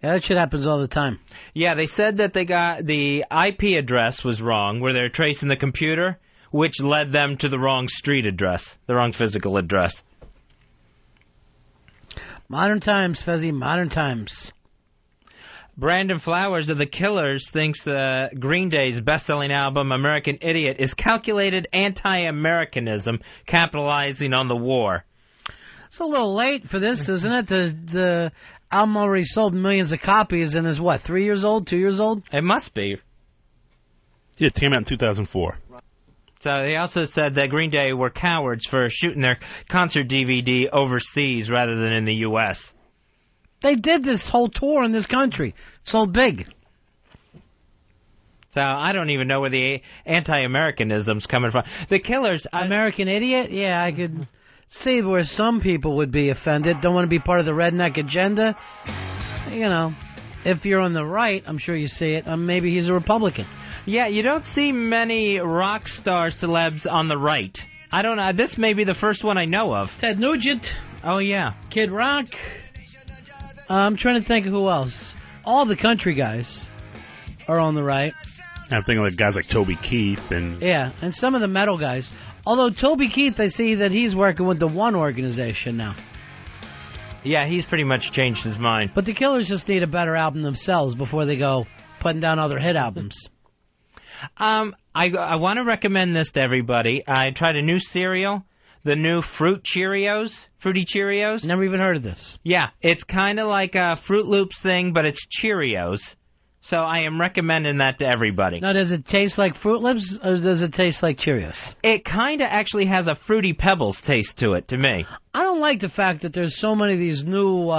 Yeah, that shit happens all the time. Yeah, they said that they got the IP address was wrong, where they're tracing the computer, which led them to the wrong street address, the wrong physical address. Modern times, Fezzy, modern times. Brandon Flowers of The Killers thinks the Green Day's best-selling album, American Idiot, is calculated anti-Americanism, capitalizing on the war. It's a little late for this, isn't it? The album already sold millions of copies and is, 3 years old, 2 years old? It must be. Yeah, it came out in 2004. So they also said that Green Day were cowards for shooting their concert DVD overseas rather than in the U.S. They did this whole tour in this country. So big. So I don't even know where the anti-Americanism's coming from. The Killers... American Idiot? Yeah, I could see where some people would be offended. Don't want to be part of the redneck agenda. If you're on the right, I'm sure you see it. Maybe he's a Republican. Yeah, you don't see many rock star celebs on the right. I don't know. This may be the first one I know of. Ted Nugent. Oh, yeah. Kid Rock. I'm trying to think of who else. All the country guys are on the right. I'm thinking of guys like Toby Keith and... Yeah, and some of the metal guys. Although Toby Keith, I see that he's working with the One organization now. Yeah, he's pretty much changed his mind. But the Killers just need a better album themselves before they go putting down other hit albums. I want to recommend this to everybody. I tried a new cereal. The new Fruity Cheerios. Never even heard of this. Yeah, it's kind of like a Fruit Loops thing, but it's Cheerios. So I am recommending that to everybody. Now, does it taste like Fruit Loops, or does it taste like Cheerios? It kind of actually has a Fruity Pebbles taste to it, to me. I don't like the fact that there's so many of these new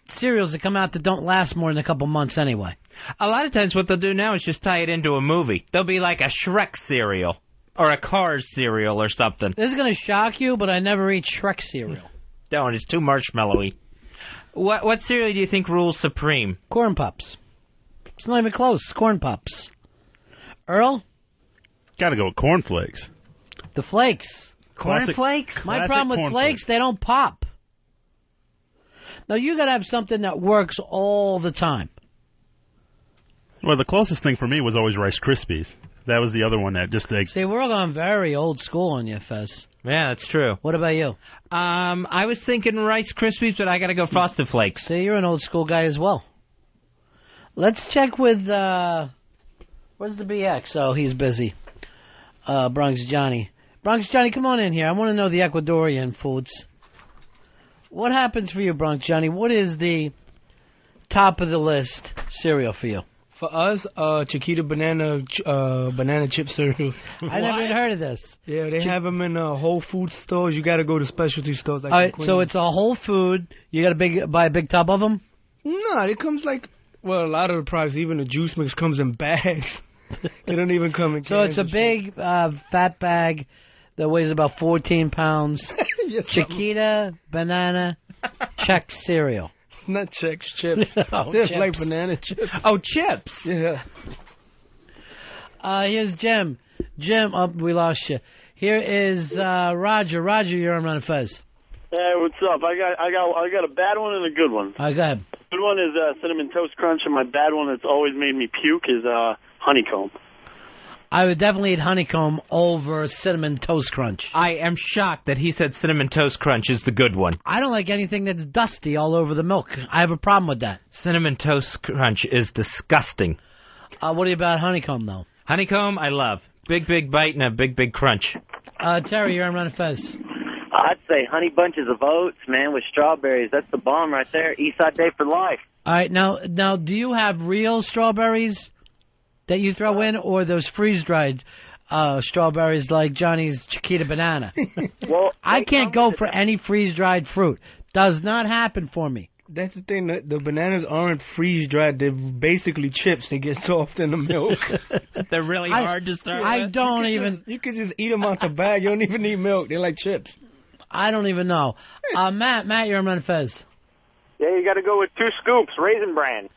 cereals that come out that don't last more than a couple months anyway. A lot of times what they'll do now is just tie it into a movie. They'll be like a Shrek cereal or a Cars cereal or something. This is going to shock you, but I never eat Shrek cereal. Don't, it's too marshmallowy. What cereal do you think rules supreme? Corn Pops. It's not even close. Corn Pops. Earl? Gotta go with Corn Flakes. The flakes. Corn Flakes? My problem with flakes, they don't pop. Now, you got to have something that works all the time. Well, the closest thing for me was always Rice Krispies. That was the other one that just... See, we're going very old school on you, Fez. Yeah, that's true. What about you? I was thinking Rice Krispies, but I got to go Frosted Flakes. See, you're an old school guy as well. Let's check with, where's the BX? Oh, he's busy. Bronx Johnny. Bronx Johnny, come on in here. I want to know the Ecuadorian foods. What happens for you, Bronx Johnny? What is the top of the list cereal for you? For us, Chiquita banana chip cereal. I never even heard of this. Yeah, they have them in Whole Foods stores. You got to go to specialty stores. Like All right, so it's a Whole Food. You got to buy a big tub of them? No, it comes like, well, a lot of the products, even the juice mix comes in bags. They don't even come in cans. So it's a big fat bag that weighs about 14 pounds. Yes, Chiquita banana Chex cereal. Not Chex, chips. Oh, They're chips. like banana chips. Oh, chips. Yeah. Here's Jim. Jim, we lost you. Here is Roger. Roger, you're on Ron and Fez. Hey, what's up? I got a bad one and a good one. All right, go ahead. Good one is Cinnamon Toast Crunch, and my bad one that's always made me puke is honeycomb. I would definitely eat honeycomb over Cinnamon Toast Crunch. I am shocked that he said Cinnamon Toast Crunch is the good one. I don't like anything that's dusty all over the milk. I have a problem with that. Cinnamon Toast Crunch is disgusting. What about honeycomb, though? Honeycomb, I love. Big bite and a big crunch. Terry, you're on Ron and Fez. I'd say honey bunches of oats, man, with strawberries. That's the bomb right there. Eastside Day for life. All right, now, do you have real strawberries that you throw in, or those freeze-dried strawberries like Johnny's Chiquita banana? Well, I can't go for any freeze-dried fruit. Does not happen for me. That's the thing. The bananas aren't freeze-dried. They're basically chips. They get soft in the milk. They're really hard to start I with. don't You can just eat them out the bag. You don't even need milk. They're like chips. I don't even know. Matt, you're on Ron and Fez. Yeah, you got to go with 2 scoops, Raisin Bran.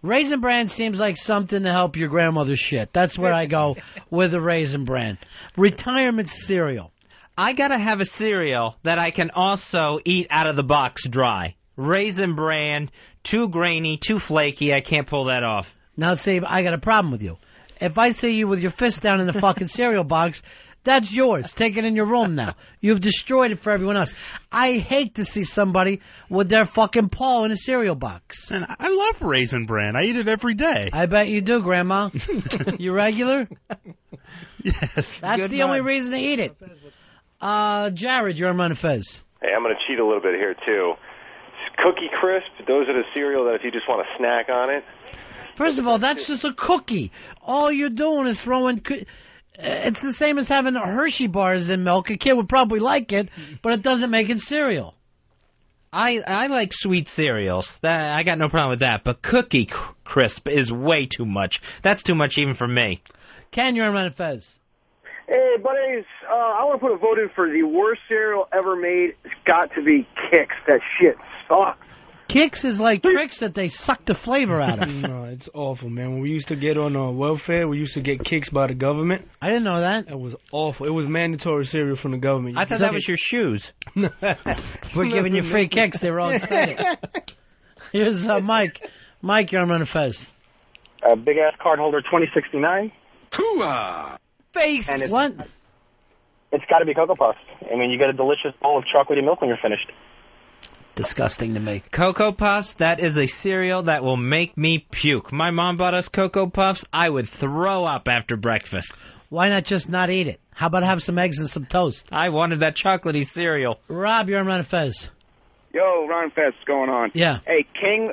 Raisin Bran seems like something to help your grandmother's shit. That's where I go with a Raisin Bran. Retirement cereal. I gotta have a cereal that I can also eat out of the box dry. Raisin Bran, too grainy, too flaky. I can't pull that off. Now, see, I got a problem with you. If I see you with your fist down in the fucking cereal box, that's yours. Take it in your room now. You've destroyed it for everyone else. I hate to see somebody with their fucking paw in a cereal box. And I love Raisin Bran. I eat it every day. I bet you do, Grandma. You regular? Yes. That's the only reason to eat it. Jared, you're on Ron and Fez. Hey, I'm going to cheat a little bit here, too. Cookie Crisp, those are the cereal that if you just want to snack on it. First of all, that's just a cookie. All you're doing is throwing... It's the same as having Hershey bars in milk. A kid would probably like it, but it doesn't make it cereal. I like sweet cereals. I got no problem with that. But Cookie Crisp is way too much. That's too much even for me. Ken, you're on Ron and Fez. Hey, buddies, I want to put a vote in for the worst cereal ever made. It's got to be Kix. That shit sucks. Kix is like tricks that they suck the flavor out of. No, it's awful, man. When we used to get on welfare, we used to get Kix by the government. I didn't know that. It was awful. It was mandatory cereal from the government. I thought that was your shoes. We're giving you free Kix. They were all excited. Here's Mike. Mike, you're on Ron and Fez. Big ass card holder 2069. Face. And what? It's got to be Cocoa Puffs. I mean, you get a delicious bowl of chocolatey milk when you're finished. Disgusting to me. Cocoa Puffs, that is a cereal that will make me puke. My mom bought us Cocoa Puffs. I would throw up after breakfast. Why not just not eat it? How about have some eggs and some toast? I wanted that chocolatey cereal. Rob, you're on Ron and Fez. Yo, Ron and Fez, what's going on? Yeah. Hey, King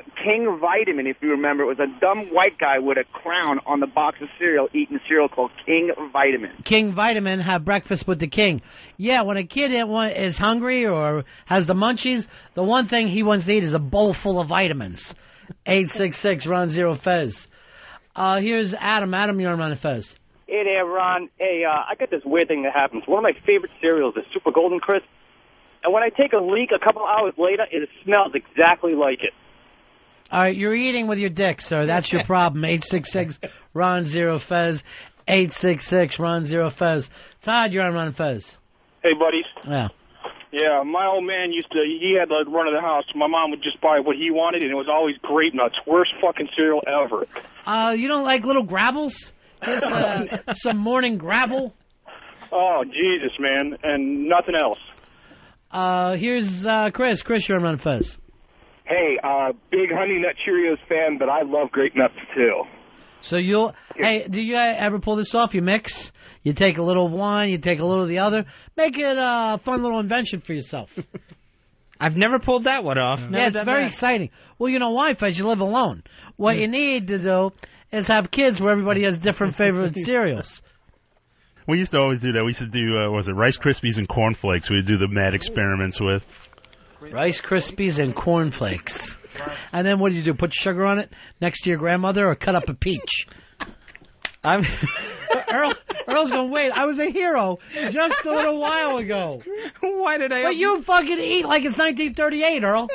Vitamin, if you remember, was a dumb white guy with a crown on the box of cereal eating cereal called King Vitamin. King Vitamin, have breakfast with the king. Yeah, when a kid is hungry or has the munchies, the one thing he wants to eat is a bowl full of vitamins. 866 Ron Zero Fez. Here's Adam. Adam, you're on Ron and Fez. Hey there, Ron. Hey, I got this weird thing that happens. One of my favorite cereals is Super Golden Crisp. And when I take a leak a couple hours later, it smells exactly like it. All right, you're eating with your dick, sir. That's your problem. 866 Ron Zero Fez. 866 Ron Zero Fez. Todd, you're on Ron and Fez. Hey, buddies. Yeah. Yeah, my old man he had the run of the house. My mom would just buy what he wanted, and it was always grape nuts. Worst fucking cereal ever. You don't like little gravels? Just some morning gravel? Oh, Jesus, man. And nothing else. Here's Chris. Chris, you're on Ron and Fez. Hey, big Honey Nut Cheerios fan, but I love grape nuts too. So hey, do you ever pull this off? You mix? You take a little of one, you take a little of the other. Make it a fun little invention for yourself. I've never pulled that one off. Yeah, it's very exciting. Well, you know why? Because you live alone. What you need to do is have kids where everybody has different favorite cereals. We used to always do that. We used to do, was it Rice Krispies and cornflakes we'd do the mad experiments with. Rice Krispies and cornflakes. And then what do you do? Put sugar on it next to your grandmother or cut up a peach? Earl's going, wait, I was a hero just a little while ago. Why did I... But you fucking eat like it's 1938, Earl.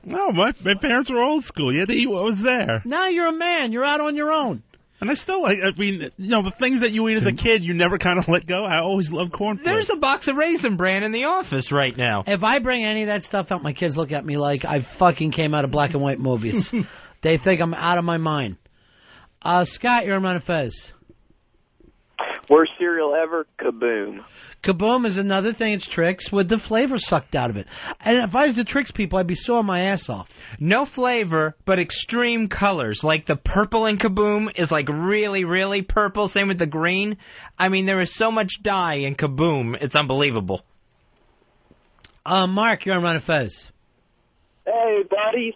No, my parents were old school. You had to eat what was there. Now you're a man. You're out on your own. And I still the things that you eat as a kid, you never kind of let go. I always loved cornflakes. There's a box of Raisin Bran in the office right now. If I bring any of that stuff out, my kids look at me like I fucking came out of black and white movies. They think I'm out of my mind. Scott, you're on Ron and Fez. Worst cereal ever, Kaboom. Kaboom is another thing. It's tricks with the flavor sucked out of it. And if I was to tricks people, I'd be sawing my ass off. No flavor, but extreme colors. Like the purple in Kaboom is like really, really purple. Same with the green. I mean, there is so much dye in Kaboom. It's unbelievable. Mark, you're on Ron and Fez. Hey, buddies.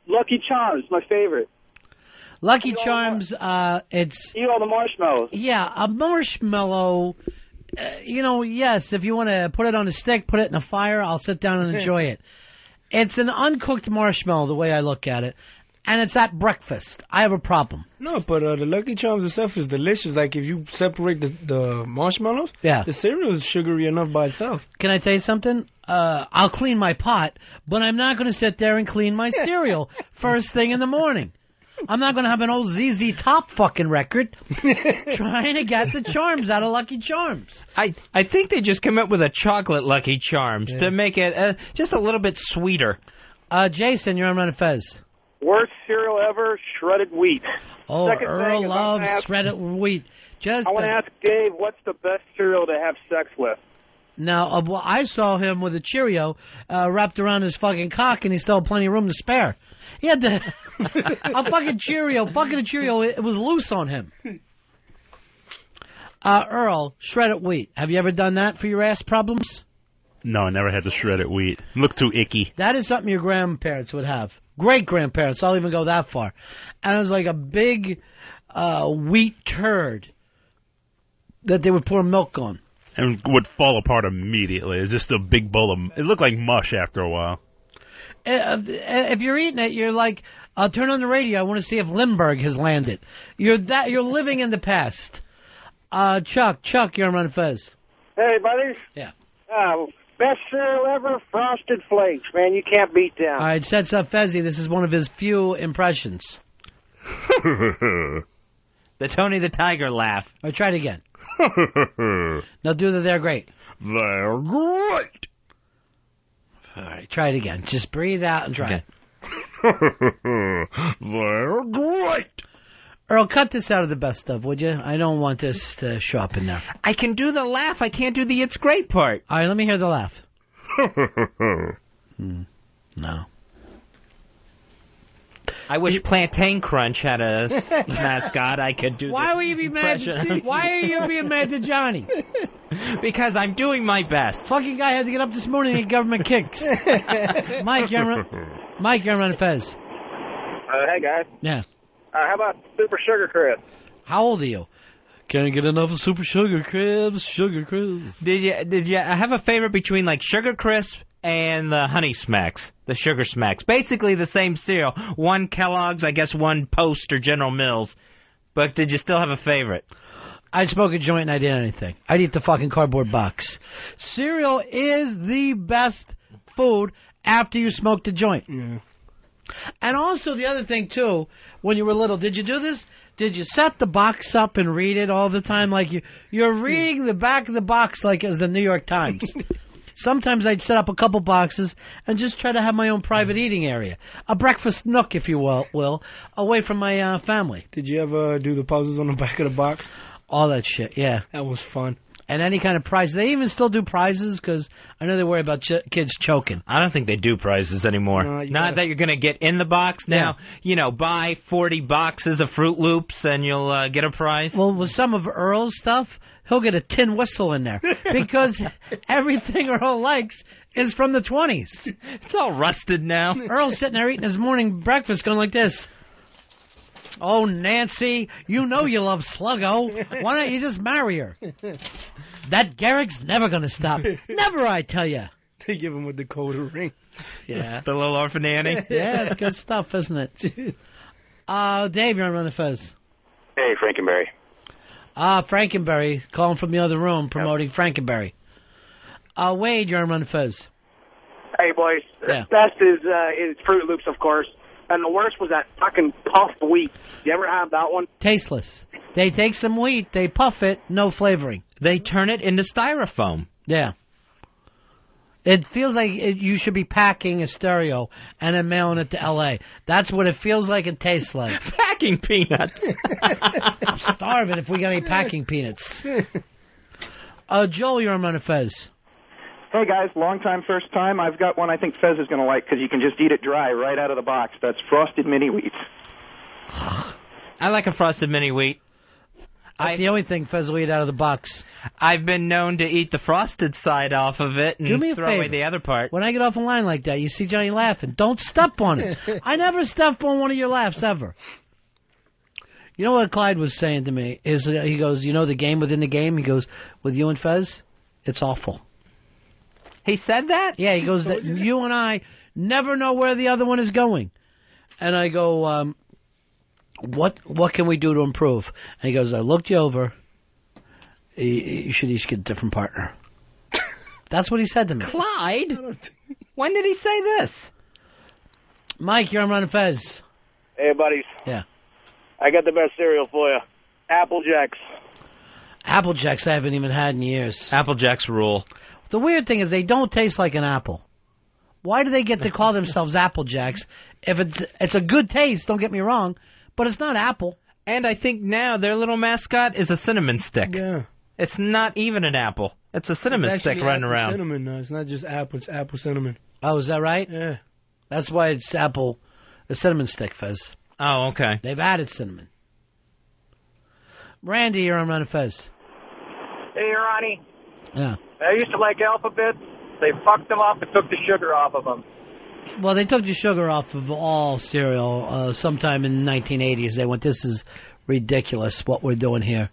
Lucky Charms, my favorite. Lucky Charms, it's... Eat all the marshmallows. Yeah, a marshmallow... yes, if you want to put it on a stick, put it in a fire, I'll sit down and enjoy it. It's an uncooked marshmallow, the way I look at it, and it's at breakfast. I have a problem. No, but the Lucky Charms itself is delicious. Like, if you separate the marshmallows, the cereal is sugary enough by itself. Can I tell you something? I'll clean my pot, but I'm not going to sit there and clean my cereal first thing in the morning. I'm not going to have an old ZZ Top fucking record trying to get the charms out of Lucky Charms. I think they just come up with a chocolate Lucky Charms to make it just a little bit sweeter. Jason, you're on Ron and Fez. Worst cereal ever, shredded wheat. Oh, Second Earl thing, loves shredded wheat. I want to ask Dave, what's the best cereal to have sex with? Now, well, I saw him with a Cheerio wrapped around his fucking cock, and he still had plenty of room to spare. He had a fucking Cheerio, it was loose on him. Earl, shredded wheat. Have you ever done that for your ass problems? No, I never had the shredded wheat. It looked too icky. That is something your grandparents would have. Great-grandparents, I'll even go that far. And it was like a big wheat turd that they would pour milk on. And would fall apart immediately. It's just a big bowl of... It looked like mush after a while. If you're eating it, you're like, turn on the radio. I want to see if Lindbergh has landed. You're living in the past. Chuck, you're on Ron and Fez. Hey, buddies. Yeah. Best cereal ever, Frosted Flakes. Man, you can't beat them. All right, sets up Fezzy. This is one of his few impressions. The Tony the Tiger laugh. All right, try it again. Now do the they're great. They're great. All right, try it again. Just breathe out and try. Okay. They're great. Earl, cut this out of the best of, would you? I don't want this to show up in there. I can do the laugh. I can't do the it's great part. All right, let me hear the laugh. No. I wish Plantain Crunch had a mascot. I could do. Why were you be mad? Why are you being mad to Johnny? Because I'm doing my best. Fucking guy had to get up this morning and get government kicks. Mike, you're on Ron and Fez. Hey guys. Yeah. How about Super Sugar Crisp? How old are you? Can't get enough of Super Sugar Crisp. Sugar Crisp. Did you have a favorite between like Sugar Crisp and the Honey Smacks, the Sugar Smacks? Basically the same cereal. One Kellogg's, I guess one Post or General Mills. But did you still have a favorite? I'd smoke a joint and I'd eat anything. I'd eat the fucking cardboard box. Cereal is the best food after you smoke the joint. Yeah. And also the other thing, too, when you were little, did you do this? Did you set the box up and read it all the time? Like you're reading the back of the box like as the New York Times. Sometimes I'd set up a couple boxes and just try to have my own private eating area. A breakfast nook, if you will, away from my family. Did you ever do the puzzles on the back of the box? All that shit, yeah. That was fun. And any kind of prize. They even still do prizes because I know they worry about kids choking. I don't think they do prizes anymore. Not that you're going to get in the box. Now, buy 40 boxes of Fruit Loops and you'll get a prize. Well, with some of Earl's stuff, he'll get a tin whistle in there because everything Earl likes is from the 20s. It's all rusted now. Earl's sitting there eating his morning breakfast going like this. Oh, Nancy, you know you love Sluggo. Why don't you just marry her? That Garrick's never going to stop. Never, I tell you. They give him a Dakota ring. Yeah. The little orphan Annie. Yeah, it's good stuff, isn't it? Dave, you're on Ron and Fez. Hey, Frankenberry. Frankenberry, calling from the other room, promoting Frankenberry. Wade, you're on Ron and Fez. Hey, boys. Yeah. Best is Fruit Loops, of course. And the worst was that fucking puffed wheat. You ever have that one? Tasteless. They take some wheat, they puff it, no flavoring. They turn it into styrofoam. Yeah. It feels like you should be packing a stereo and then mailing it to L.A. That's what it feels like and tastes like. Packing peanuts. I'm starving if we got any packing peanuts. Joel, you're on Ron and Fez. Hey, guys, long time, first time. I've got one I think Fez is going to like because you can just eat it dry right out of the box. That's Frosted Mini Wheats. I like a Frosted Mini Wheat. That's the only thing Fez will eat out of the box. I've been known to eat the frosted side off of it and Do me a throw favor. away the other part. When I get off a line like that, you see Johnny laughing. Don't step on it. I never step on one of your laughs, ever. You know what Clyde was saying to me? He goes, you know the game within the game? He goes, with you and Fez, it's awful. He said that? Yeah, he goes, that you and I never know where the other one is going. And I go, what can we do to improve? And he goes, I looked you over. You should each get a different partner. That's what he said to me. Clyde? When did he say this? Mike, you're on Ron and Fez. Hey, buddies. Yeah. I got the best cereal for you. Apple Jacks. Apple Jacks I haven't even had in years. Apple Jacks rule. The weird thing is they don't taste like an apple. Why do they get to call themselves Apple Jacks? If it's a good taste, don't get me wrong, but it's not apple. And I think now their little mascot is a cinnamon stick. Yeah. It's not even an apple. It's a cinnamon stick running around. Cinnamon, no. It's not just apple. It's apple cinnamon. Oh, is that right? Yeah. That's why it's a cinnamon stick, Fez. Oh, okay. They've added cinnamon. Randy, you're on Ron and Fez. Hey, Ronnie. Yeah. I used to like Alphabet. They fucked them up and took the sugar off of them. Well, they took the sugar off of all cereal sometime in the 1980s. They went, this is ridiculous what we're doing here.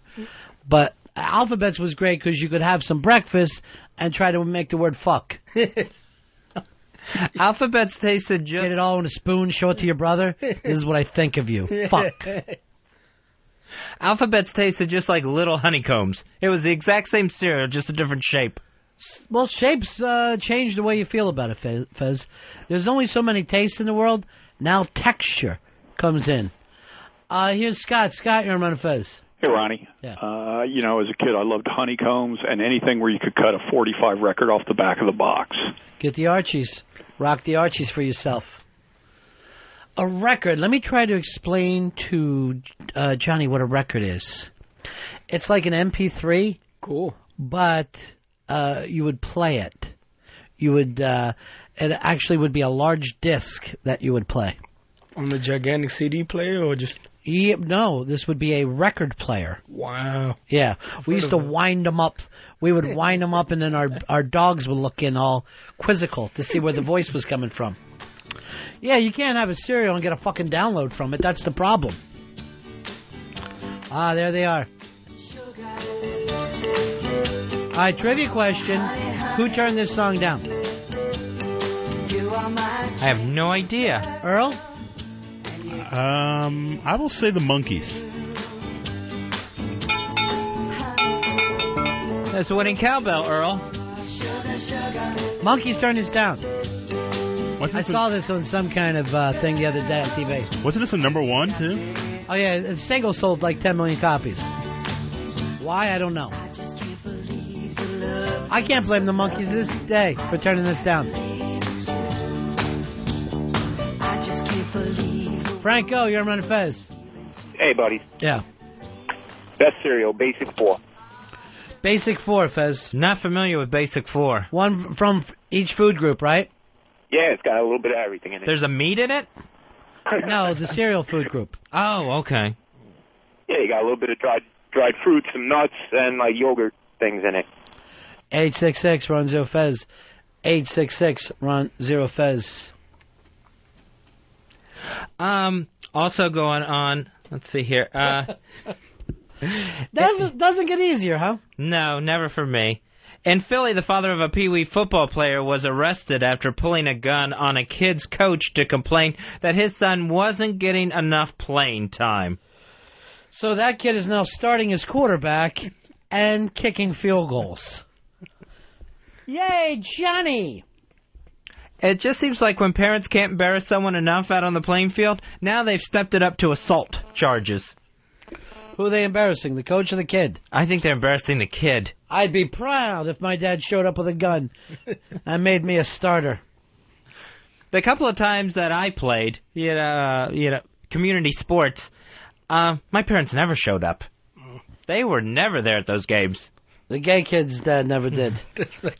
But Alphabets was great because you could have some breakfast and try to make the word fuck. Alphabets tasted just... Get it all in a spoon, show it to your brother. This is what I think of you. Fuck. Alphabets tasted just like little honeycombs. It was the exact same cereal, just a different shape. Well, shapes change the way you feel about it, Fez. There's only so many tastes in the world. Now texture comes in. Here's Scott. Scott, you're on Ron and Fez. Hey, Ronnie. Yeah. As a kid, I loved honeycombs and anything where you could cut a 45 record off the back of the box. Get the Archies. Rock the Archies for yourself. A record. Let me try to explain to Johnny what a record is. It's like an MP3. Cool. But you would play it. You would. It actually would be a large disc that you would play. On the gigantic CD player or just... Yeah, no, this would be a record player. Wow. Yeah, we used to wind them up. We would wind them up, and then our dogs would look in all quizzical to see where the voice was coming from. Yeah, you can't have a stereo and get a fucking download from it. That's the problem. Ah, there they are. All right, trivia question. Who turned this song down? I have no idea. Earl? I will say the Monkees. That's winning cowbell, Earl. Monkees turned this down. I this saw this on some kind of thing the other day on TV. Wasn't this a number one, too? Oh, yeah, the single sold like 10 million copies. Why? I don't know. I can't blame the Monkees this day for turning this down. Franco, you're on Ron and Fez. Hey, buddy. Yeah. Best cereal, Basic 4. Basic 4, Fez. Not familiar with Basic 4. One from each food group, right? Yeah, it's got a little bit of everything in it. There's a meat in it? No, the cereal food group. Oh, okay. Yeah, you got a little bit of dried fruits, some nuts, and like yogurt things in it. 866 Ron Zero Fez. 866 Ron Zero Fez. Also going on, let's see here. That doesn't get easier, huh? No, never for me. In Philly, the father of a Pee Wee football player was arrested after pulling a gun on a kid's coach to complain that his son wasn't getting enough playing time. So that kid is now starting as quarterback and kicking field goals. Yay, Johnny! It just seems like when parents can't embarrass someone enough out on the playing field, now they've stepped it up to assault charges. Who are they embarrassing, the coach or the kid? I think they're embarrassing the kid. I'd be proud if my dad showed up with a gun and made me a starter. The couple of times that I played, community sports, my parents never showed up. They were never there at those games. The gay kid's dad never did.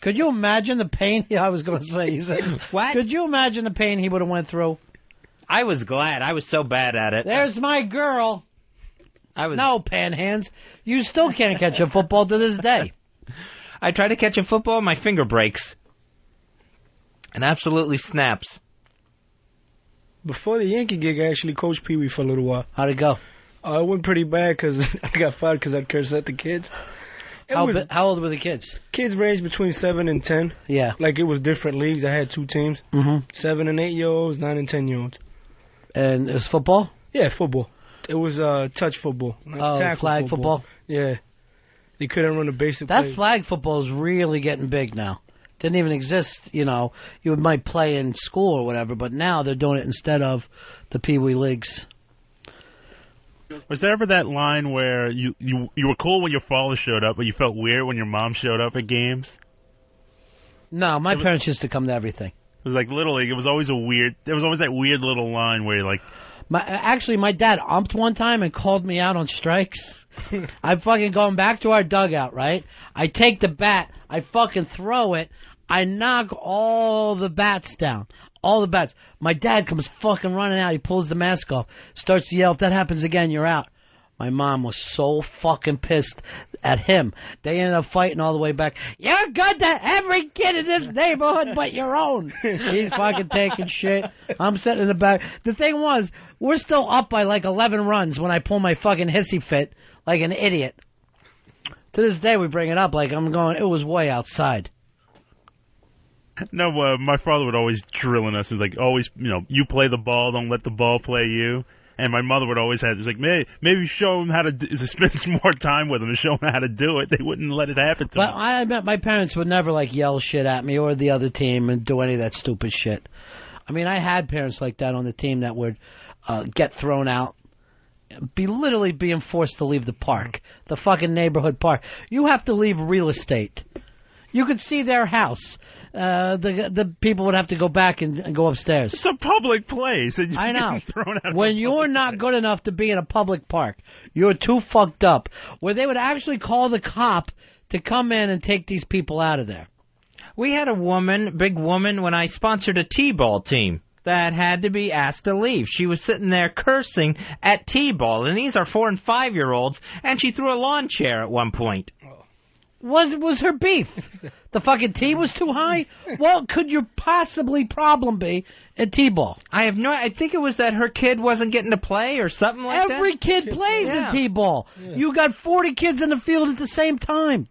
Could you imagine the pain? I was going to say. He said, what? Could you imagine the pain he would have went through? I was glad. I was so bad at it. There's my girl. I was No, panhands. You still can't catch a football to this day. I try to catch a football, my finger breaks. And absolutely snaps. Before the Yankee gig, I actually coached Pee Wee for a little while. How'd it go? It went pretty bad because I got fired because I cursed at the kids. How old were the kids? Kids ranged between 7 and 10. Yeah. Like, it was different leagues. I had 2 teams. 7 and 8-year-olds, 9 and 10-year-olds. And it was football? Yeah, football. It was touch football. Flag football? Yeah. They couldn't run the basic That play. flag football is really getting big now. Didn't even exist, you know. You might play in school or whatever, but now they're doing it instead of the Pee Wee leagues. Was there ever that line where you were cool when your father showed up, but you felt weird when your mom showed up at games? No, my parents used to come to everything. It was like Little League. It was always there was always that weird little line where you're like... My dad umped one time and called me out on strikes. I'm fucking going back to our dugout, right? I take the bat, I fucking throw it, I knock all the bats down. All the bats. My dad comes fucking running out. He pulls the mask off. Starts to yell, if that happens again, you're out. My mom was so fucking pissed at him. They ended up fighting all the way back. You're good to every kid in this neighborhood but your own. He's fucking taking shit. I'm sitting in the back. The thing was, we're still up by like 11 runs when I pull my fucking hissy fit like an idiot. To this day, we bring it up like I'm going, it was way outside. No, my father would always drill in us. He's like, always, you play the ball, don't let the ball play you. And my mother would always have, it's like, maybe show him how to spend some more time with him and show him how to do it. They wouldn't let it happen to him. I bet my parents would never, yell shit at me or the other team and do any of that stupid shit. I mean, I had parents like that on the team that would get thrown out, literally being forced to leave the park, the fucking neighborhood park. You have to leave real estate. You could see their house. The people would have to go back and go upstairs. It's a public place. And I know. Thrown out when you're not good enough to be in a public park, you're too fucked up. Where they would actually call the cop to come in and take these people out of there. We had a big woman, when I sponsored a T-ball team. that had to be asked to leave. She was sitting there cursing at T-ball, and these are 4- and 5-year-olds, and she threw a lawn chair at one point. What was her beef? The fucking tee was too high? What could your possibly problem be at T-ball? I think it was that her kid wasn't getting to play or something like that. Every kid plays in T-ball. Yeah. You got 40 kids in the field at the same time.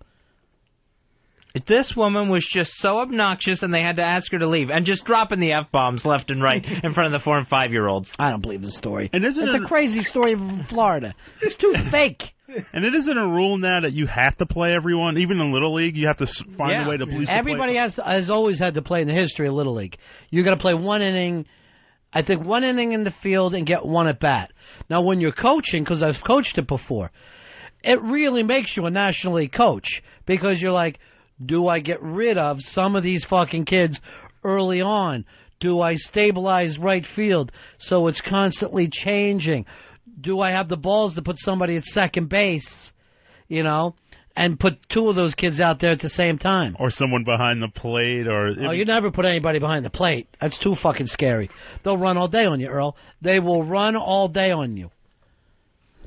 This woman was just so obnoxious, and they had to ask her to leave, and just dropping the F-bombs left and right in front of the 4- and 5-year-olds. I don't believe this story. And it's a crazy story from Florida. It's too fake. And it isn't a rule now that you have to play everyone. Even in Little League, you have to find a way to please Everybody has always had to play in the history of Little League. You got to play one inning, I think 1 inning in the field and get 1 at bat. Now, when you're coaching, because I've coached it before, it really makes you a National League coach because you're like, do I get rid of some of these fucking kids early on? Do I stabilize right field so it's constantly changing? Do I have the balls to put somebody at second base, and put 2 of those kids out there at the same time? Or someone behind the plate, or... you never put anybody behind the plate. That's too fucking scary. They'll run all day on you, Earl. They will run all day on you.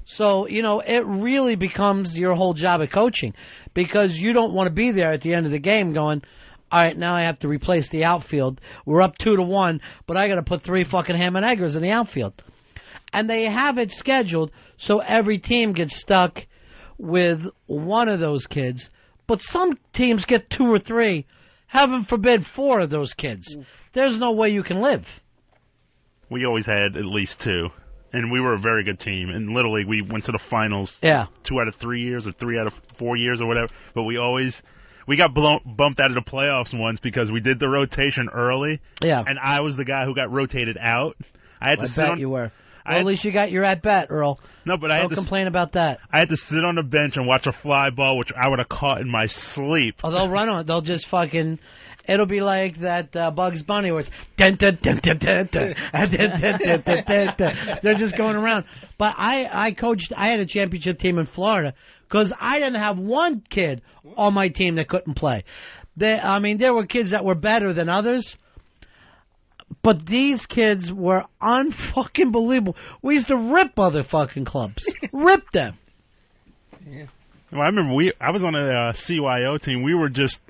So, it really becomes your whole job at coaching because you don't want to be there at the end of the game going, all right, now I have to replace the outfield. We're up 2-1, but I got to put 3 fucking ham and eggers in the outfield. And they have it scheduled so every team gets stuck with 1 of those kids, but some teams get 2 or 3. Heaven forbid 4 of those kids. There's no way you can live. We always had at least 2. And we were a very good team. In Little League, we went to the finals 2 out of 3 years or 3 out of 4 years or whatever. But we got bumped out of the playoffs once because we did the rotation early. Yeah. And I was the guy who got rotated out. I bet you were. Well, at least you got your at-bat, Earl. No, but Don't complain about that. I had to sit on the bench and watch a fly ball, which I would have caught in my sleep. Oh, they'll run on it. They'll just fucking... It'll be like that Bugs Bunny where it's dun, dun, dun, dun, dun, dun, dun, dun, dun, dun, dun. They're just going around. But I coached. I had a championship team in Florida because I didn't have 1 kid on my team that couldn't play. There were kids that were better than others, but these kids were unfucking believable. We used to rip other fucking clubs, rip them. Yeah. Well, I remember I was on a CYO team. We were just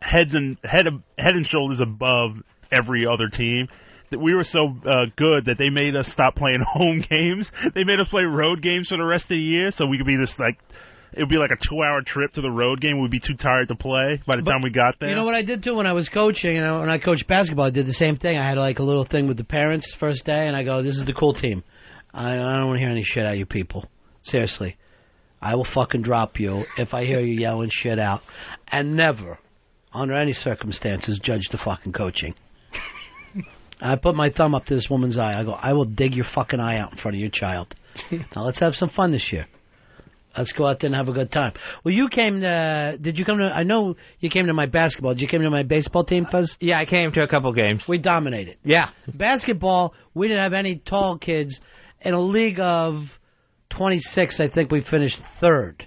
head and shoulders above every other team. That we were so good that they made us stop playing home games. They made us play road games for the rest of the year, so we could be it would be like a 2-hour trip to the road game. We'd be too tired to play by the time we got there. You know what I did too when I was coaching? When I coached basketball, I did the same thing. I had like a little thing with the parents first day, and I go, "This is the cool team. I don't want to hear any shit out of you people. Seriously, I will fucking drop you if I hear you yelling shit out, and never." Under any circumstances, judge the fucking coaching. I put my thumb up to this woman's eye. I go, I will dig your fucking eye out in front of your child. Now let's have some fun this year. Let's go out there and have a good time. Well, did you come to, I know you came to my basketball. Did you come to my baseball team, Fez? Yeah, I came to a couple games. We dominated. Yeah. Basketball, we didn't have any tall kids. In a league of 26, I think we finished 3rd.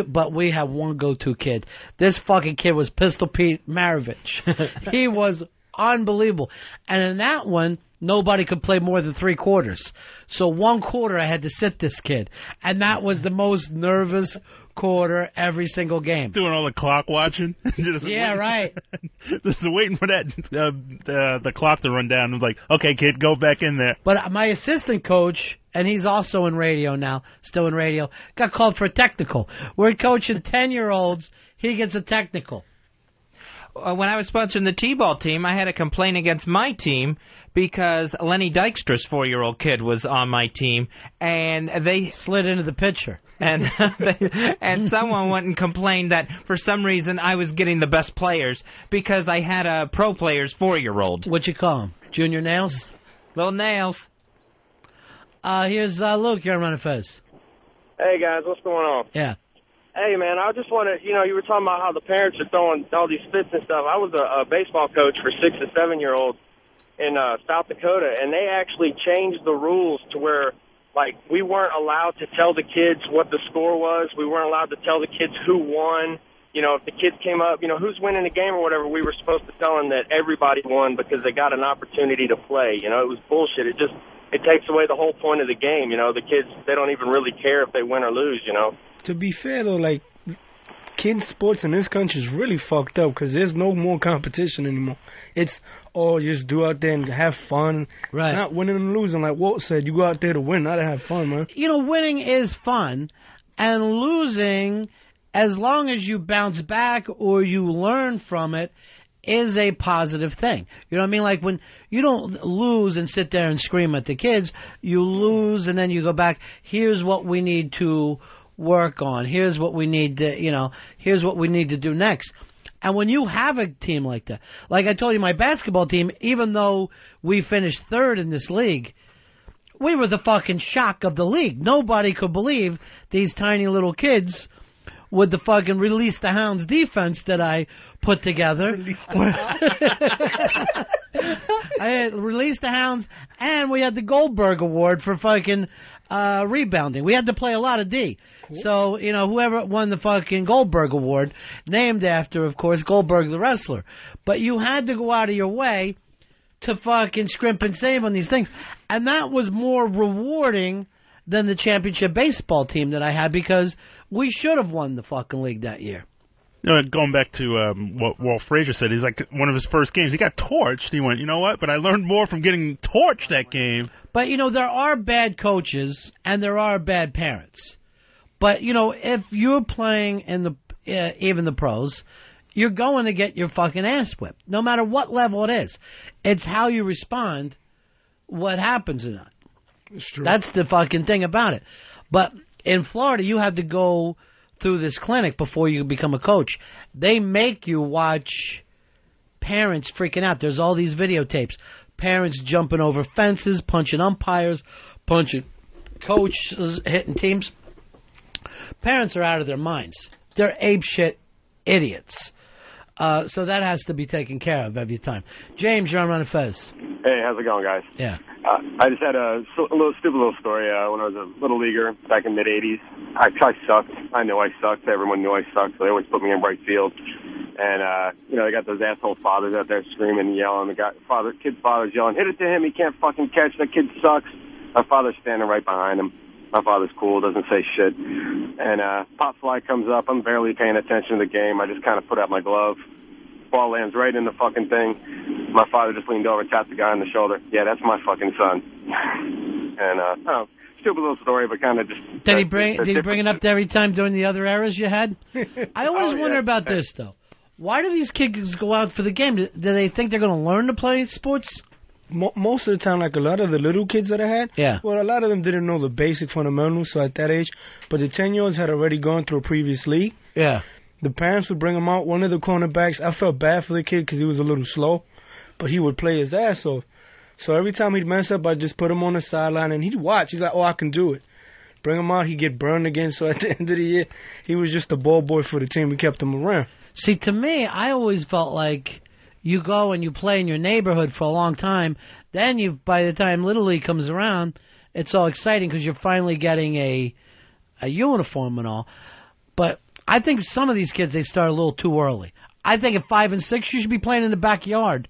But we have 1 go-to kid. This fucking kid was Pistol Pete Maravich. He was unbelievable. And in that one, nobody could play more than 3 quarters. So 1 quarter, I had to sit this kid. And that was the most nervous quarter every single game. Doing all the clock watching. Yeah, right. Just waiting for that the clock to run down. I was like, okay, kid, go back in there. But my assistant coach, and he's also in radio now, still in radio, got called for a technical. We're coaching 10-year-olds. He gets a technical. When I was sponsoring the T-ball team, I had a complaint against my team because Lenny Dykstra's 4-year-old kid was on my team, and they slid into the pitcher. And someone went and complained that for some reason I was getting the best players because I had a pro player's 4-year-old. What you call him? Junior Nails? Little Nails. Here's Luke. You're on Ron and Fez. Hey, guys. What's going on? Yeah. Hey, man, I just want to, you were talking about how the parents are throwing all these fits and stuff. I was a baseball coach for 6- and 7-year-olds in South Dakota, and they actually changed the rules to where, like, we weren't allowed to tell the kids what the score was. We weren't allowed to tell the kids who won. if the kids came up, who's winning the game or whatever, we were supposed to tell them that everybody won because they got an opportunity to play. It was bullshit. It takes away the whole point of the game. The kids, they don't even really care if they win or lose. To be fair though, like, kids sports in this country is really fucked up because there's no more competition anymore. It's all just do out there and have fun. Right. Not winning and losing. Like Walt said, you go out there to win, not to have fun, man. Winning is fun, and losing, as long as you bounce back or you learn from it, is a positive thing. You know what I mean? Like when you don't lose and sit there and scream at the kids, you lose and then you go back, here's what we need to work on. Here's what we need to, here's what we need to do next. And when you have a team like that, like I told you, my basketball team, even though we finished third in this league, we were the fucking shock of the league. Nobody could believe these tiny little kids with the fucking Release the Hounds defense that I put together. I had Release the Hounds, and we had the Goldberg Award for fucking rebounding. We had to play a lot of D. Cool. So, whoever won the fucking Goldberg Award, named after, of course, Goldberg the wrestler. But you had to go out of your way to fucking scrimp and save on these things. And that was more rewarding than the championship baseball team that I had, because we should have won the fucking league that year. Going back to what Walt Frazier said, he's like one of his first games. He got torched. He went, you know what? But I learned more from getting torched that game. But, there are bad coaches and there are bad parents. But, if you're playing in the even the pros, you're going to get your fucking ass whipped, no matter what level it is. It's how you respond, what happens or not. It's true. That's the fucking thing about it. But in Florida, you have to go through this clinic before you become a coach. They make you watch parents freaking out. There's all these videotapes. Parents jumping over fences, punching umpires, punching coaches, hitting teams. Parents are out of their minds. They're apeshit idiots. So that has to be taken care of every time. James, you're on Ron and Fez. Hey, how's it going, guys? Yeah. I just had a stupid little story. When I was a little leaguer back in the mid-'80s, I sucked. I knew I sucked. Everyone knew I sucked, so they always put me in right field. And, they got those asshole fathers out there screaming and yelling. Kid's father's yelling, hit it to him, he can't fucking catch, that kid sucks. My father's standing right behind him. My father's cool, doesn't say shit. And pop fly comes up. I'm barely paying attention to the game. I just kind of put out my glove. Ball lands right in the fucking thing. My father just leaned over, tapped the guy on the shoulder. Yeah, that's my fucking son. And, stupid little story, but kind of just... Did he bring it up every time during the other eras you had? I always wonder about this, though. Why do these kids go out for the game? Do they think they're going to learn to play sports? Most of the time, like a lot of the little kids that I had, well, a lot of them didn't know the basic fundamentals, so at that age, but the 10-year-olds had already gone through a previous league. Yeah. The parents would bring him out. One of the cornerbacks, I felt bad for the kid because he was a little slow, but he would play his ass off. So every time he'd mess up, I'd just put him on the sideline, and he'd watch. He's like, oh, I can do it. Bring him out, he'd get burned again, so at the end of the year, he was just a ball boy for the team. We kept him around. See, to me, I always felt like you go and you play in your neighborhood for a long time, then by the time Little League comes around, it's all exciting because you're finally getting a uniform and all. But I think some of these kids, they start a little too early. I think at 5 and 6, you should be playing in the backyard,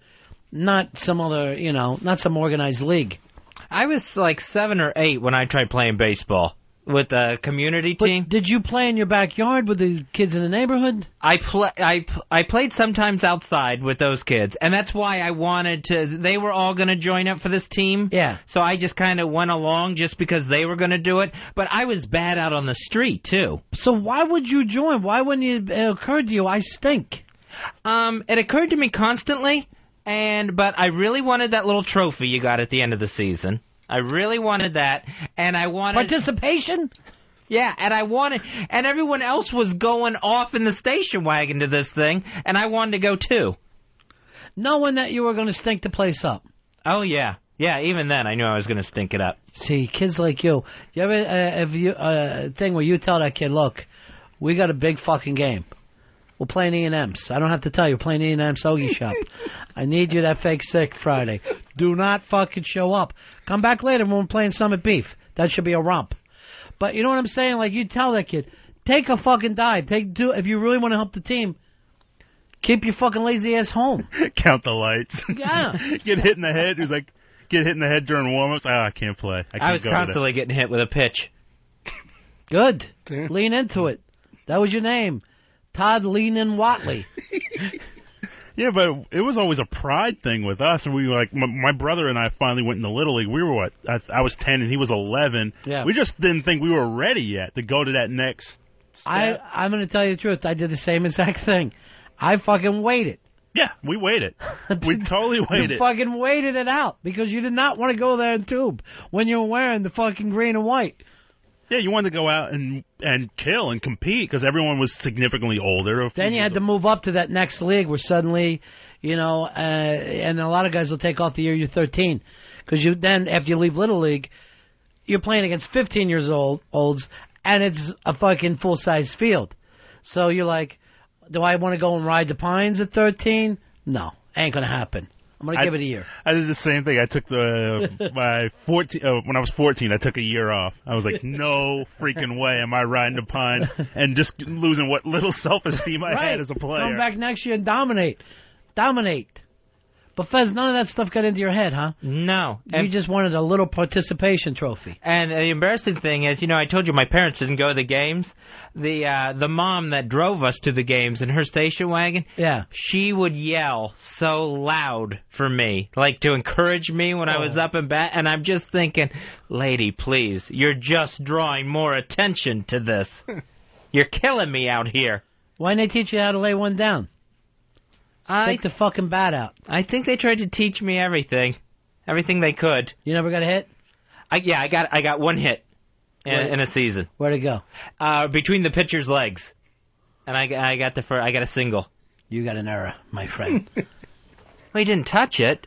not some other, not some organized league. I was like 7 or 8 when I tried playing baseball with a community team. Did you play in your backyard with the kids in the neighborhood? I played sometimes outside with those kids, and that's why I wanted to. They were all going to join up for this team. Yeah. So I just kind of went along just because they were going to do it. But I was bad out on the street too. So why would you join? Why wouldn't it occur to you? I stink. It occurred to me constantly, but I really wanted that little trophy you got at the end of the season. I really wanted that, and I wanted... Participation? Yeah, and everyone else was going off in the station wagon to this thing, and I wanted to go too. Knowing that you were going to stink the place up. Oh, yeah. Yeah, even then, I knew I was going to stink it up. See, kids like you ever a thing where you tell that kid, look, we got a big fucking game. We're playing E&M's. I don't have to tell you, we're playing E&M's Hoagie Shop. I need you that fake sick Friday. Do not fucking show up. Come back later when we're playing Summit Beef. That should be a romp. But you know what I'm saying? Like, you tell that kid, take a fucking dive. If you really want to help the team, keep your fucking lazy ass home. Count the lights. Yeah. Get hit in the head. Who's like, get hit in the head during warm-ups. Oh, I can't play. I was constantly getting hit with a pitch. Good. Lean into it. That was your name. Todd Leanin' Watley. Yeah, but it was always a pride thing with us. And we were like, my brother and I finally went in the Little League. We were what? I was 10 and he was 11. Yeah. We just didn't think we were ready yet to go to that next step. I'm going to tell you the truth. I did the same exact thing. I fucking waited. Yeah, we waited. We totally waited. You fucking waited it out because you did not want to go there and tube when you were wearing the fucking green and white. Yeah, you wanted to go out and kill and compete because everyone was significantly older. Then you had to move up to that next league where suddenly, and a lot of guys will take off the year you're 13 because then after you leave Little League, you're playing against 15 years olds and it's a fucking full-size field. So you're like, do I want to go and ride the Pines at 13? No, ain't going to happen. I'm going to give it a year. I did the same thing. I took my 14 when I was 14. I took a year off. I was like, no freaking way am I riding the Pine and just losing what little self-esteem I had as a player. Come back next year and dominate. But Fez, none of that stuff got into your head, huh? No. You just wanted a little participation trophy. And the embarrassing thing is, I told you my parents didn't go to the games. The mom that drove us to the games in her station wagon, she would yell so loud for me, like to encourage me when I was up and back. And I'm just thinking, lady, please, you're just drawing more attention to this. You're killing me out here. Why didn't they teach you how to lay one down? Take the fucking bat out. I think they tried to teach me everything they could. You never got a hit? I got one hit in a season. Where'd it go? Between the pitcher's legs, and I got a single. You got an error, my friend. Well, he didn't touch it.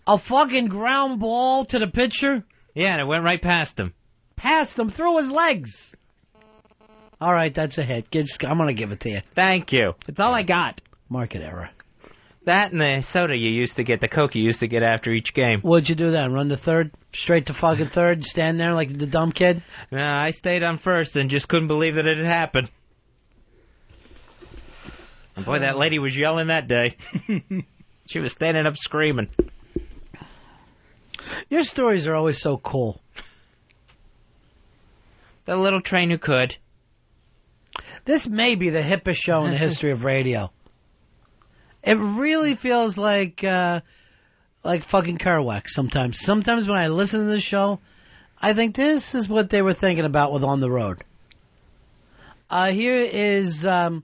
A fucking ground ball to the pitcher? Yeah, and it went right past him. Past him, through his legs. All right, that's a hit. I'm gonna give it to you. Thank you. It's all I got. Market error. That and the soda you used to get, the Coke you used to get after each game. What'd you do then? Run to third? Straight to fucking third? Stand there like the dumb kid? No, I stayed on first and just couldn't believe that it had happened. And boy, that lady was yelling that day. She was standing up screaming. Your stories are always so cool. The little train who could. This may be the hippest show in the history of radio. It really feels like fucking Kerouac sometimes. Sometimes when I listen to this show, I think this is what they were thinking about with On the Road. Here's Liam.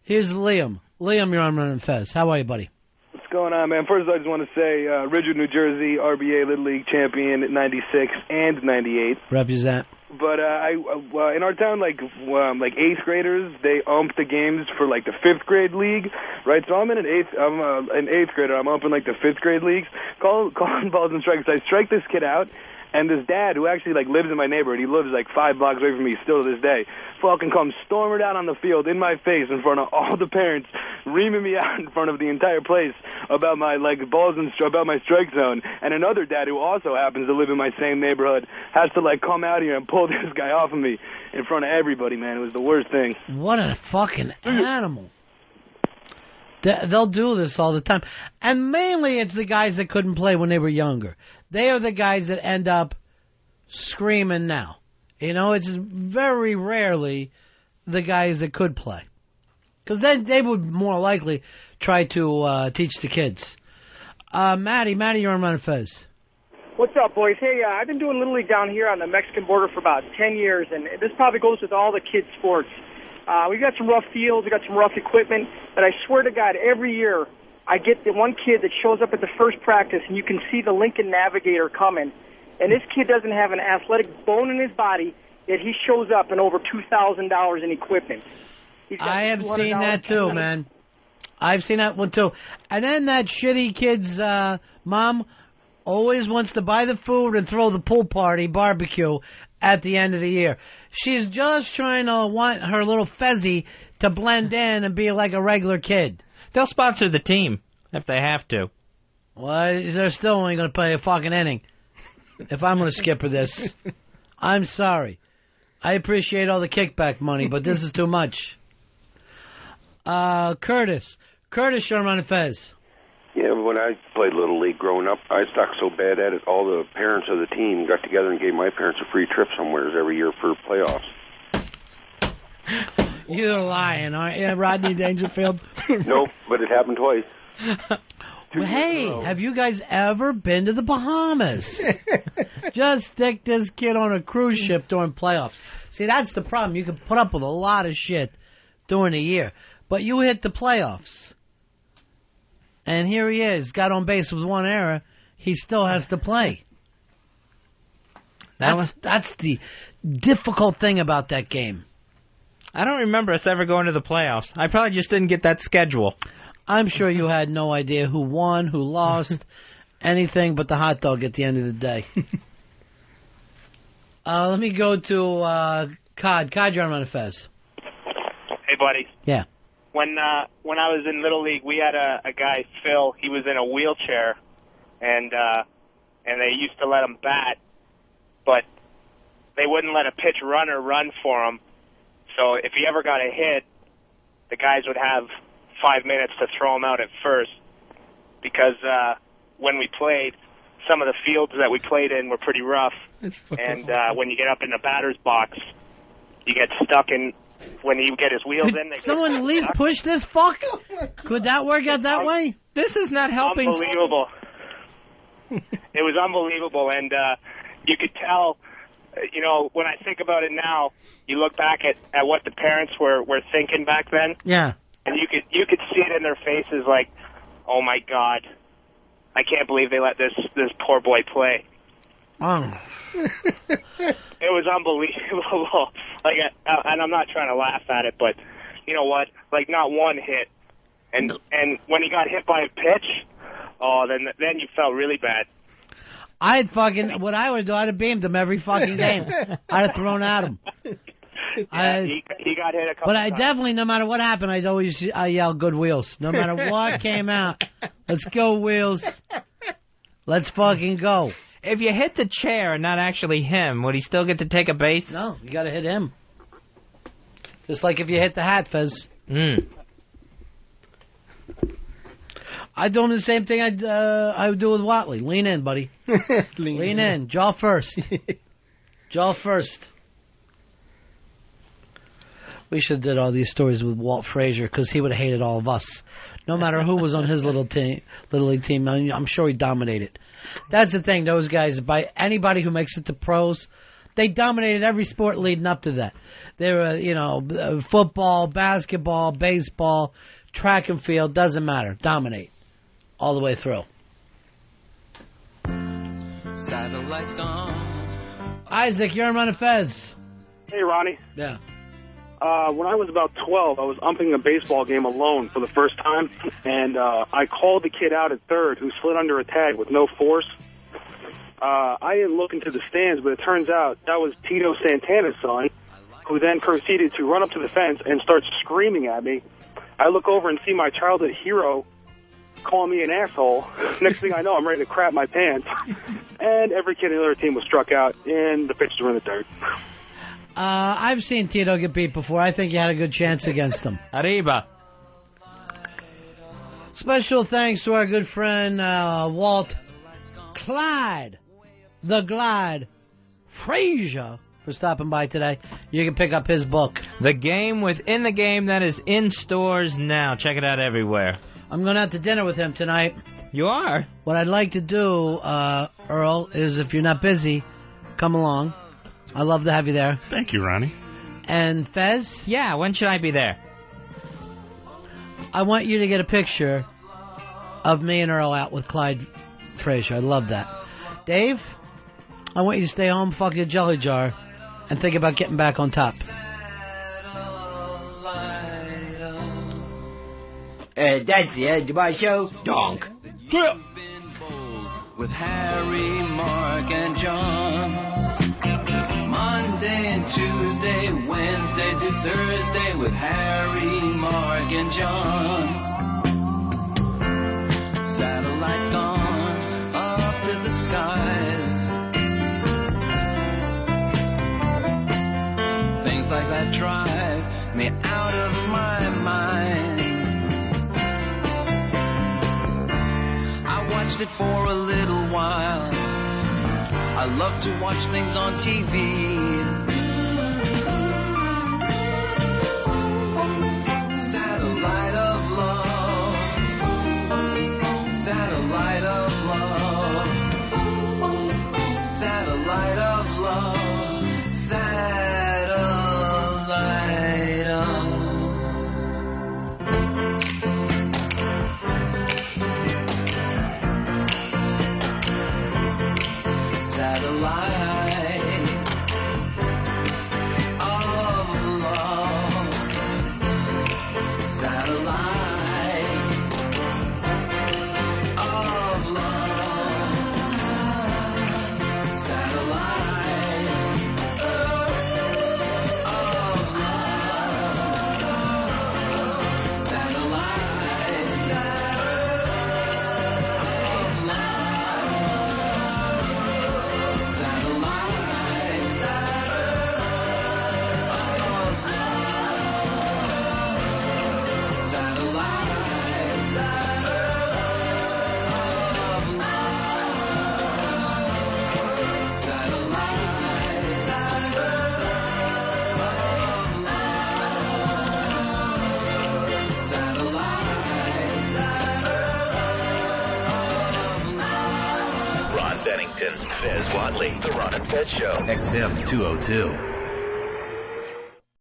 Liam, you're on Ron and Fez. How are you, buddy? What's going on, man? First, I just want to say Ridgewood, New Jersey, RBA Little League champion at 96 and 98. Represent. But in our town, like 8th graders, they ump the games for like the 5th grade league, right? So I'm in an 8th grader. I'm umping like the 5th grade leagues, calling balls and strikes. I strike this kid out, and this dad who actually like lives in my neighborhood, he lives like 5 blocks away from me still to this day, fucking comes storming out on the field in my face in front of all the parents, reaming me out in front of the entire place about my balls and about my strike zone. And another dad who also happens to live in my same neighborhood has to like come out here and pull this guy off of me in front of everybody, man. It was the worst thing. What a fucking animal. They'll do this all the time. And mainly it's the guys that couldn't play when they were younger. They are the guys that end up screaming now. It's very rarely the guys that could play. Because then they would more likely try to teach the kids. Matty, you're on Ron and Fez. What's up, boys? Hey, I've been doing Little League down here on the Mexican border for about 10 years, and this probably goes with all the kids' sports. We've got some rough fields, we've got some rough equipment, but I swear to God, every year I get the one kid that shows up at the first practice, and you can see the Lincoln Navigator coming, and this kid doesn't have an athletic bone in his body, yet he shows up in over $2,000 in equipment. I have seen that too, man. I've seen that one too. And then that shitty kid's mom always wants to buy the food and throw the pool party barbecue at the end of the year. She's just trying to want her little Fezzy to blend in and be like a regular kid. They'll sponsor the team if they have to. Well, they're still only going to play a fucking inning if I'm going to skip for this. I'm sorry. I appreciate all the kickback money, but this is too much. Curtis, you're on Fez. Yeah, when I played Little League growing up, I sucked so bad at it, all the parents of the team got together and gave my parents a free trip somewhere every year for playoffs. You're lying, aren't you, Rodney Dangerfield? Nope, but it happened twice. Well, hey, have you guys ever been to the Bahamas? Just stick this kid on a cruise ship during playoffs. See, that's the problem. You can put up with a lot of shit during the year, but you hit the playoffs. And here he is, got on base with one error. He still has to play. That's the difficult thing about that game. I don't remember us ever going to the playoffs. I probably just didn't get that schedule. I'm sure you had no idea who won, who lost, anything but the hot dog at the end of the day. Let me go to Cod. Cod, you're on Fez. Hey, buddy. Yeah. When I was in Little League, we had a guy, Phil. He was in a wheelchair, and they used to let him bat, but they wouldn't let a pitch runner run for him. So if he ever got a hit, the guys would have 5 minutes to throw him out at first, because when we played, some of the fields that we played in were pretty rough, and when you get up in the batter's box, you get stuck in. When you get his wheels in, someone at least push this fuck? Could that work out that way? This is not helping. Unbelievable. It was unbelievable, and you could tell. You know, when I think about it now, you look back at what the parents were thinking back then. Yeah. And you could see it in their faces, like, oh my God, I can't believe they let this poor boy play. Oh. It was unbelievable. Like, and I'm not trying to laugh at it, but you know what? Like, not one hit, and when he got hit by a pitch, oh, then you felt really bad. What I would do, I'd have beamed him every fucking game. I'd have thrown at him. Yeah, he got hit a couple But I times. definitely, no matter what happened, I'd always yell, good wheels. No matter what came out. Let's go, wheels. Let's fucking go. If you hit the chair and not actually him, would he still get to take a base? No, you got to hit him. Just like if you hit the hat, Fez. I'd do the same thing I would do with Watley. Lean in, buddy. Lean in. Jaw first. Jaw first. We should have did all these stories with Walt Frazier, because he would have hated all of us. No matter who was on his little league team, I'm sure he dominated. That's the thing, those guys, by anybody who makes it to pros, they dominated every sport leading up to that. They were, football, basketball, baseball, track and field, doesn't matter. Dominate. All the way through. Satellites gone. Isaac, you're on Fez. Hey, Ronnie. Yeah. When I was about 12, I was umping a baseball game alone for the first time, and I called the kid out at third who slid under a tag with no force. I didn't look into the stands, but it turns out that was Tito Santana's son, who then proceeded to run up to the fence and start screaming at me. I look over and see my childhood hero calling me an asshole. Next thing I know, I'm ready to crap my pants. And every kid in the other team was struck out, and the pitchers were in the dirt. I've seen Tito get beat before. I think you had a good chance against him. Arriba. Special thanks to our good friend Walt Clyde, the Glide Frazier, for stopping by today. You can pick up his book. The Game Within the Game, that is in stores now. Check it out everywhere. I'm going out to dinner with him tonight. You are? What I'd like to do, Earl, is if you're not busy, come along. I'd love to have you there. Thank you, Ronnie. And Fez? Yeah, when should I be there? I want you to get a picture of me and Earl out with Clyde Frazier. I'd love that. Dave, I want you to stay home, fuck your jelly jar, and think about getting back on top. That's the end of my show. Donk. With Harry, Mark, and John. Monday and Tuesday, Wednesday through Thursday with Harry, Mark, and John. Satellites gone up to the skies. watched it for a little while. I love to watch things on TV. Satellite of love. Satellite of love. Satellite of love. Satellite of. Satellite of love. Satellite of love. Satellite of love. Ron Bennington, Fez Wadley, The Ron and Fez Show. XM 202.